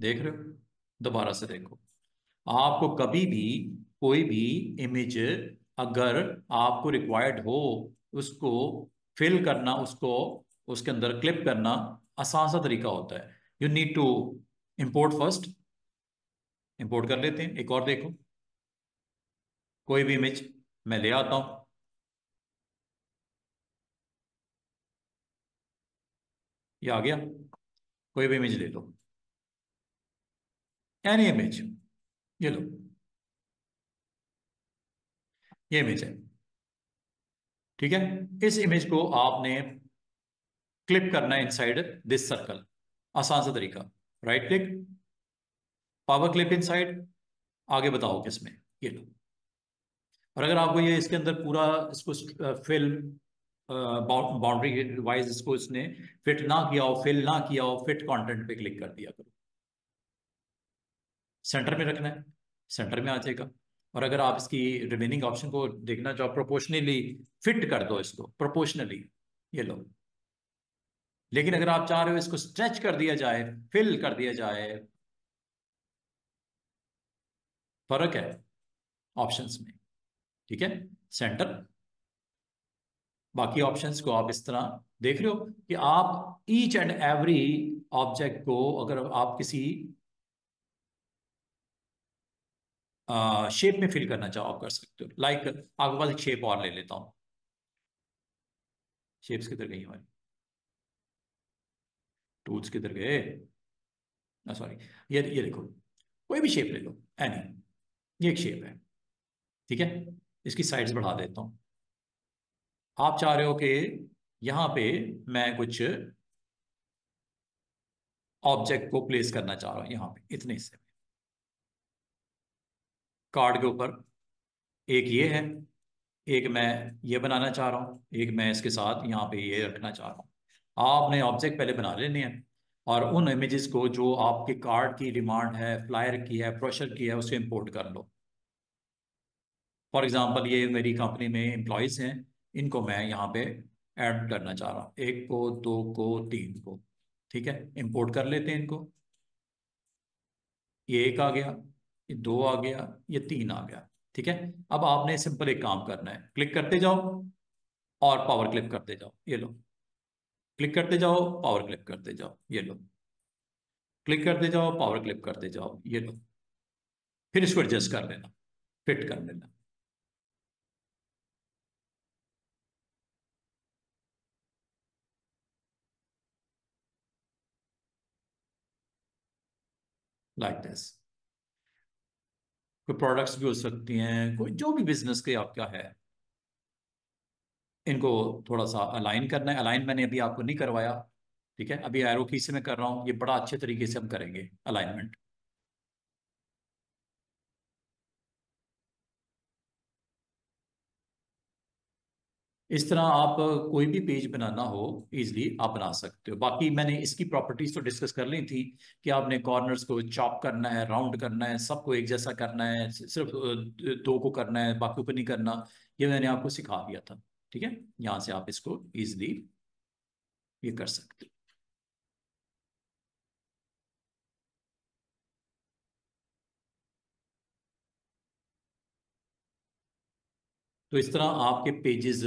देख रहे हो? दोबारा से देखो, आपको कभी भी कोई भी इमेज अगर आपको रिक्वायर्ड हो, उसको फिल करना, उसको उसके अंदर क्लिप करना आसान सा तरीका होता है। You need to import first. Import कर लेते हैं। एक और देखो, कोई भी इमेज मैं ले आता हूं, ये आ गया। कोई भी इमेज ले लो, एनी इमेज, ये लो, ये इमेज है। ठीक है, इस इमेज को आपने क्लिप करना है इनसाइड दिस सर्कल। आसान सा तरीका, right click, power clip inside. आगे बताओ किसमें, ये लो। और अगर आपको ये इसके अंदर पूरा इसको फिल बाउंड्री वाइज इसको इसने फिट ना किया हो, फिल ना किया हो, फिट कंटेंट पे क्लिक कर दिया करो। सेंटर में रखना है, सेंटर में आ जाएगा। और अगर आप इसकी रिमेनिंग ऑप्शन को देखना चाहो, प्रोपोर्शनली फिट कर दो इसको, प्रोपोर्शनली, ये लो। लेकिन अगर आप चाह रहे हो इसको स्ट्रेच कर दिया जाए, फिल कर दिया जाए, फर्क है ऑप्शंस में। ठीक है, सेंटर। बाकी ऑप्शंस को आप इस तरह देख रहे हो कि आप ईच एंड एवरी ऑब्जेक्ट को अगर आप किसी शेप में फिल करना चाहो, आप कर सकते हो। लाइक आपके पास एक शेप और ले लेता हूं। शेप्स किधर गई हमारी? टूल्स किधर गए? सॉरी, ये देखो, कोई भी शेप ले लो, एनी। ये एक शेप है, ठीक है। इसकी साइड्स बढ़ा देता हूं। आप चाह रहे हो कि यहां पे मैं कुछ ऑब्जेक्ट को प्लेस करना चाह रहा हूं, यहां पे इतने हिस्से में, कार्ड के ऊपर। एक ये है, एक मैं ये बनाना चाह रहा हूँ, एक मैं इसके साथ यहाँ पे ये रखना चाह रहा हूँ। आपने ऑब्जेक्ट पहले बना लेने हैं, और उन इमेजेस को जो आपके कार्ड की डिमांड है, फ्लायर की है, ब्रोशर की है, उसको इंपोर्ट कर लो। फॉर एग्जांपल, ये मेरी कंपनी में एम्प्लॉयज हैं, इनको मैं यहाँ पे ऐड करना चाह रहा हूँ, एक को, दो को, तीन को। ठीक है, इंपोर्ट कर लेते हैं इनको। ये एक आ गया, ये दो आ गया, ये तीन आ गया। ठीक है, अब आपने सिंपल एक काम करना है, क्लिक करते जाओ और पावर क्लिक करते जाओ, ये लो। क्लिक करते जाओ, पावर क्लिक करते जाओ, ये लो। क्लिक करते जाओ, पावर क्लिक करते जाओ, ये लो। फिर इसको एडजस्ट कर लेना, फिट कर लेना, लाइक दिस। कोई प्रोडक्ट्स भी हो सकती हैं, कोई जो भी बिजनेस के आपका है, इनको थोड़ा सा अलाइन करना है। अलाइन मैंने अभी आपको नहीं करवाया, ठीक है, अभी एरो की से मैं कर रहा हूँ, ये बड़ा अच्छे तरीके से हम करेंगे अलाइनमेंट। इस तरह आप कोई भी पेज बनाना हो, इजीली आप बना सकते हो। बाकी मैंने इसकी प्रॉपर्टीज तो डिस्कस कर ली थी, कि आपने कॉर्नर्स को चॉप करना है, राउंड करना है, सबको एक जैसा करना है, सिर्फ दो को करना है, बाकी को नहीं करना। ये मैंने आपको सिखा दिया था। ठीक है, यहाँ से आप इसको इजीली ये कर सकते हो। तो इस तरह आपके पेजेस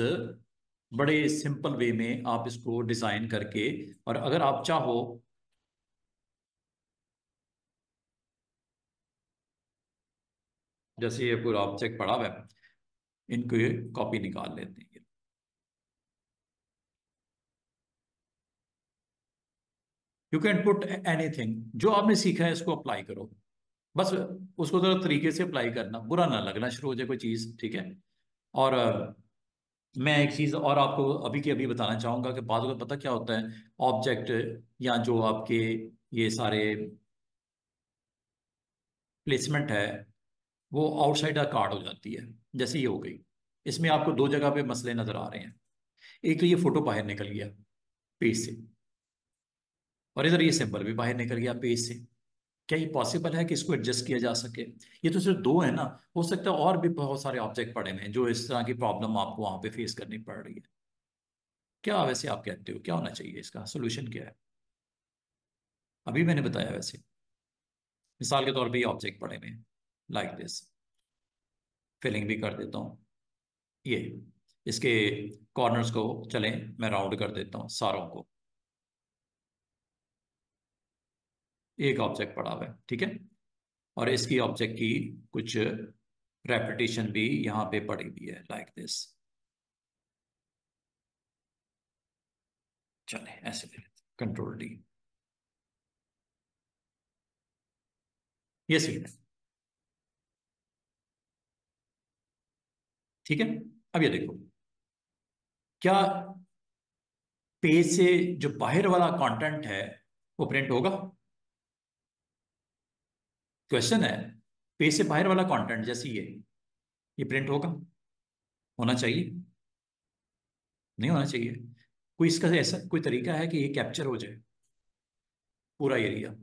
बड़े सिंपल वे में आप इसको डिजाइन करके, और अगर आप चाहो, जैसे ये पूरा ऑब्जेक्ट पड़ा हुआ है, इनको ये कॉपी निकाल लेते हैं। यू कैन पुट एनीथिंग, जो आपने सीखा है इसको अप्लाई करो। बस उसको जरा तरीके से अप्लाई करना, बुरा ना लगना शुरू हो जाए कोई चीज़, ठीक है। और मैं एक चीज़ और आपको अभी के अभी बताना चाहूंगा कि बाद में पता क्या होता है, ऑब्जेक्ट या जो आपके ये सारे प्लेसमेंट है, वो आउटसाइड द कार्ड हो जाती है। जैसे ये हो गई, इसमें आपको दो जगह पे मसले नजर आ रहे हैं। एक तो ये फोटो बाहर निकल गया पेज से, और इधर ये सिंबल भी बाहर निकल गया पेज से। क्या ये पॉसिबल है कि इसको एडजस्ट किया जा सके? ये तो सिर्फ दो है ना, हो सकता है और भी बहुत सारे ऑब्जेक्ट पड़े हुए हैं जो इस तरह की प्रॉब्लम आपको वहां पे फेस करनी पड़ रही है। क्या वैसे आप कहते हो क्या होना चाहिए, इसका सोल्यूशन क्या है? अभी मैंने बताया वैसे, मिसाल के तौर पे ये ऑब्जेक्ट पड़े हुए हैं लाइक दिस, फिलिंग भी कर देता हूँ ये, इसके कॉर्नर्स को चलें मैं राउंड कर देता हूँ सारों को। एक ऑब्जेक्ट पड़ा हुआ है, ठीक है, और इसकी ऑब्जेक्ट की कुछ रेपिटेशन भी यहाँ पे पड़ी हुई है लाइक दिस। चले ऐसे ले लेते, कंट्रोल डी, ये सीन है, ठीक है। अब ये देखो, क्या पेज से जो बाहर वाला कंटेंट है वो प्रिंट होगा? क्वेश्चन है। पेज से बाहर वाला कंटेंट जैसे ये प्रिंट होगा? होना चाहिए? नहीं होना चाहिए। कोई इसका ऐसा कोई तरीका है कि ये कैप्चर हो जाए पूरा एरिया?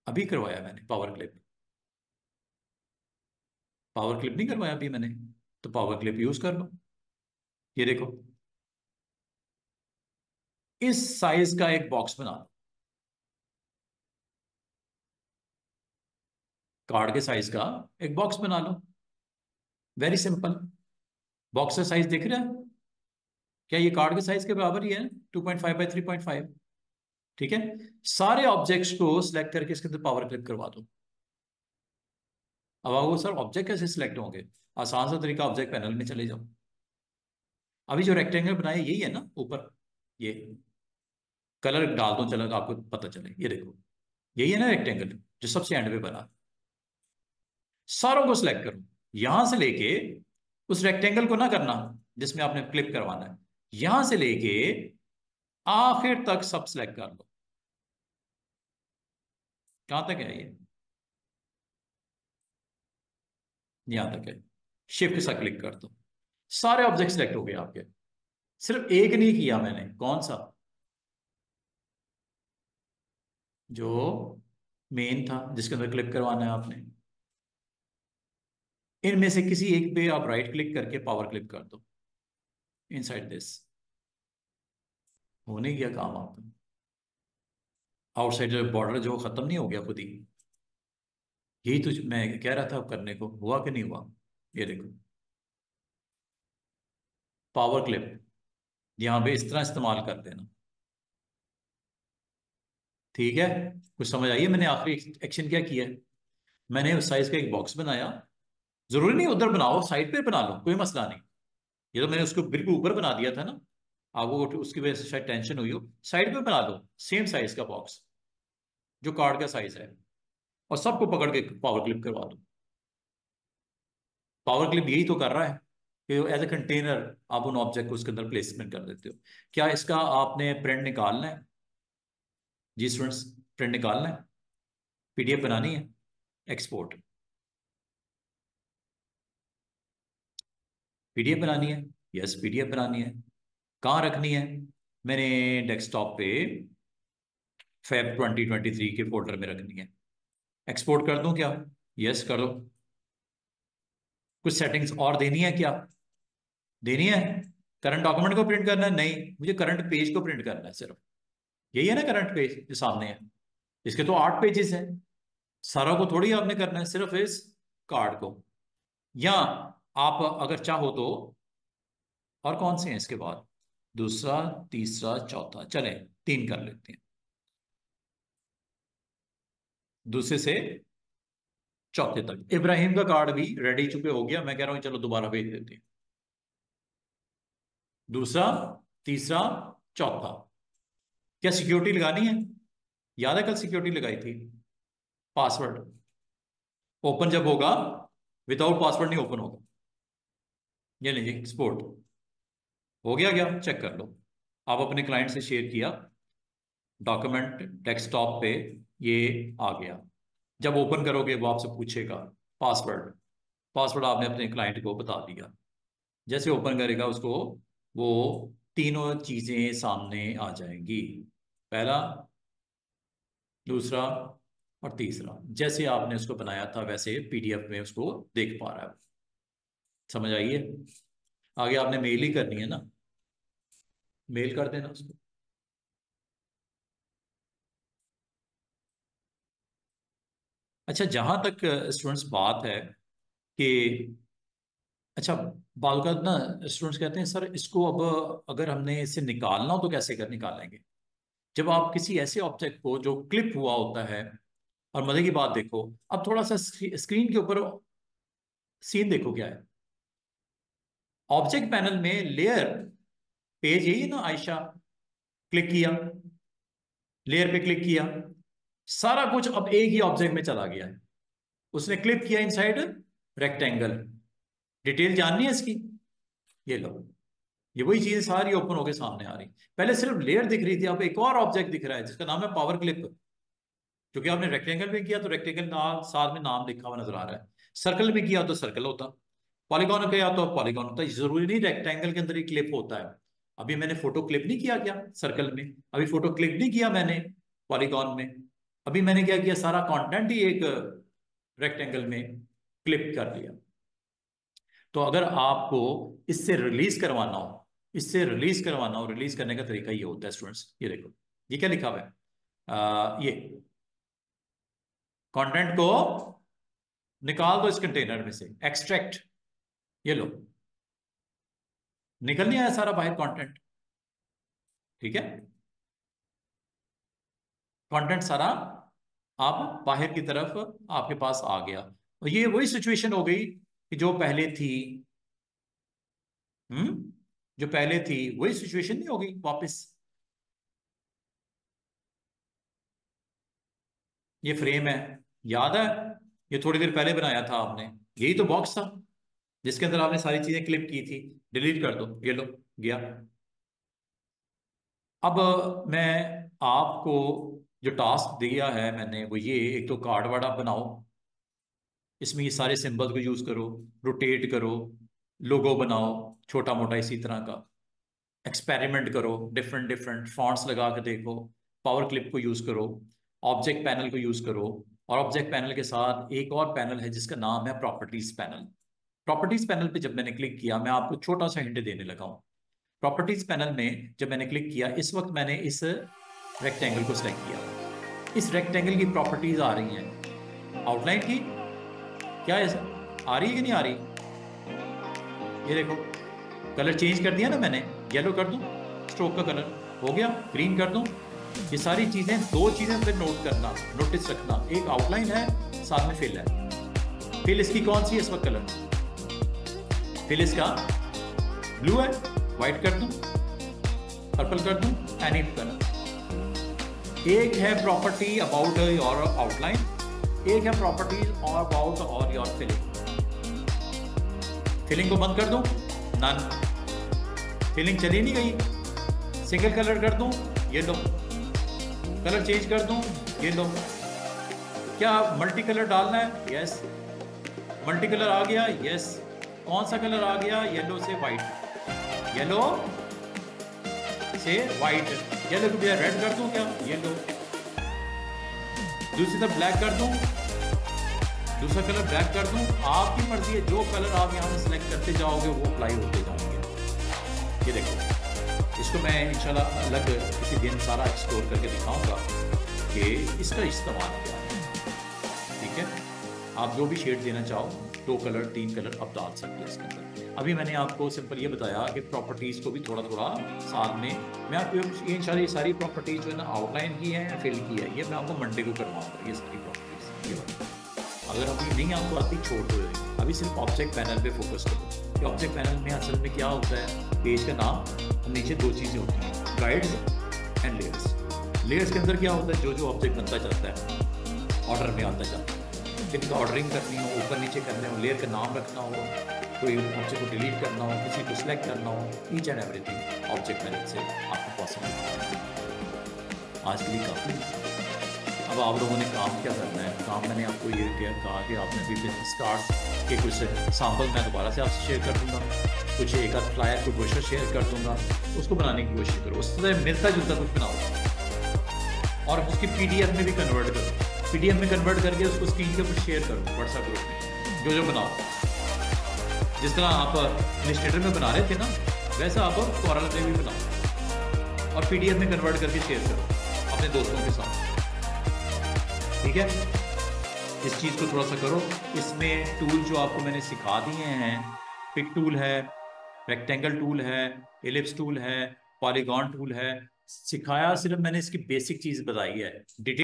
अभी करवाया मैंने पावर क्लिप, पावर क्लिप नहीं करवाया अभी मैंने, तो पावर क्लिप यूज कर लो। ये देखो, इस साइज का एक बॉक्स बना लो, कार्ड के साइज का एक बॉक्स बना लो। Very simple. बॉक्स का साइज दिख रहा है? क्या ये कार्ड के साइज के बराबर ही है? 2.5 बाई 3.5, ठीक है। सारे ऑब्जेक्ट्स को सिलेक्ट करके इसके अंदर पावर क्लिक करवा दो। अब आपको सर ऑब्जेक्ट कैसे सिलेक्ट होंगे? आसान सा तरीका, ऑब्जेक्ट पैनल में चले जाओ। अभी जो रेक्टेंगल बनाया यही है ना ऊपर, ये कलर डाल दो, चलो आपको पता चले। ये देखो, यही है ना रेक्टेंगल जो सबसे एंड पे बना। सारों को सिलेक्ट करो, यहां से लेके उस रेक्टेंगल को ना करना जिसमें आपने क्लिप करवाना है, यहां से लेके आखिर तक सब सिलेक्ट कर लो। कहां तक है ये? यहां तक है। शिफ्ट सा क्लिक कर दो, सारे ऑब्जेक्ट सिलेक्ट हो गए आपके। सिर्फ एक नहीं किया मैंने, कौन सा? जो मेन था जिसके अंदर क्लिक करवाना है आपने। इनमें से किसी एक पे आप राइट क्लिक करके पावर क्लिक कर दो, इनसाइड दिस। होने गया काम आपका। आउटसाइड बॉर्डर जो खत्म नहीं हो गया खुद ही। यही तो मैं कह रहा था अब करने को, हुआ कि नहीं हुआ? ये देखो, पावर क्लिप यहां पे इस तरह इस्तेमाल कर देना, ठीक है। कुछ समझ आइए मैंने आखिरी एक्शन क्या किया है? मैंने उस साइज का एक बॉक्स बनाया। जरूरी नहीं उधर बनाओ, साइड पे बना लो, कोई मसला नहीं। ये तो मैंने उसको बिल्कुल ऊपर बना दिया था ना, आपको उसकी वजह से शायद टेंशन हुई हो। साइड पे बना लो सेम साइज का बॉक्स जो कार्ड का साइज है, और सबको पकड़ के पावर क्लिप करवा दो। पावर क्लिप यही तो कर रहा है कि एज ए कंटेनर आप उन ऑब्जेक्ट को उसके अंदर प्लेसमेंट कर देते हो। क्या इसका आपने प्रिंट निकालना है? जी स्टूडेंट्स, प्रिंट निकालना है, पीडीएफ बनानी है, एक्सपोर्ट, पीडीएफ बनानी है। यस, पीडीएफ बनानी है। कहाँ रखनी है? मैंने डेस्कटॉप पे फेब 2023 के फोल्डर में रखनी है। एक्सपोर्ट कर दूं क्या? यस कर दो। कुछ सेटिंग्स और देनी है क्या? देनी है। करंट डॉक्यूमेंट को प्रिंट करना है? नहीं, मुझे करंट पेज को प्रिंट करना है सिर्फ। यही है ना करंट पेज जो सामने है, इसके तो 8 पेजेस हैं। सारा को थोड़ी आपने करना है, सिर्फ इस कार्ड को। या आप अगर चाहो तो और कौन से हैं इसके बाद, दूसरा, तीसरा, चौथा, चलें 3 कर लेते हैं, दूसरे से चौथे तक। इब्राहिम का कार्ड भी रेडी चुके हो गया, मैं कह रहा हूं चलो दोबारा भेज देते हैं। दूसरा, तीसरा, चौथा। क्या सिक्योरिटी लगानी है? याद है कल सिक्योरिटी लगाई थी, पासवर्ड। ओपन जब होगा, विदाउट पासवर्ड नहीं ओपन होगा। ये लीजिए स्पोर्ट हो गया, क्या चेक कर लो। आप अपने क्लाइंट से शेयर किया, डॉक्यूमेंट डेस्कटॉप पे ये आ गया। जब ओपन करोगे वो आपसे पूछेगा पासवर्ड, पासवर्ड आपने अपने क्लाइंट को बता दिया। जैसे ओपन करेगा उसको, वो तीनों चीजें सामने आ जाएंगी, पहला, दूसरा और तीसरा। जैसे आपने उसको बनाया था वैसे पीडीएफ में उसको देख पा रहा है। समझ आइए? आगे आपने मेल ही करनी है ना, मेल कर देना उसको। अच्छा, जहां तक स्टूडेंट्स बात है कि, अच्छा, बाल का ना, स्टूडेंट्स कहते हैं सर इसको अब अगर हमने इसे निकालना हो तो कैसे कर निकालेंगे? जब आप किसी ऐसे ऑब्जेक्ट को जो क्लिप हुआ होता है, और मजे की बात देखो, अब थोड़ा सा स्क्रीन के ऊपर सीन देखो क्या है। ऑब्जेक्ट पैनल में लेयर, पेज यही है ना आयशा, क्लिक किया, लेयर पे क्लिक किया, सारा कुछ अब एक ही ऑब्जेक्ट में चला गया है। उसने क्लिक किया इनसाइड रेक्टेंगल। डिटेल जाननी है इसकी, ये लो, ये वही चीजें सारी ओपन होके सामने आ रही। पहले सिर्फ लेयर दिख रही थी, अब एक और ऑब्जेक्ट दिख रहा है जिसका नाम है पावर क्लिप। क्योंकि आपने रेक्टेंगल में किया तो रेक्टेंगल नाम साथ में नाम लिखा हुआ नजर आ रहा है, सर्कल में किया तो सर्कल होता, पॉलीगॉन किया तो पॉलीगॉन होता। जरूरी नहीं रेक्टेंगल के अंदर ही क्लिप होता है। अभी मैंने फोटो क्लिप नहीं किया क्या सर्कल में, अभी फोटो क्लिप नहीं किया मैंने पॉलीगॉन में, अभी मैंने क्या किया, सारा कंटेंट ही एक रेक्टेंगल में क्लिप कर लिया। तो अगर आपको इससे रिलीज करवाना हो, इससे रिलीज करवाना हो, रिलीज करने का तरीका ये होता है स्टूडेंट्स, ये देखो, ये क्या लिखा हुआ है, ये कंटेंट को निकाल दो इस कंटेनर में से, एक्सट्रैक्ट, ये लो, निकल नहीं आया सारा बाहर कंटेंट, ठीक है, कंटेंट सारा आप बाहर की तरफ आपके पास आ गया। और ये वही सिचुएशन हो गई कि जो पहले थी, जो पहले थी वही सिचुएशन नहीं होगी वापस। ये फ्रेम है, याद है, ये थोड़ी देर पहले बनाया था आपने, यही तो बॉक्स था जिसके अंदर आपने सारी चीजें क्लिप की थी। डिलीट कर दो, ये लो, गया। अब मैं आपको जो टास्क दिया है मैंने वो ये, एक तो कार्ड वार्ड आप बनाओ, इसमें ये सारे सिंबल को यूज करो, रोटेट करो, लोगो बनाओ छोटा मोटा इसी तरह का, एक्सपेरिमेंट करो, डिफरेंट डिफरेंट फॉन्ट्स लगा के देखो, पावर क्लिप को यूज करो, ऑब्जेक्ट पैनल को यूज करो। और ऑब्जेक्ट पैनल के साथ एक और पैनल है जिसका नाम है प्रॉपर्टीज पैनल। प्रॉपर्टीज पैनल पे जब मैंने क्लिक किया, मैं आपको छोटा सा हिंट देने लगा हूं। प्रॉपर्टीज पैनल में जब मैंने क्लिक किया, इस वक्त मैंने इस रेक्टेंगल को सिलेक्ट किया। इस रेक्टेंगल की प्रॉपर्टीज आ रही हैं आउटलाइन की, क्या है, आ रही है कि नहीं आ रही? ये देखो, कलर चेंज कर दिया ना मैंने, येलो कर दूं, स्ट्रोक का कलर हो गया, ग्रीन कर दूं। ये सारी चीजें, दो चीजें फिर नोट करना, नोटिस रखना, एक आउटलाइन है, साथ में फिल है। फिल इसकी कौन सी है इस वक्त कलर? फिल इसका ब्लू है, व्हाइट कर दूं, पर्पल कर दूं, एनी कलर। एक है प्रॉपर्टी अबाउट योर आउटलाइन, एक है प्रॉपर्टीज अबाउट और योर फिलिंग। फिलिंग को बंद कर दूं, नन, फिलिंग चली नहीं गई। सिंगल कलर कर दूं, ये लो, कलर चेंज कर दूं, ये लो। क्या मल्टी कलर डालना है? यस, मल्टी कलर आ गया, यस। कौन सा कलर आ गया? येलो से व्हाइट, येलो से व्हाइट, येलो को भैया रेड कर दूं क्या? ये लो, दूसरी तरफ ब्लैक कर दूं, दूसरा कलर ब्लैक कर दूं, आपकी मर्जी है, जो कलर आप यहाँ से सिलेक्ट करते जाओगे वो अप्लाई होते जाएंगे। ये देखो, इसको मैं इंशाल्लाह अलग किसी दिन सारा एक्सप्लोर करके दिखाऊंगा कि इसका इस्तेमाल क्या है, ठीक है। आप जो भी शेड देना चाहो, 2 कलर 3 कलर आप डाल सकते हो इसके अंदर। अभी मैंने आपको सिंपल ये बताया कि प्रॉपर्टीज़ को भी थोड़ा थोड़ा साथ में मैं आपको ये इंशाल्लाह ये सारी प्रॉपर्टीज़ जो है ना आउटलाइन की है, फिल की है, ये मैं आपको मंडे को करवाऊंगा ये सारी प्रॉपर्टीज़। ये बात अगर अभी नहीं आपको आती छोड़ दो, अभी सिर्फ ऑब्जेक्ट पैनल पे फोकस करो कि ऑब्जेक्ट पैनल में असल में क्या होता है। पेज का नाम और नीचे 2 चीज़ें होती हैं, गाइड्स एंड लेयर्स। लेयर्स के अंदर क्या होता है, जो जो ऑब्जेक्ट बनता जाता है ऑर्डर में आता जाता है। फिर तो ऑर्डरिंग करनी हो, ऊपर नीचे करने हो, लेयर का नाम रखना हो, कोई ऑब्जेक्ट को डिलीट करना हो, किसी को सिलेक्ट करना हो, each and everything object panel से आपको पॉसिबल है। आज के लिए काफ़ी। अब आप लोगों ने काम क्या करना है, काम मैंने आपको ये क्या कहा कि आपने भी बिजनेस कार्ड्स के कुछ सैम्पल मैं दोबारा से आपसे शेयर कर दूंगा, कुछ एक आध फ्लायर को ब्रोशर शेयर कर दूंगा, उसको बनाने की कोशिश करो, उससे मिलता जुलता कुछ बनाओ और उसकी PDF में भी कन्वर्ट करो। PDF में कन्वर्ट करके उसको स्क्रीन के ऊपर शेयर करो व्हाट्सएप ग्रुप में, जो जो बनाओ। जिस तरह आप इलस्ट्रेटर में बना रहे थे ना, वैसा आप कॉरल में भी बनाओ और PDF में कन्वर्ट करके शेयर करो अपने दोस्तों के साथ, ठीक है। इस चीज़ को थोड़ा सा करो। इसमें टूल जो आपको मैंने सिखा दिए हैं, पिक टूल है, रेक्टेंगल टूल है, एलिप्स टूल है, पॉलीगॉन टूल है, सिखाया सिर्फ मैंने इसकी बेसिक चीज़ बताई है। डिटेल